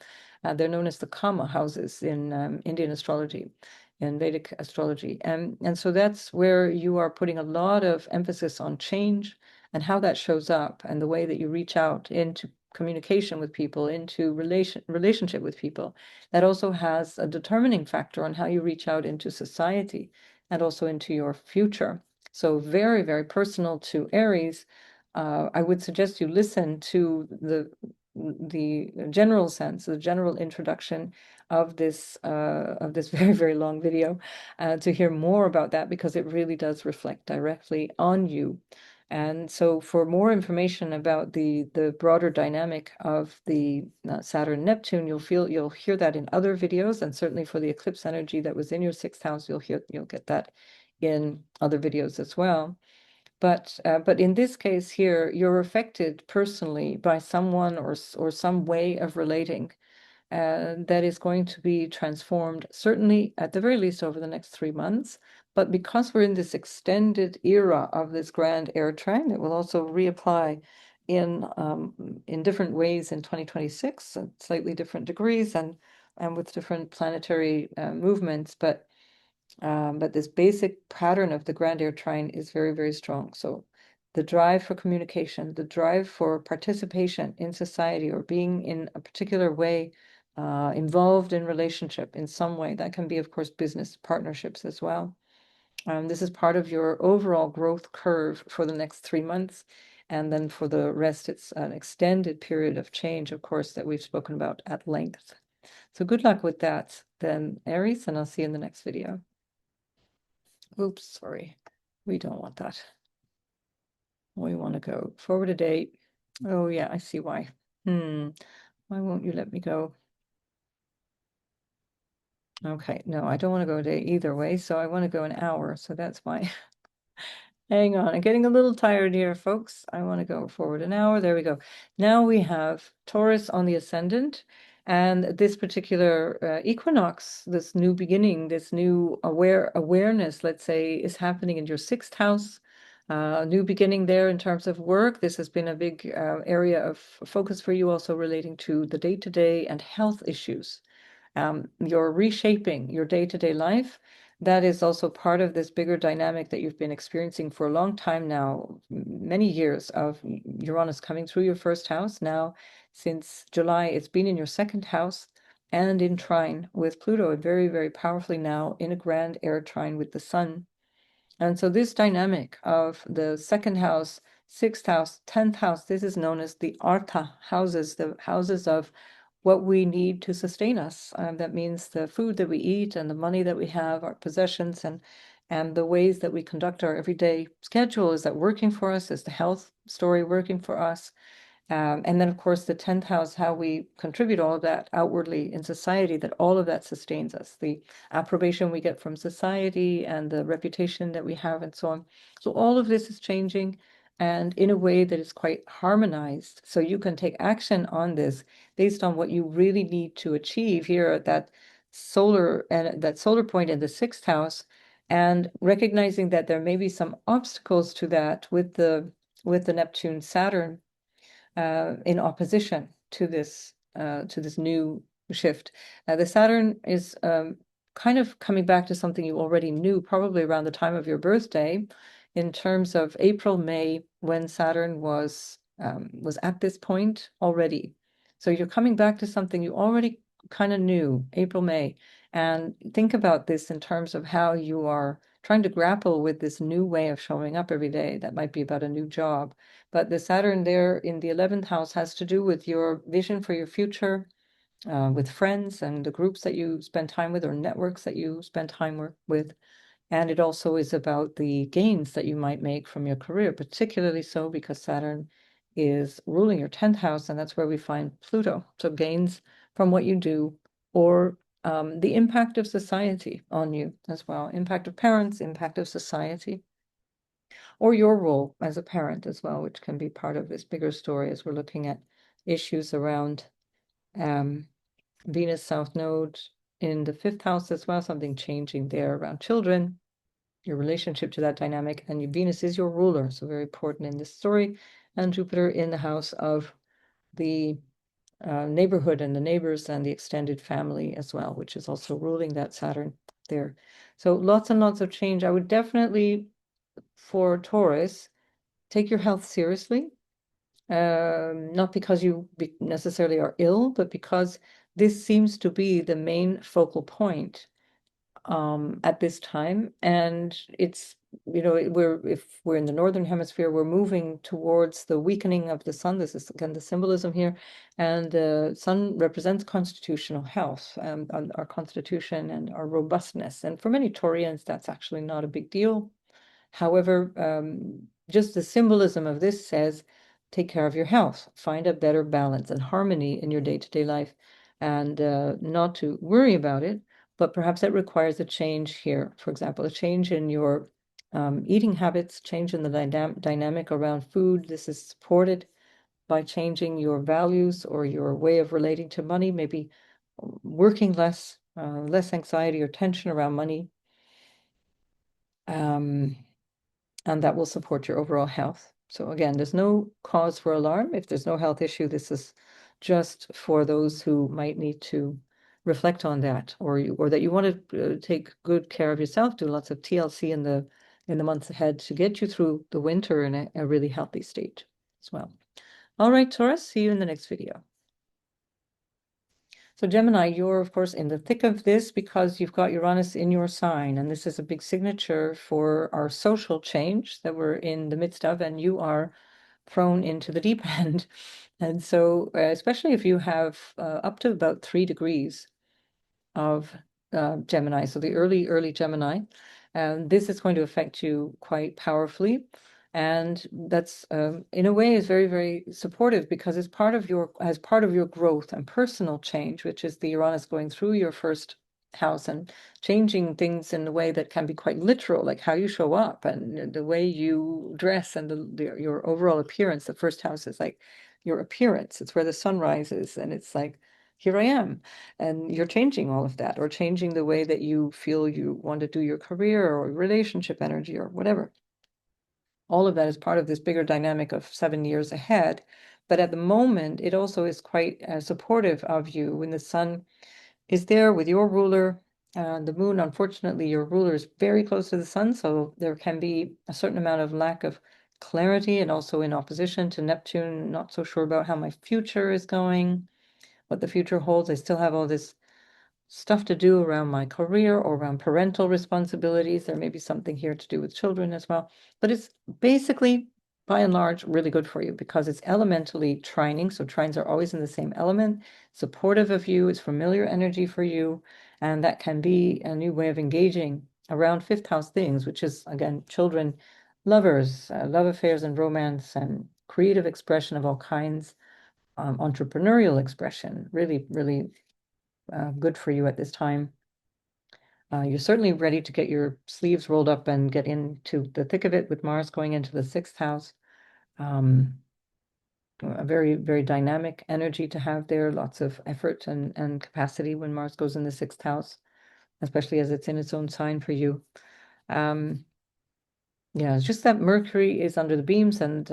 They're known as the Kama houses in Indian astrology, in Vedic astrology. And so that's where you are putting a lot of emphasis on change and how that shows up, and the way that you reach out into communication with people, into relationship with people. That also has a determining factor on how you reach out into society and also into your future. So very, very personal to Aries. I would suggest you listen to the general sense, the general introduction of this very, very long video, to hear more about that, because it really does reflect directly on you. And so for more information about the broader dynamic of the Saturn Neptune, you'll hear that in other videos, and certainly for the eclipse energy that was in your sixth house, you'll get that in other videos as well. But in this case here, you're affected personally by someone or some way of relating that is going to be transformed, certainly at the very least over the next 3 months. But because we're in this extended era of this grand air trine, it will also reapply in different ways in 2026, at slightly different degrees and with different planetary movements, but this basic pattern of the grand air trine is very, very strong. So the drive for communication, the drive for participation in society or being in a particular way involved in relationship in some way. That can be, of course, business partnerships as well. This is part of your overall growth curve for the next 3 months. And then for the rest, it's an extended period of change, of course, that we've spoken about at length. So good luck with that, then, Aries, and I'll see you in the next video. Oops, sorry. We don't want that. We want to go forward a date. Oh, yeah, I see why. Why won't you let me go? Okay, no, I don't want to go a day either way, so I want to go an hour, so that's why. Hang on, I'm getting a little tired here, folks. I want to go forward an hour. There we go. Now we have Taurus on the ascendant, and this particular equinox, this new beginning, this new awareness, let's say, is happening in your 6th house. New beginning there in terms of work. This has been a big area of focus for you, also relating to the day-to-day and health issues. You're reshaping your day-to-day life. That is also part of this bigger dynamic that you've been experiencing for a long time now, many years of Uranus coming through your 1st house. Now, since July, it's been in your 2nd house and in trine with Pluto, very, very powerfully now in a grand air trine with the sun. And so this dynamic of the 2nd house, 6th house, 10th house, this is known as the Artha houses, the houses of what we need to sustain us. That means the food that we eat and the money that we have, our possessions, and the ways that we conduct our everyday schedule. Is that working for us? Is the health story working for us? And then, of course, the 10th house, how we contribute all of that outwardly in society, that all of that sustains us, the approbation we get from society and the reputation that we have and so on. So all of this is changing and in a way that is quite harmonized. So you can take action on this based on what you really need to achieve here at that solar point in the 6th house, and recognizing that there may be some obstacles to that with the Neptune Saturn in opposition to this new shift. The Saturn is kind of coming back to something you already knew, probably around the time of your birthday, in terms of April, May, when Saturn was at this point already. So you're coming back to something you already kind of knew, April, May, and think about this in terms of how you are trying to grapple with this new way of showing up every day. That might be about a new job. But the Saturn there in the 11th house has to do with your vision for your future, with friends and the groups that you spend time with or networks that you spend time with. And it also is about the gains that you might make from your career, particularly so because Saturn is ruling your 10th house, and that's where we find Pluto. So gains from what you do, or the impact of society on you as well, impact of parents, impact of society, or your role as a parent as well, which can be part of this bigger story as we're looking at issues around Venus South Node in the 5th house as well, something changing there around children, your relationship to that dynamic. And Venus is your ruler, so very important in this story, and Jupiter in the house of the neighborhood and the neighbors and the extended family as well, which is also ruling that Saturn there. So lots and lots of change. I would definitely, for Taurus, take your health seriously, not because you necessarily are ill, but because this seems to be the main focal point at this time. And it's, if we're in the northern hemisphere, we're moving towards the weakening of the sun. This is again the symbolism here, and the sun represents constitutional health, our constitution and our robustness. And for many Taurians, that's actually not a big deal. However, just the symbolism of this says, take care of your health, find a better balance and harmony in your day-to-day life, and not to worry about it. But perhaps that requires a change here. For example, a change in your eating habits, change in the dynamic around food. This is supported by changing your values or your way of relating to money, maybe working less, less anxiety or tension around money. And that will support your overall health. So again, there's no cause for alarm. If there's no health issue, this is just for those who might need to reflect on that, or that you want to take good care of yourself, do lots of TLC in the months ahead to get you through the winter in a really healthy state as well. All right, Taurus, see you in the next video. So Gemini, you're of course in the thick of this because you've got Uranus in your sign, and this is a big signature for our social change that we're in the midst of, and you are thrown into the deep end. And so, especially if you have up to about 3 degrees of Gemini, so the early Gemini, this is going to affect you quite powerfully. And that's in a way is very, very supportive because it's part of your growth and personal change, which is the Uranus going through your first house and changing things in a way that can be quite literal, like how you show up and the way you dress and your overall appearance. The first house is like your appearance. It's where the sun rises, and it's like, here I am. And you're changing all of that, or changing the way that you feel you want to do your career or relationship energy or whatever. All of that is part of this bigger dynamic of 7 years ahead. But at the moment, it also is quite supportive of you when the sun is there with your ruler. The moon, unfortunately, your ruler is very close to the sun, so there can be a certain amount of lack of clarity, and also in opposition to Neptune, not so sure about how my future is going, what the future holds. I still have all this stuff to do around my career or around parental responsibilities. There may be something here to do with children as well. But it's basically, by and large, really good for you because it's elementally trining. So trines are always in the same element, supportive of you, it's familiar energy for you. And that can be a new way of engaging around fifth house things, which is, again, children, lovers, love affairs and romance, and creative expression of all kinds, entrepreneurial expression, really, really good for you at this time. You're certainly ready to get your sleeves rolled up and get into the thick of it with Mars going into the sixth house. A very, very dynamic energy to have there, lots of effort and capacity when Mars goes in the sixth house, especially as it's in its own sign for you. Yeah, it's just that Mercury is under the beams, and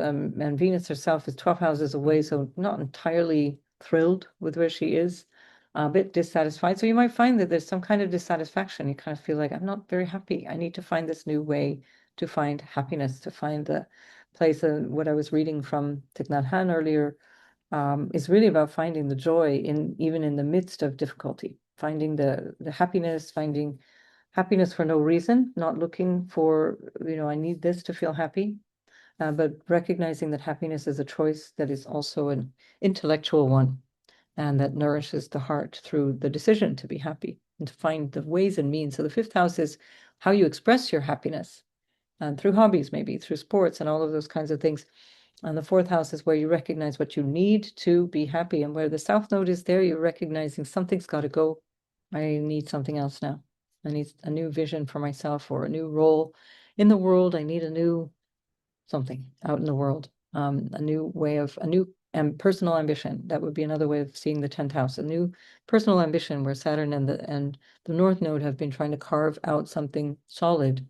Venus herself is 12 houses away, so not entirely thrilled with where she is, a bit dissatisfied. So you might find that there's some kind of dissatisfaction. You kind of feel like, I'm not very happy. I need to find this new way to find happiness, to find the place. What I was reading from Thich Nhat Hanh earlier is really about finding the joy even in the midst of difficulty, finding the happiness, finding happiness for no reason, not looking for, I need this to feel happy, but recognizing that happiness is a choice that is also an intellectual one, and that nourishes the heart through the decision to be happy and to find the ways and means. So the fifth house is how you express your happiness, and through hobbies, maybe through sports and all of those kinds of things. And the fourth house is where you recognize what you need to be happy. And where the south node is there, you're recognizing something's got to go. I need something else now. I need a new vision for myself or a new role in the world. I need a new something out in the world, a new way of, a new personal ambition. That would be another way of seeing the 10th house, a new personal ambition where Saturn and the North Node have been trying to carve out something solid.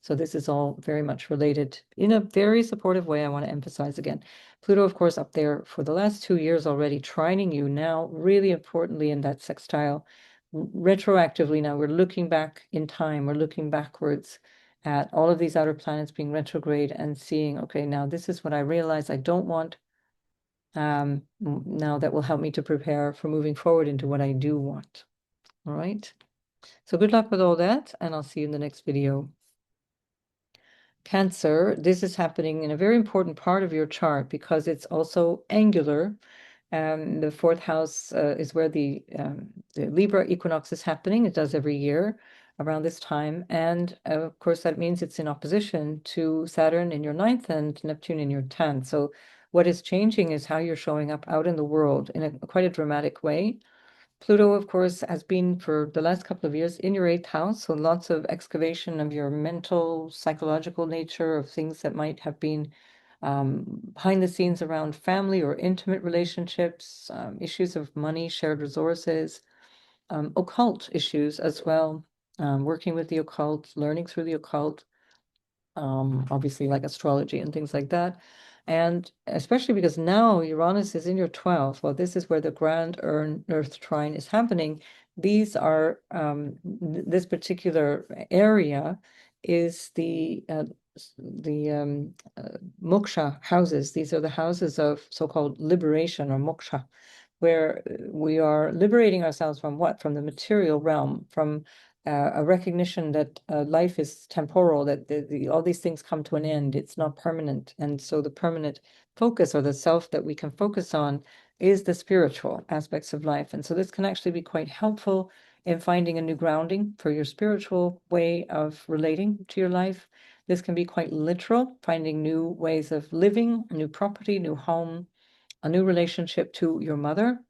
So this is all very much related in a very supportive way. I want to emphasize again. Pluto, of course, up there for the last 2 years already, trining you now, really importantly in that sextile. Retroactively now, we're looking back in time, we're looking backwards at all of these outer planets being retrograde and seeing, okay, now this is what I realize I don't want. Now that will help me to prepare for moving forward into what I do want. All right. So good luck with all that, and I'll see you in the next video. Cancer, this is happening in a very important part of your chart because it's also angular. The fourth house is where the Libra Equinox is happening. It does every year around this time. And of course, that means it's in opposition to Saturn in your ninth and Neptune in your 10th. So what is changing is how you're showing up out in the world in quite a dramatic way. Pluto, of course, has been for the last couple of years in your eighth house, so lots of excavation of your mental, psychological nature, of things that might have been behind the scenes around family or intimate relationships, issues of money, shared resources, occult issues as well, working with the occult, learning through the occult. obviously like astrology and things like that. And especially because now Uranus is in your 12th, well, this is where the grand Earth trine is happening. These are, this particular area is the moksha houses. These are the houses of so-called liberation or moksha, where we are liberating ourselves from what? From the material realm, from a recognition that life is temporal, that all these things come to an end. It's not permanent. And so the permanent focus, or the self that we can focus on, is the spiritual aspects of life. And so this can actually be quite helpful in finding a new grounding for your spiritual way of relating to your life. This can be quite literal, finding new ways of living, a new property, new home, a new relationship to your mother,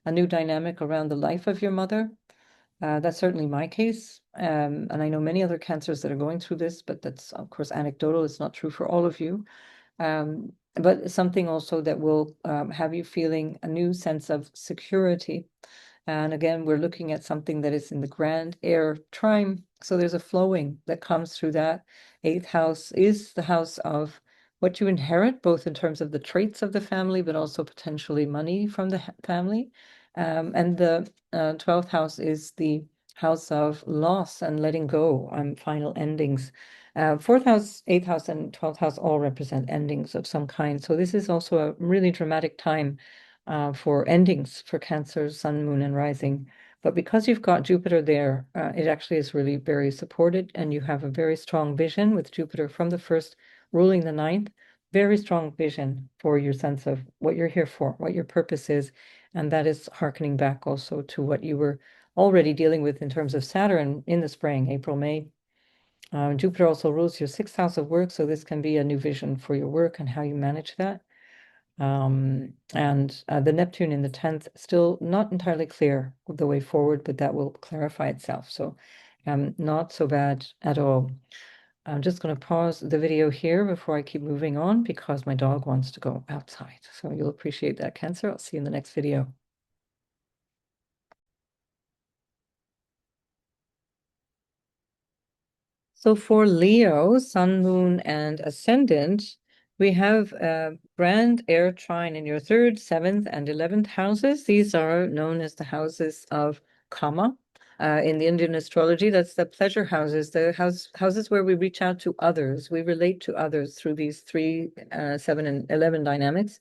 a new dynamic around the life of your mother. That's certainly my case. And I know many other cancers that are going through this, but that's, of course, anecdotal. It's not true for all of you. But something also that will have you feeling a new sense of security. And again, we're looking at something that is in the grand air trine. So there's a flowing that comes through that. Eighth house is the house of what you inherit, both in terms of the traits of the family, but also potentially money from the family. And the 12th house is the house of loss and letting go and final endings. Fourth house, eighth house, and 12th house all represent endings of some kind. So this is also a really dramatic time for endings for Cancer, Sun, Moon, and Rising. But because you've got Jupiter there, it actually is really very supported, and you have a very strong vision with Jupiter from the first ruling the ninth. Very strong vision for your sense of what you're here for, what your purpose is. And that is hearkening back also to what you were already dealing with in terms of Saturn in the spring, April, May. Jupiter also rules your sixth house of work, so this can be a new vision for your work and how you manage that. And the Neptune in the 10th, still not entirely clear the way forward, but that will clarify itself. So not so bad at all. I'm just going to pause the video here before I keep moving on because my dog wants to go outside. So you'll appreciate that, Cancer. I'll see you in the next video. So for Leo, Sun, Moon, and Ascendant, we have a grand air trine in your 3rd, 7th, and 11th houses. These are known as the houses of Kama. In the Indian astrology, that's the pleasure houses, the houses where we reach out to others. We relate to others through these 3, 7, and 11 dynamics.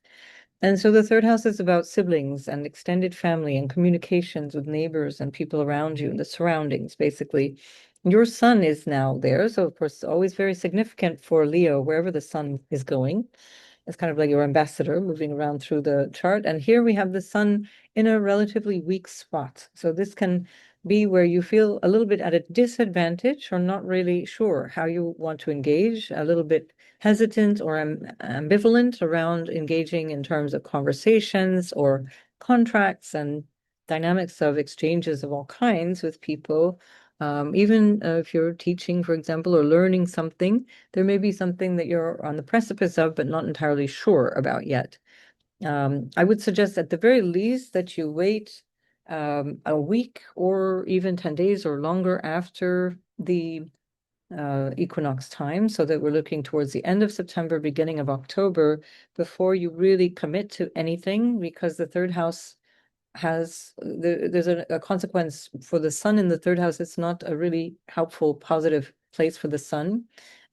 And so the 3rd house is about siblings and extended family and communications with neighbors and people around you and the surroundings, basically. Your sun is now there. So, of course, always very significant for Leo, wherever the sun is going. It's kind of like your ambassador moving around through the chart. And here we have the sun in a relatively weak spot. So this can be where you feel a little bit at a disadvantage or not really sure how you want to engage, a little bit hesitant or ambivalent around engaging in terms of conversations or contracts and dynamics of exchanges of all kinds with people. Even if you're teaching, for example, or learning something, there may be something that you're on the precipice of, but not entirely sure about yet. I would suggest at the very least that you wait a week or even 10 days or longer after the equinox time, so that we're looking towards the end of September, beginning of October, before you really commit to anything, because the 3rd house has there's a consequence for the sun in the 3rd house. It's not a really helpful, positive place for the sun,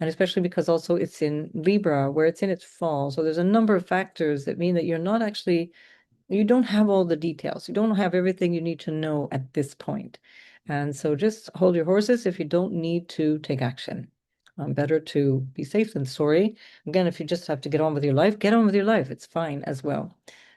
and especially because also it's in Libra, where it's in its fall. So there's a number of factors that mean that you don't have all the details. You don't have everything you need to know at this point. And so just hold your horses if you don't need to take action. Better to be safe than sorry. Again, if you just have to get on with your life, get on with your life. It's fine as well.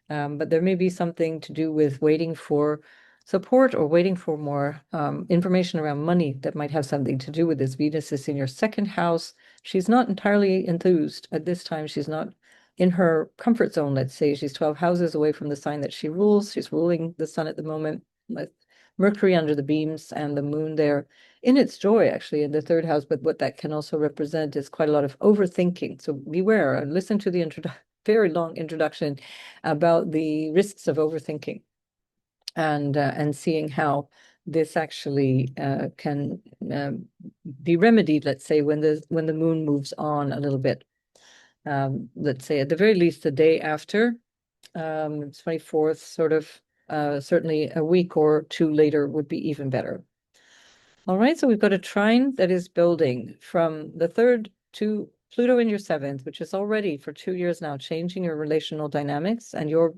But there may be something to do with waiting for support or waiting for more information around money that might have something to do with this. Venus is in your 2nd house. She's not entirely enthused at this time. She's not in her comfort zone, let's say. She's 12 houses away from the sign that she rules. She's ruling the sun at the moment with Mercury under the beams and the moon there in its joy, actually, in the 3rd house. But what that can also represent is quite a lot of overthinking. So beware and listen to the very long introduction about the risks of overthinking and seeing how this actually can be remedied, let's say, when the moon moves on a little bit. Let's say at the very least the day after, 24th, sort of, certainly a week or two later would be even better. All right, so we've got a trine that is building from the 3rd to Pluto in your 7th, which is already for 2 years now changing your relational dynamics and your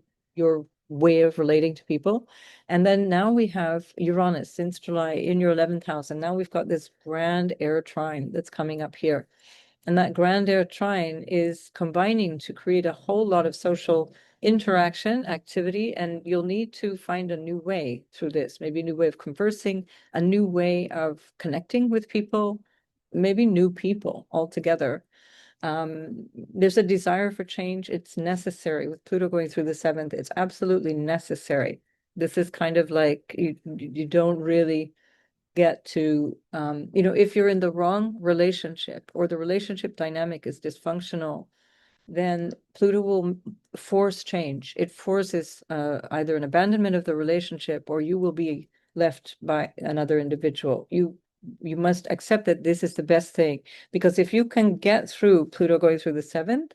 way of relating to people. And then now we have Uranus since July in your 11th house. And now we've got this grand air trine that's coming up here. And that grand air trine is combining to create a whole lot of social interaction, activity, and you'll need to find a new way through this, maybe a new way of conversing, a new way of connecting with people, maybe new people altogether. There's a desire for change. It's necessary. With Pluto going through the 7th, it's absolutely necessary. This is kind of like you don't really get to, if you're in the wrong relationship or the relationship dynamic is dysfunctional, then Pluto will force change. It forces either an abandonment of the relationship, or you will be left by another individual. You must accept that this is the best thing, because if you can get through Pluto going through the 7th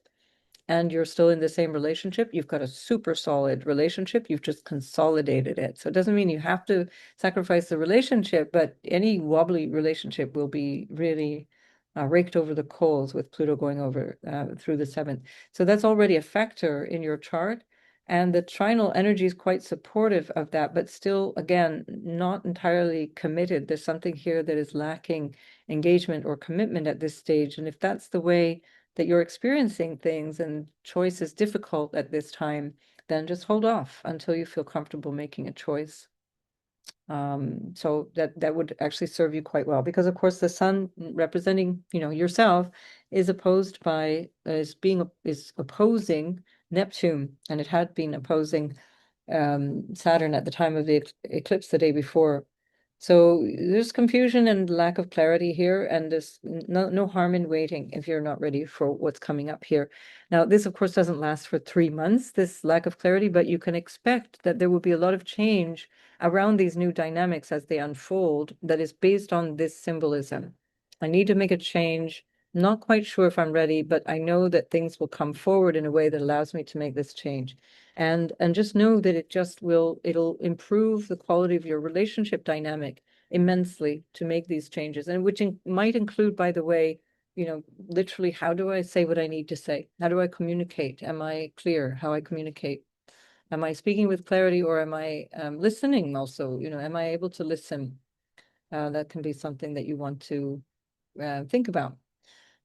and you're still in the same relationship, you've got a super solid relationship. You've just consolidated it. So it doesn't mean you have to sacrifice the relationship, but any wobbly relationship will be really raked over the coals with Pluto going over through the 7th. So that's already a factor in your chart. And the trinal energy is quite supportive of that, but still, again, not entirely committed. There's something here that is lacking engagement or commitment at this stage. And if that's the way that you're experiencing things and choice is difficult at this time, then just hold off until you feel comfortable making a choice. So that would actually serve you quite well, because of course the sun representing, yourself is opposing Neptune, and it had been opposing Saturn at the time of the eclipse the day before. So there's confusion and lack of clarity here, and there's no harm in waiting if you're not ready for what's coming up here. Now, this, of course, doesn't last for 3 months, this lack of clarity, but you can expect that there will be a lot of change around these new dynamics as they unfold that is based on this symbolism. I need to make a change. Not quite sure if I'm ready, but I know that things will come forward in a way that allows me to make this change. And just know that it'll improve the quality of your relationship dynamic immensely to make these changes, and which might include, by the way, literally, how do I say what I need to say? How do I communicate? Am I clear how I communicate? Am I speaking with clarity, or am I listening also? Am I able to listen? That can be something that you want to think about.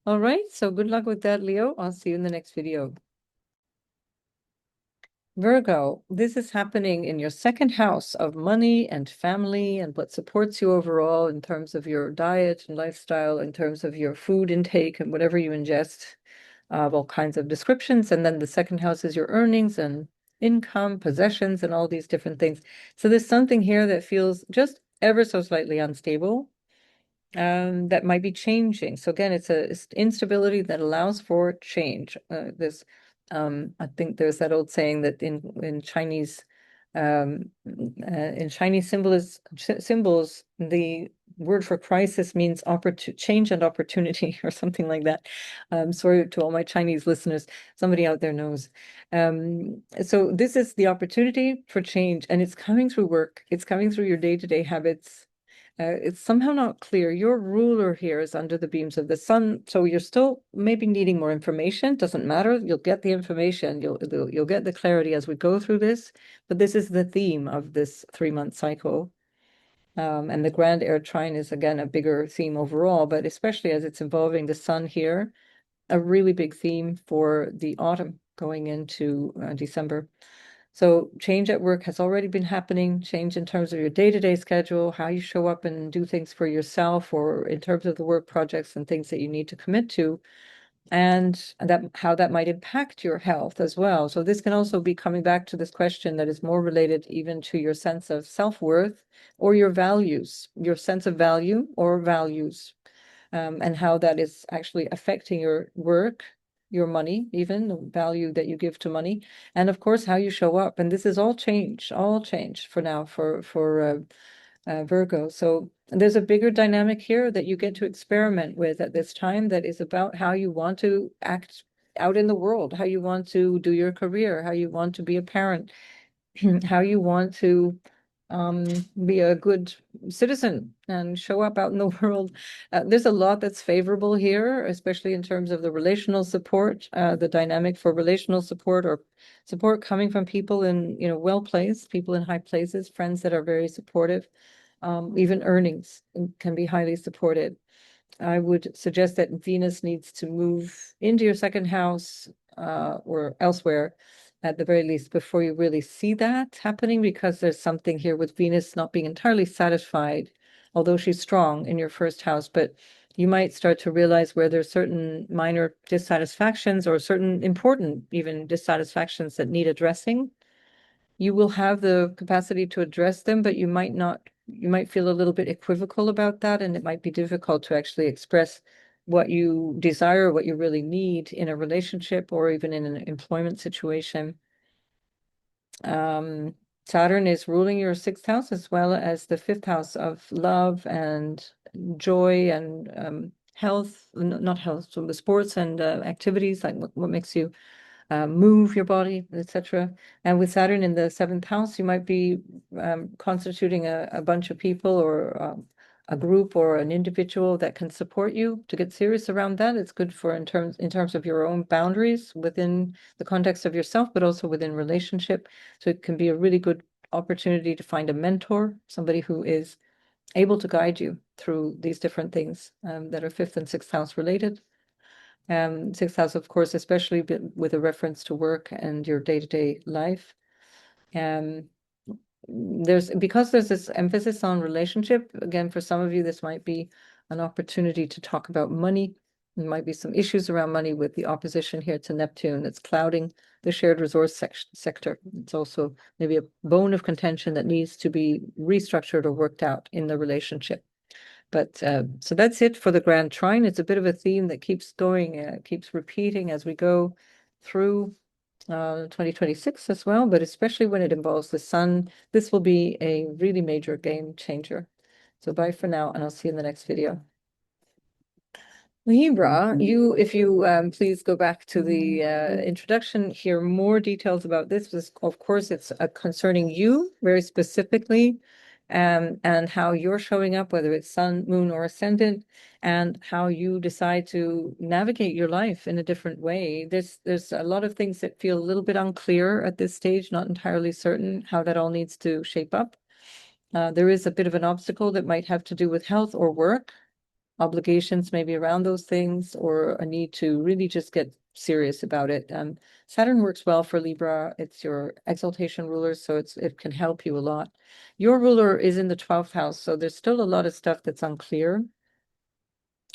All right, so good luck with that, Leo. I'll see you in the next video. Virgo, this is happening in your 2nd house of money and family and what supports you overall in terms of your diet and lifestyle, in terms of your food intake and whatever you ingest, of all kinds of descriptions. And then the 2nd house is your earnings and income, possessions, and all these different things. So there's something here that feels just ever so slightly unstable, that might be changing. So again, it's instability that allows for change. I think there's that old saying that in Chinese symbols, the word for crisis means change and opportunity, or something like that. Sorry to all my Chinese listeners. Somebody out there knows. So this is the opportunity for change, and it's coming through work. It's coming through your day-to-day habits. It's somehow not clear. Your ruler here is under the beams of the sun, so you're still maybe needing more information. Doesn't matter. You'll get the information. You'll get the clarity as we go through this. But this is the theme of this 3-month cycle. And the grand air trine is, again, a bigger theme overall, but especially as it's involving the sun here, a really big theme for the autumn going into December. So change at work has already been happening, change in terms of your day-to-day schedule, how you show up and do things for yourself, or in terms of the work projects and things that you need to commit to, and how that might impact your health as well. So this can also be coming back to this question that is more related even to your sense of self-worth or your values, your sense of value or values, and how that is actually affecting your work, your money, even the value that you give to money, and of course how you show up. And this is all change for now, for Virgo. So there's a bigger dynamic here that you get to experiment with at this time that is about how you want to act out in the world, how you want to do your career, how you want to be a parent, how you want to be a good citizen and show up out in the world. There's a lot that's favorable here, especially in terms of the relational support, the dynamic for relational support or support coming from people in, well-placed, people in high places, friends that are very supportive. Even earnings can be highly supported. I would suggest that Venus needs to move into your second house or elsewhere at the very least before you really see that happening, because there's something here with Venus not being entirely satisfied, although she's strong in your first house. But you might start to realize where there's certain minor dissatisfactions or certain important even dissatisfactions that need addressing. You will have the capacity to address them, but you might not, you might feel a little bit equivocal about that, and it might be difficult to actually express what you desire, what you really need in a relationship or even in an employment situation. Saturn is ruling your sixth house as well as the fifth house of love and joy and health, not health, so the sports and activities, like what makes you move your body, etc. And with Saturn in the seventh house, you might be constituting a bunch of people or a group or an individual that can support you to get serious around that. It's good for in terms of your own boundaries within the context of yourself, but also within relationship. So it can be a really good opportunity to find a mentor, somebody who is able to guide you through these different things that are fifth and sixth house related. Sixth house, of course, especially with a reference to work and your day-to-day life. Because there's this emphasis on relationship, again, for some of you, this might be an opportunity to talk about money. There might be some issues around money with the opposition here to Neptune that's clouding the shared resource sector. It's also maybe a bone of contention that needs to be restructured or worked out in the relationship. But so that's it for the Grand Trine. It's a bit of a theme that keeps going, keeps repeating as we go through 2026 as well, but especially when it involves the sun, this will be a really major game changer. So bye for now, and I'll see you in the next video. Libra, if you please go back to the introduction, hear more details about this. Of course, it's concerning you very specifically, and how you're showing up, whether it's sun, moon, or ascendant, and how you decide to navigate your life in a different way. There's a lot of things that feel a little bit unclear at this stage, not entirely certain how that all needs to shape up. There is a bit of an obstacle that might have to do with health or work, obligations maybe around those things, or a need to really just get serious about it. Saturn works well for Libra. It's your exaltation ruler, so it can help you a lot. Your ruler is in the 12th house, so there's still a lot of stuff that's unclear.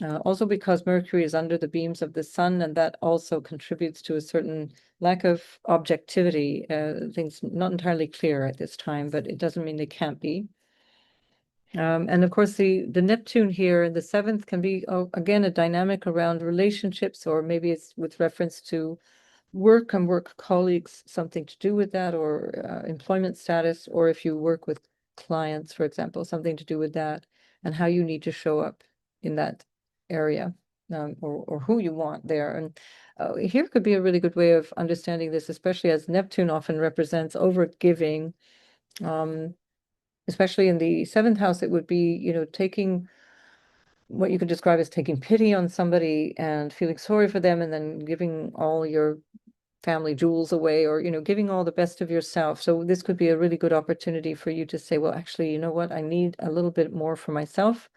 Also because Mercury is under the beams of the sun, and that also contributes to a certain lack of objectivity. Things not entirely clear at this time, but it doesn't mean they can't be. And of course, the Neptune here in the seventh can be, again, a dynamic around relationships, or maybe it's with reference to work and work colleagues, something to do with that, or employment status, or if you work with clients, for example, something to do with that, and how you need to show up in that area, or who you want there. And here could be a really good way of understanding this, especially as Neptune often represents overgiving. Especially in the seventh house, it would be, taking what you could describe as taking pity on somebody and feeling sorry for them, and then giving all your family jewels away, or, giving all the best of yourself. So this could be a really good opportunity for you to say, well, actually, you know what? I need a little bit more for myself.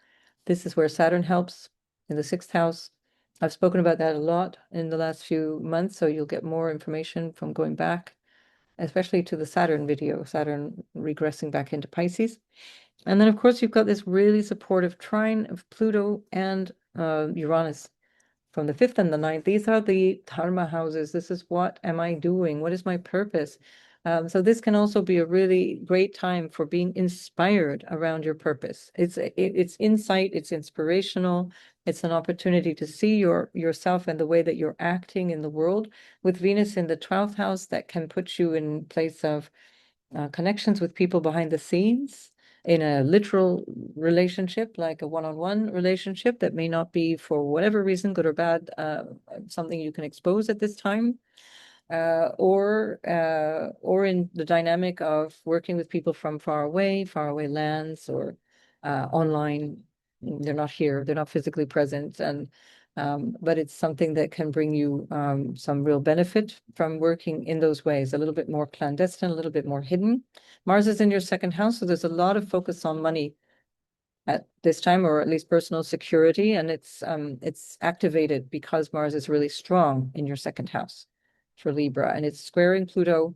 This is where Saturn helps in the sixth house. I've spoken about that a lot in the last few months, so you'll get more information from going back, especially to the Saturn video, Saturn regressing back into Pisces. And then, of course, you've got this really supportive trine of Pluto and Uranus from the 5th and the 9th. These are the Dharma houses. This is what am I doing? What is my purpose? So this can also be a really great time for being inspired around your purpose. It's insight, it's inspirational, it's an opportunity to see yourself and the way that you're acting in the world. With Venus in the 12th house, that can put you in place of connections with people behind the scenes, in a literal relationship, like a one-on-one relationship that may not be, for whatever reason, good or bad, something you can expose at this time. Or in the dynamic of working with people from far away lands, or online. They're not here, they're not physically present, and but it's something that can bring you some real benefit from working in those ways, a little bit more clandestine, a little bit more hidden. Mars is in your second house, so there's a lot of focus on money at this time, or at least personal security, and it's activated because Mars is really strong in your second house for Libra, and it's squaring Pluto,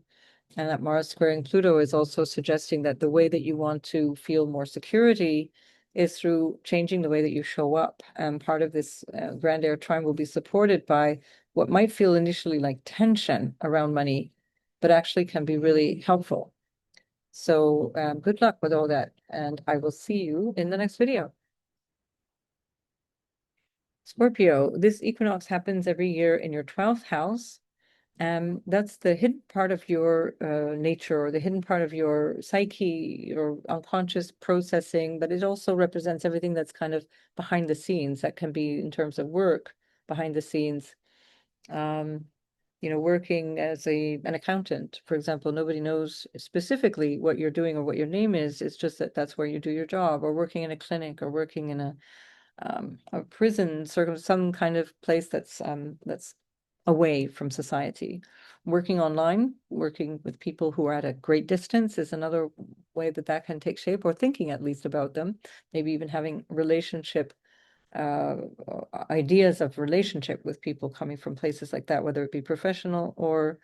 and that Mars squaring Pluto is also suggesting that the way that you want to feel more security is through changing the way that you show up. And part of this grand air trine will be supported by what might feel initially like tension around money, but actually can be really helpful. So good luck with all that, and I will see you in the next video. Scorpio, this equinox happens every year in your 12th house. That's the hidden part of your nature, or the hidden part of your psyche, your unconscious processing, but it also represents everything that's kind of behind the scenes. That can be in terms of work behind the scenes. Working as an accountant, for example, nobody knows specifically what you're doing or what your name is. It's just that that's where you do your job, or working in a clinic, or working in a prison, some kind of place that's away from society. Working online, working with people who are at a great distance is another way that can take shape, or thinking at least about them, maybe even having relationship ideas of relationship with people coming from places like that, whether it be professional or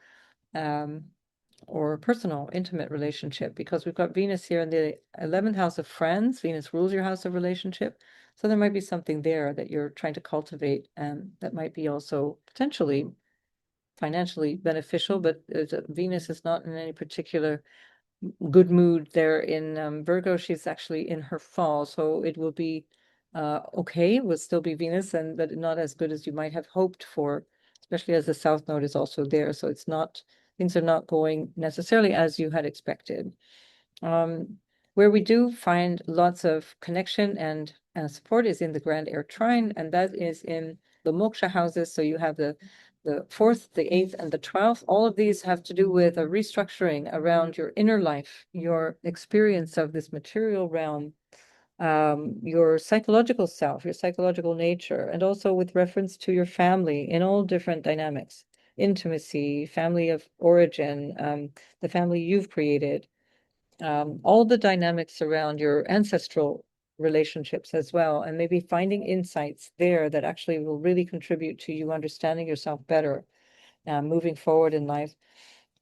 personal, intimate relationship, because we've got Venus here in the 11th house of friends. Venus rules your house of relationship. So there might be something there that you're trying to cultivate, and that might be also potentially financially beneficial, but Venus is not in any particular good mood there in Virgo. She's actually in her fall, so it will be okay. It will still be Venus, but not as good as you might have hoped for, especially as the South Node is also there. So things are not going necessarily as you had expected. Where we do find lots of connection and support is in the Grand Air Trine, and that is in the moksha houses. So you have the 4th, the 8th, and the 12th. All of these have to do with a restructuring around your inner life, your experience of this material realm, your psychological self, your psychological nature, and also with reference to your family in all different dynamics, intimacy, family of origin, the family you've created, all the dynamics around your ancestral relationships as well, and maybe finding insights there that actually will really contribute to you understanding yourself better, moving forward in life.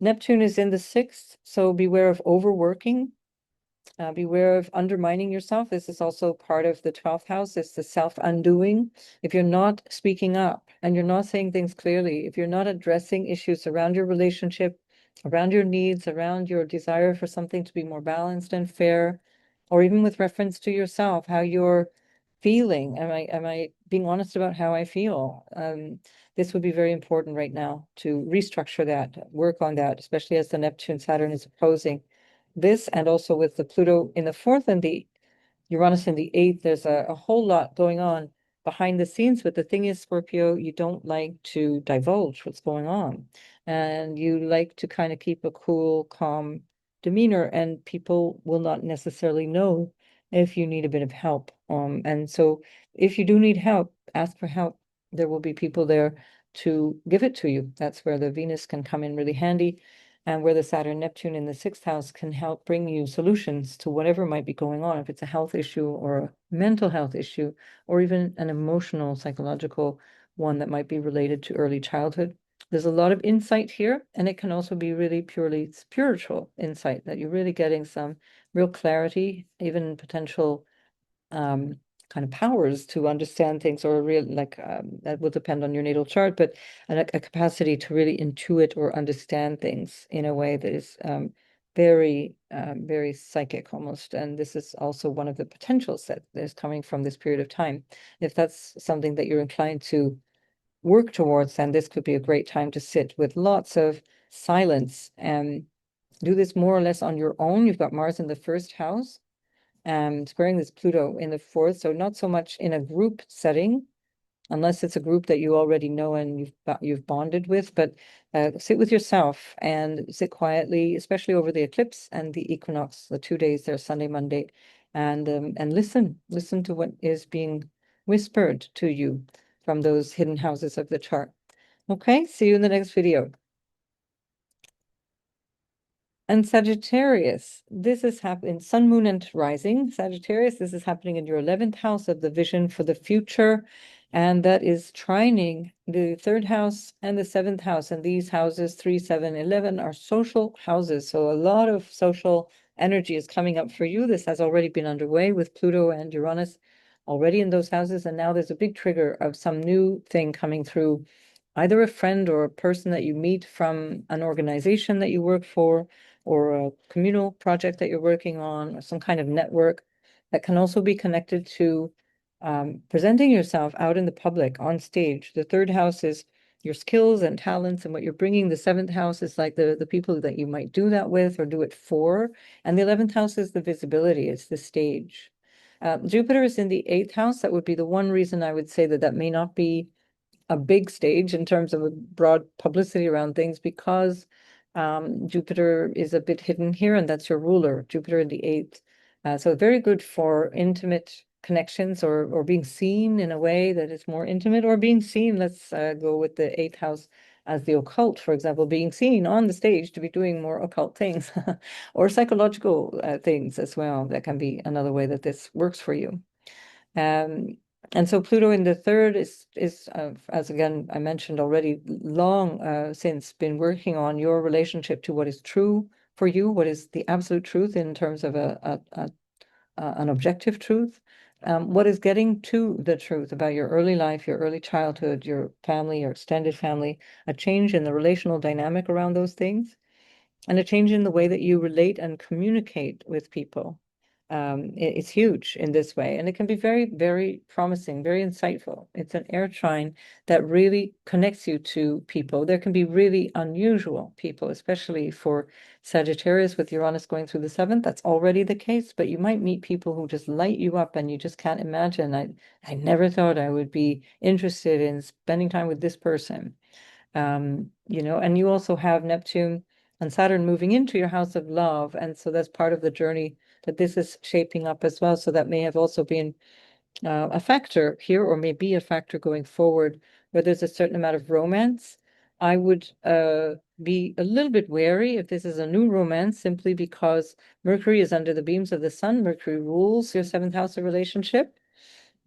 Neptune is in the 6th, so beware of overworking. Beware of undermining yourself. This is also part of the 12th house. It's the self-undoing. If you're not speaking up and you're not saying things clearly, if you're not addressing issues around your relationship, around your needs, around your desire for something to be more balanced and fair, or even with reference to yourself, how you're feeling. Am I being honest about how I feel? This would be very important right now to restructure that, work on that, especially as the Neptune Saturn is opposing this, and also with the Pluto in the 4th and the Uranus in the 8th. There's a whole lot going on behind the scenes. But the thing is, Scorpio, you don't like to divulge what's going on, and you like to kind of keep a cool, calm demeanor, and people will not necessarily know if you need a bit of help. And so if you do need help, ask for help. There will be people there to give it to you. That's where the Venus can come in really handy, and where the Saturn Neptune in the 6th house can help bring you solutions to whatever might be going on, if it's a health issue or a mental health issue, or even an emotional, psychological one that might be related to early childhood. There's a lot of insight here, and it can also be really purely spiritual insight, that you're really getting some real clarity, even potential kind of powers to understand things, or real that will depend on your natal chart, but a capacity to really intuit or understand things in a way that is very psychic almost. And this is also one of the potentials that is coming from this period of time. If that's something that you're inclined to work towards, then this could be a great time to sit with lots of silence and do this more or less on your own. You've got Mars in the 1st house. squaring this Pluto in the fourth. So not so much in a group setting, unless it's a group that you already know and you've bonded with, but sit with yourself and sit quietly, especially over the eclipse and the equinox, the 2 days there, Sunday, Monday, and listen to what is being whispered to you from those hidden houses of the chart. Okay, see you in the next video. And Sagittarius, this is happening, Sun, Moon, and Rising. Sagittarius, this is happening in your 11th house of the vision for the future. And that is trining the third house and the seventh house. And these houses, 3, 7, 11, are social houses. So a lot of social energy is coming up for you. This has already been underway with Pluto and Uranus already in those houses. And now there's a big trigger of some new thing coming through, either a friend or a person that you meet from an organization that you work for, or a communal project that you're working on, or some kind of network that can also be connected to presenting yourself out in the public on stage. The third house is your skills and talents and what you're bringing. The seventh house is like the people that you might do that with or do it for. And the 11th house is the visibility, it's the stage. Jupiter is in the 8th house. That would be the one reason I would say that that may not be a big stage in terms of a broad publicity around things, because Jupiter is a bit hidden here, and that's your ruler, Jupiter in the 8th. So very good for intimate connections, or being seen in a way that is more intimate, or being seen, let's go with the 8th house as the occult, for example, being seen on the stage to be doing more occult things or psychological things as well. That can be another way that this works for you. Um, and so Pluto in the third is as again I mentioned already, long since been working on your relationship to what is true for you, what is the absolute truth in terms of an objective truth, what is getting to the truth about your early life, your early childhood, your family, your extended family, a change in the relational dynamic around those things, and a change in the way that you relate and communicate with people. It's huge in this way, and it can be very, very promising, very insightful. It's an air trine that really connects you to people. There can be really unusual people, especially for Sagittarius with Uranus going through the seventh. That's already the case, but you might meet people who just light you up and you just can't imagine. I never thought I would be interested in spending time with this person. And you also have Neptune and Saturn moving into your house of love. And so that's part of the journey that this is shaping up as well. So that may have also been a factor here, or may be a factor going forward, where there's a certain amount of romance. I would be a little bit wary if this is a new romance, simply because Mercury is under the beams of the sun. Mercury rules your seventh house of relationship.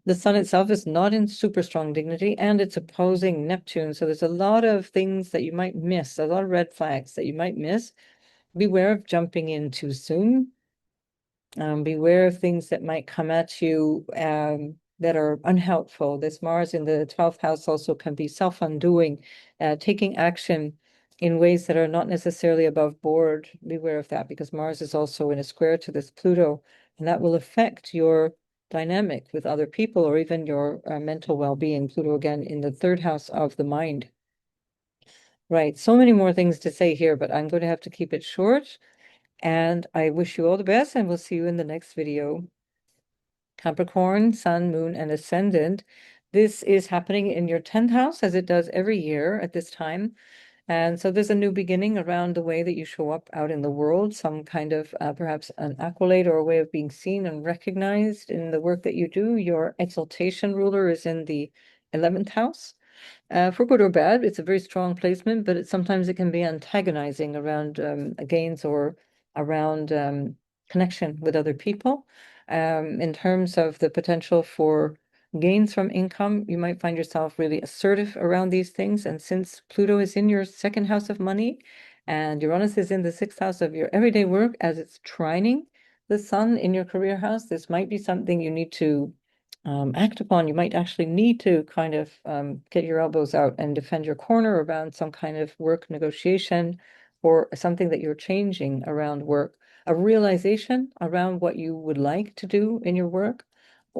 The sun itself is not in super strong dignity, and it's opposing Neptune. So there's a lot of things that you might miss, a lot of red flags that you might miss. Beware of jumping in too soon. Beware of things that might come at you that are unhelpful. This Mars in the 12th house also can be self-undoing, taking action in ways that are not necessarily above board. Beware of that, because Mars is also in a square to this Pluto, and that will affect your dynamic with other people, or even your mental well-being. Pluto again in the third house of the mind. Right, so many more things to say here, but I'm going to have to keep it short. And I wish you all the best, and we'll see you in the next video. Capricorn, Sun, Moon, and Ascendant. This is happening in your 10th house, as it does every year at this time. And so there's a new beginning around the way that you show up out in the world, some kind of perhaps an accolade or a way of being seen and recognized in the work that you do. Your exaltation ruler is in the 11th house. For good or bad, it's a very strong placement, but sometimes it can be antagonizing around gains, or around connection with other people. In terms of the potential for gains from income, you might find yourself really assertive around these things. And since Pluto is in your second house of money, and Uranus is in the sixth house of your everyday work, as it's trining the sun in your career house, this might be something you need to act upon. You might actually need to kind of get your elbows out and defend your corner around some kind of work negotiation, or something that you're changing around work, a realization around what you would like to do in your work.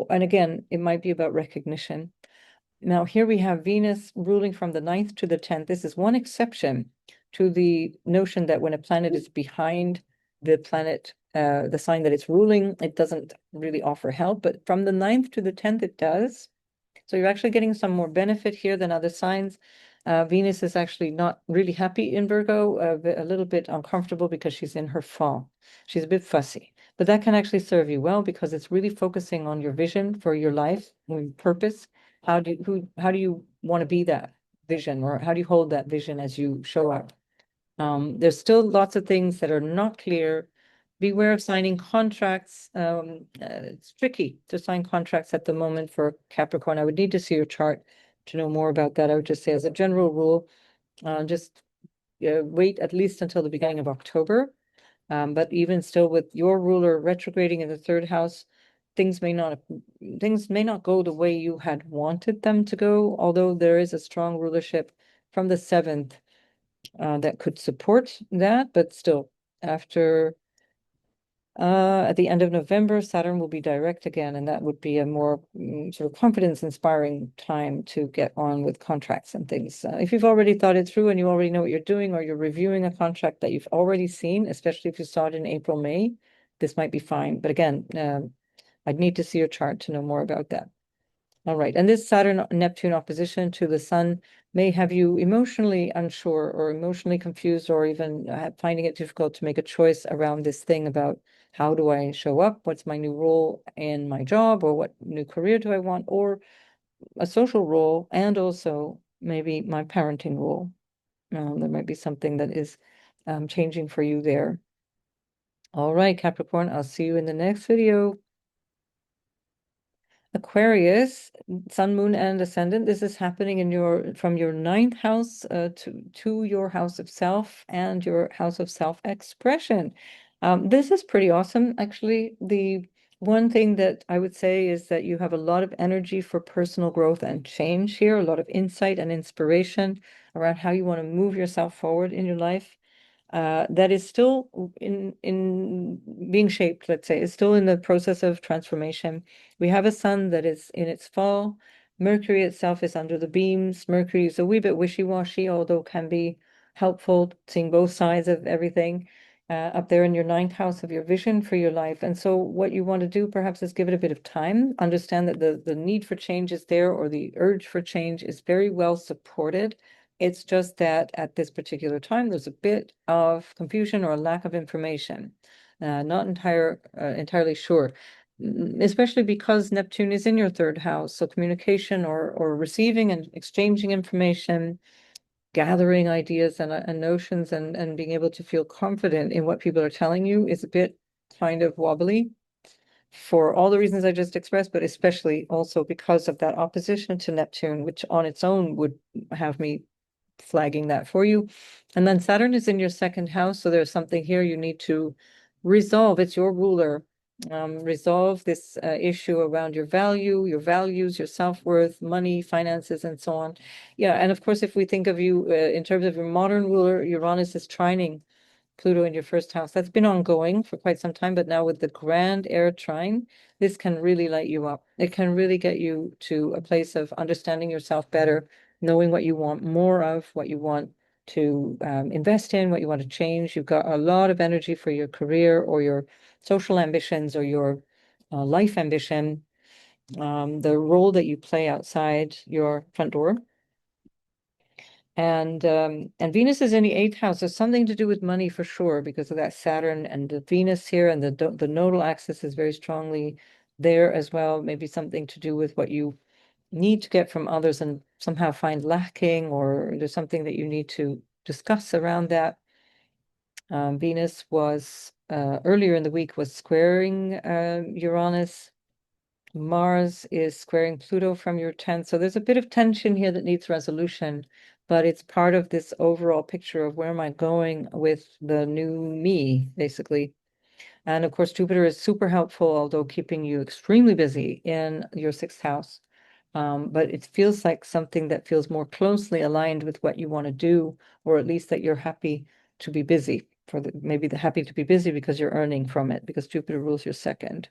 And again, it might be about recognition. Now, here we have Venus ruling from the 9th to the 10th. This is one exception to the notion that when a planet is behind the planet the sign that it's ruling, it doesn't really offer help, but from the 9th to the 10th, it does. So you're actually getting some more benefit here than other signs. Venus is actually not really happy in Virgo, a little bit uncomfortable because she's in her fall. She's a bit fussy, but that can actually serve you well because it's really focusing on your vision for your life, your purpose. How do you want to be that vision, or how do you hold that vision as you show up? There's still lots of things that are not clear. Beware of signing contracts. It's tricky to sign contracts at the moment for Capricorn. I would need to see your chart to know more about that. I would just say, as a general rule, just wait at least until the beginning of October. But even still, with your ruler retrograding in the third house, things may not go the way you had wanted them to go, although there is a strong rulership from the 7th that could support that. But still, after at the end of November, Saturn will be direct again, and that would be a more sort of confidence-inspiring time to get on with contracts and things. If you've already thought it through and you already know what you're doing, or you're reviewing a contract that you've already seen, especially if you saw it in April, May, this might be fine. But again, I'd need to see your chart to know more about that. All right. And this Saturn-Neptune opposition to the Sun may have you emotionally unsure or emotionally confused, or even finding it difficult to make a choice around this thing about how do I show up? What's my new role in my job? Or what new career do I want? Or a social role, and also maybe my parenting role. There might be something that is changing for you there. All right, Capricorn, I'll see you in the next video. Aquarius, Sun, Moon, and Ascendant. This is happening in from your 9th house to your house of self and your house of self-expression. This is pretty awesome, actually. The one thing that I would say is that you have a lot of energy for personal growth and change here, a lot of insight and inspiration around how you want to move yourself forward in your life. That is still in being shaped, let's say, is still in the process of transformation. We have a sun that is in its fall. Mercury itself is under the beams. Mercury is a wee bit wishy-washy, although can be helpful, seeing both sides of everything, up there in your 9th house of your vision for your life. And so what you want to do perhaps is give it a bit of time, understand that the need for change is there, or the urge for change is very well supported. It's just that at this particular time, there's a bit of confusion or a lack of information. Not entirely sure, especially because Neptune is in your 3rd house. So communication or receiving and exchanging information, gathering ideas and notions, and being able to feel confident in what people are telling you is a bit kind of wobbly for all the reasons I just expressed, but especially also because of that opposition to Neptune, which on its own would have me flagging that for you. And then Saturn is in your 2nd house, so there's something here you need to resolve. It's your ruler. Resolve this issue around your value, your values, your self-worth, money, finances, and so on. Yeah, and of course, if we think of you in terms of your modern ruler, Uranus is trining Pluto in your 1st house. That's been ongoing for quite some time, but now with the grand Air Trine, this can really light you up. It can really get you to a place of understanding yourself better, knowing what you want more of, what you want to invest in, what you want to change. You've got a lot of energy for your career or your social ambitions or your life ambition, the role that you play outside your front door. And Venus is in the 8th house. There's something to do with money for sure because of that Saturn and the Venus here, and the nodal axis is very strongly there as well. Maybe something to do with what you need to get from others and somehow find lacking, or there's something that you need to discuss around that. Venus was earlier in the week was squaring Uranus. Mars is squaring Pluto from your 10th. So there's a bit of tension here that needs resolution, but it's part of this overall picture of where am I going with the new me, basically. And of course, Jupiter is super helpful, although keeping you extremely busy in your 6th house. But it feels like something that feels more closely aligned with what you want to do, or at least that you're happy to be busy maybe the happy to be busy because you're earning from it, because Jupiter rules your 2nd.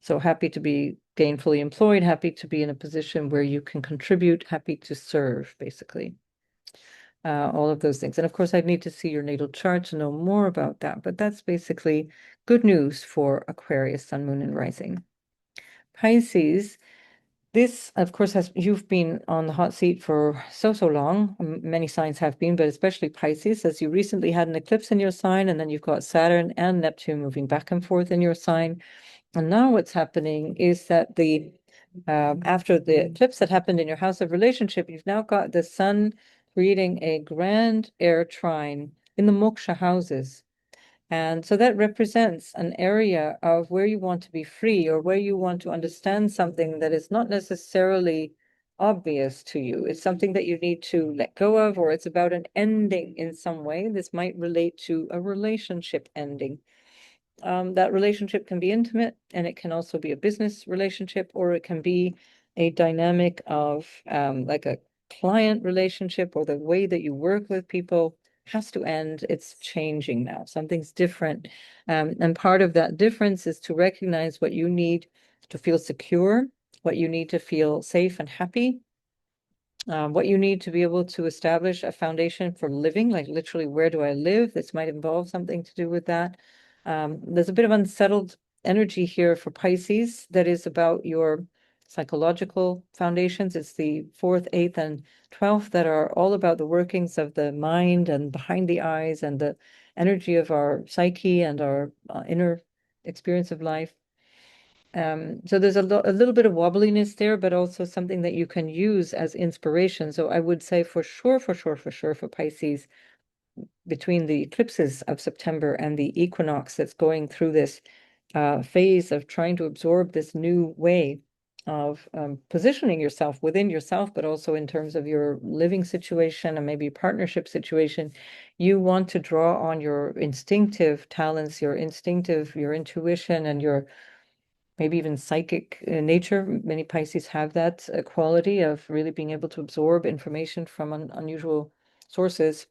So happy to be gainfully employed, happy to be in a position where you can contribute, happy to serve, basically. all of those things. And of course, I'd need to see your natal chart to know more about that, but that's basically good news for Aquarius, Sun, Moon, and Rising. Pisces, this, of course, you've been on the hot seat for so long. Many signs have been, but especially Pisces, as you recently had an eclipse in your sign, and then you've got Saturn and Neptune moving back and forth in your sign. And now what's happening is that after the eclipse that happened in your house of relationship, you've now got the sun creating a grand air trine in the moksha houses. And so that represents an area of where you want to be free, or where you want to understand something that is not necessarily obvious to you. It's something that you need to let go of, or it's about an ending in some way. This might relate to a relationship ending. That relationship can be intimate, and it can also be a business relationship, or it can be a dynamic of like a client relationship, or the way that you work with people has to end. It's changing now. Something's different. And part of that difference is to recognize what you need to feel secure, what you need to feel safe and happy, what you need to be able to establish a foundation for living, like literally, where do I live? This might involve something to do with that. There's a bit of unsettled energy here for Pisces that is about your psychological foundations. It's the 4th, 8th, and 12th that are all about the workings of the mind and behind the eyes and the energy of our psyche and our inner experience of life. So there's a little bit of wobbliness there, but also something that you can use as inspiration. So I would say for sure for Pisces, between the eclipses of September and the equinox that's going through this phase of trying to absorb this new way of positioning yourself within yourself, but also in terms of your living situation and maybe partnership situation, you want to draw on your instinctive talents, your intuition, and your maybe even psychic nature. Many Pisces have that quality of really being able to absorb information from unusual sources.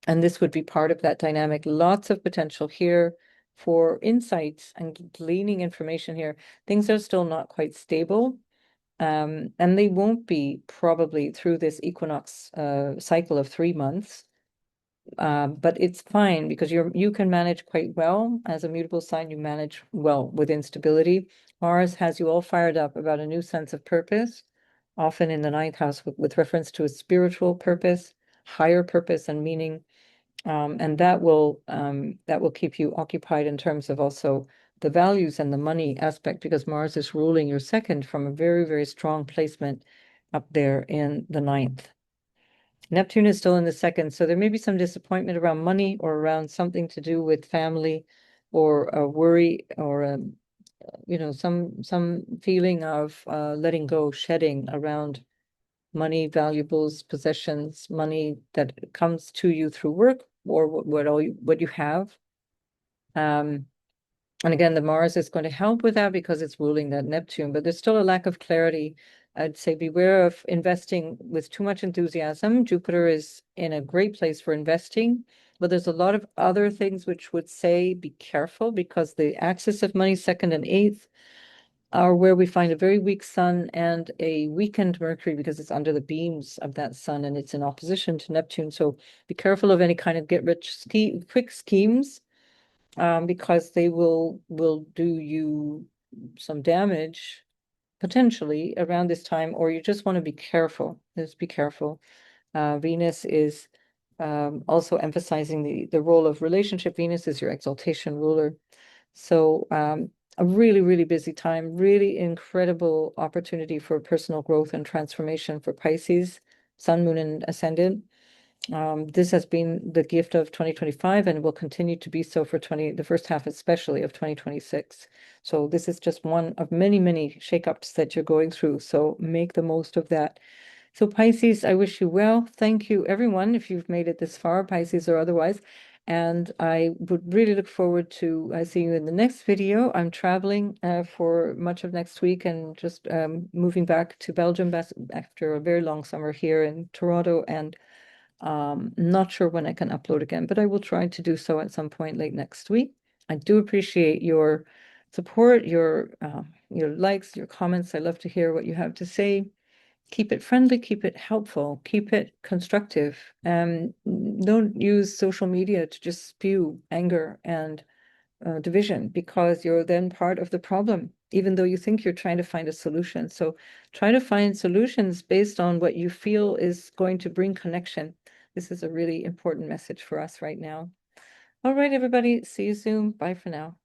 And this would be part of that dynamic. Lots of potential here for insights and gleaning information here. Things are still not quite stable. And they won't be probably through this equinox cycle of 3 months. But it's fine because you can manage quite well. As a mutable sign, you manage well with instability. Mars has you all fired up about a new sense of purpose, often in the 9th house with reference to a spiritual purpose, higher purpose and meaning. And that will keep you occupied in terms of also the values and the money aspect, because Mars is ruling your 2nd from a very, very strong placement up there in the 9th. Neptune is still in the 2nd, so there may be some disappointment around money or around something to do with family, or a worry, or some feeling of letting go, shedding around money, valuables, possessions, money that comes to you through work, or what you have. And again, the Mars is going to help with that because it's ruling that Neptune, but there's still a lack of clarity. I'd say beware of investing with too much enthusiasm. Jupiter is in a great place for investing, but there's a lot of other things which would say be careful, because the axis of money, 2nd and 8th, are where we find a very weak sun and a weakened Mercury, because it's under the beams of that sun and it's in opposition to Neptune. So be careful of any kind of quick schemes, because they will do you some damage potentially around this time, or you just want to be careful. Just be careful. Venus is also emphasizing the role of relationship. Venus is your exaltation ruler. So a really, really busy time, really incredible opportunity for personal growth and transformation for Pisces, Sun, Moon, and Ascendant. This has been the gift of 2025 and will continue to be so for the first half, especially of 2026. So this is just one of many, many shakeups that you're going through. So make the most of that. So Pisces, I wish you well. Thank you, everyone, if you've made it this far, Pisces or otherwise. And I would really look forward to seeing you in the next video. I'm traveling for much of next week and just moving back to Belgium after a very long summer here in Toronto, and not sure when I can upload again, but I will try to do so at some point late next week. I do appreciate your support, your likes, your comments. I love to hear what you have to say. Keep it friendly, keep it helpful, keep it constructive. Don't use social media to just spew anger and division, because you're then part of the problem, even though you think you're trying to find a solution. So try to find solutions based on what you feel is going to bring connection. This is a really important message for us right now. All right, everybody. See you soon. Bye for now.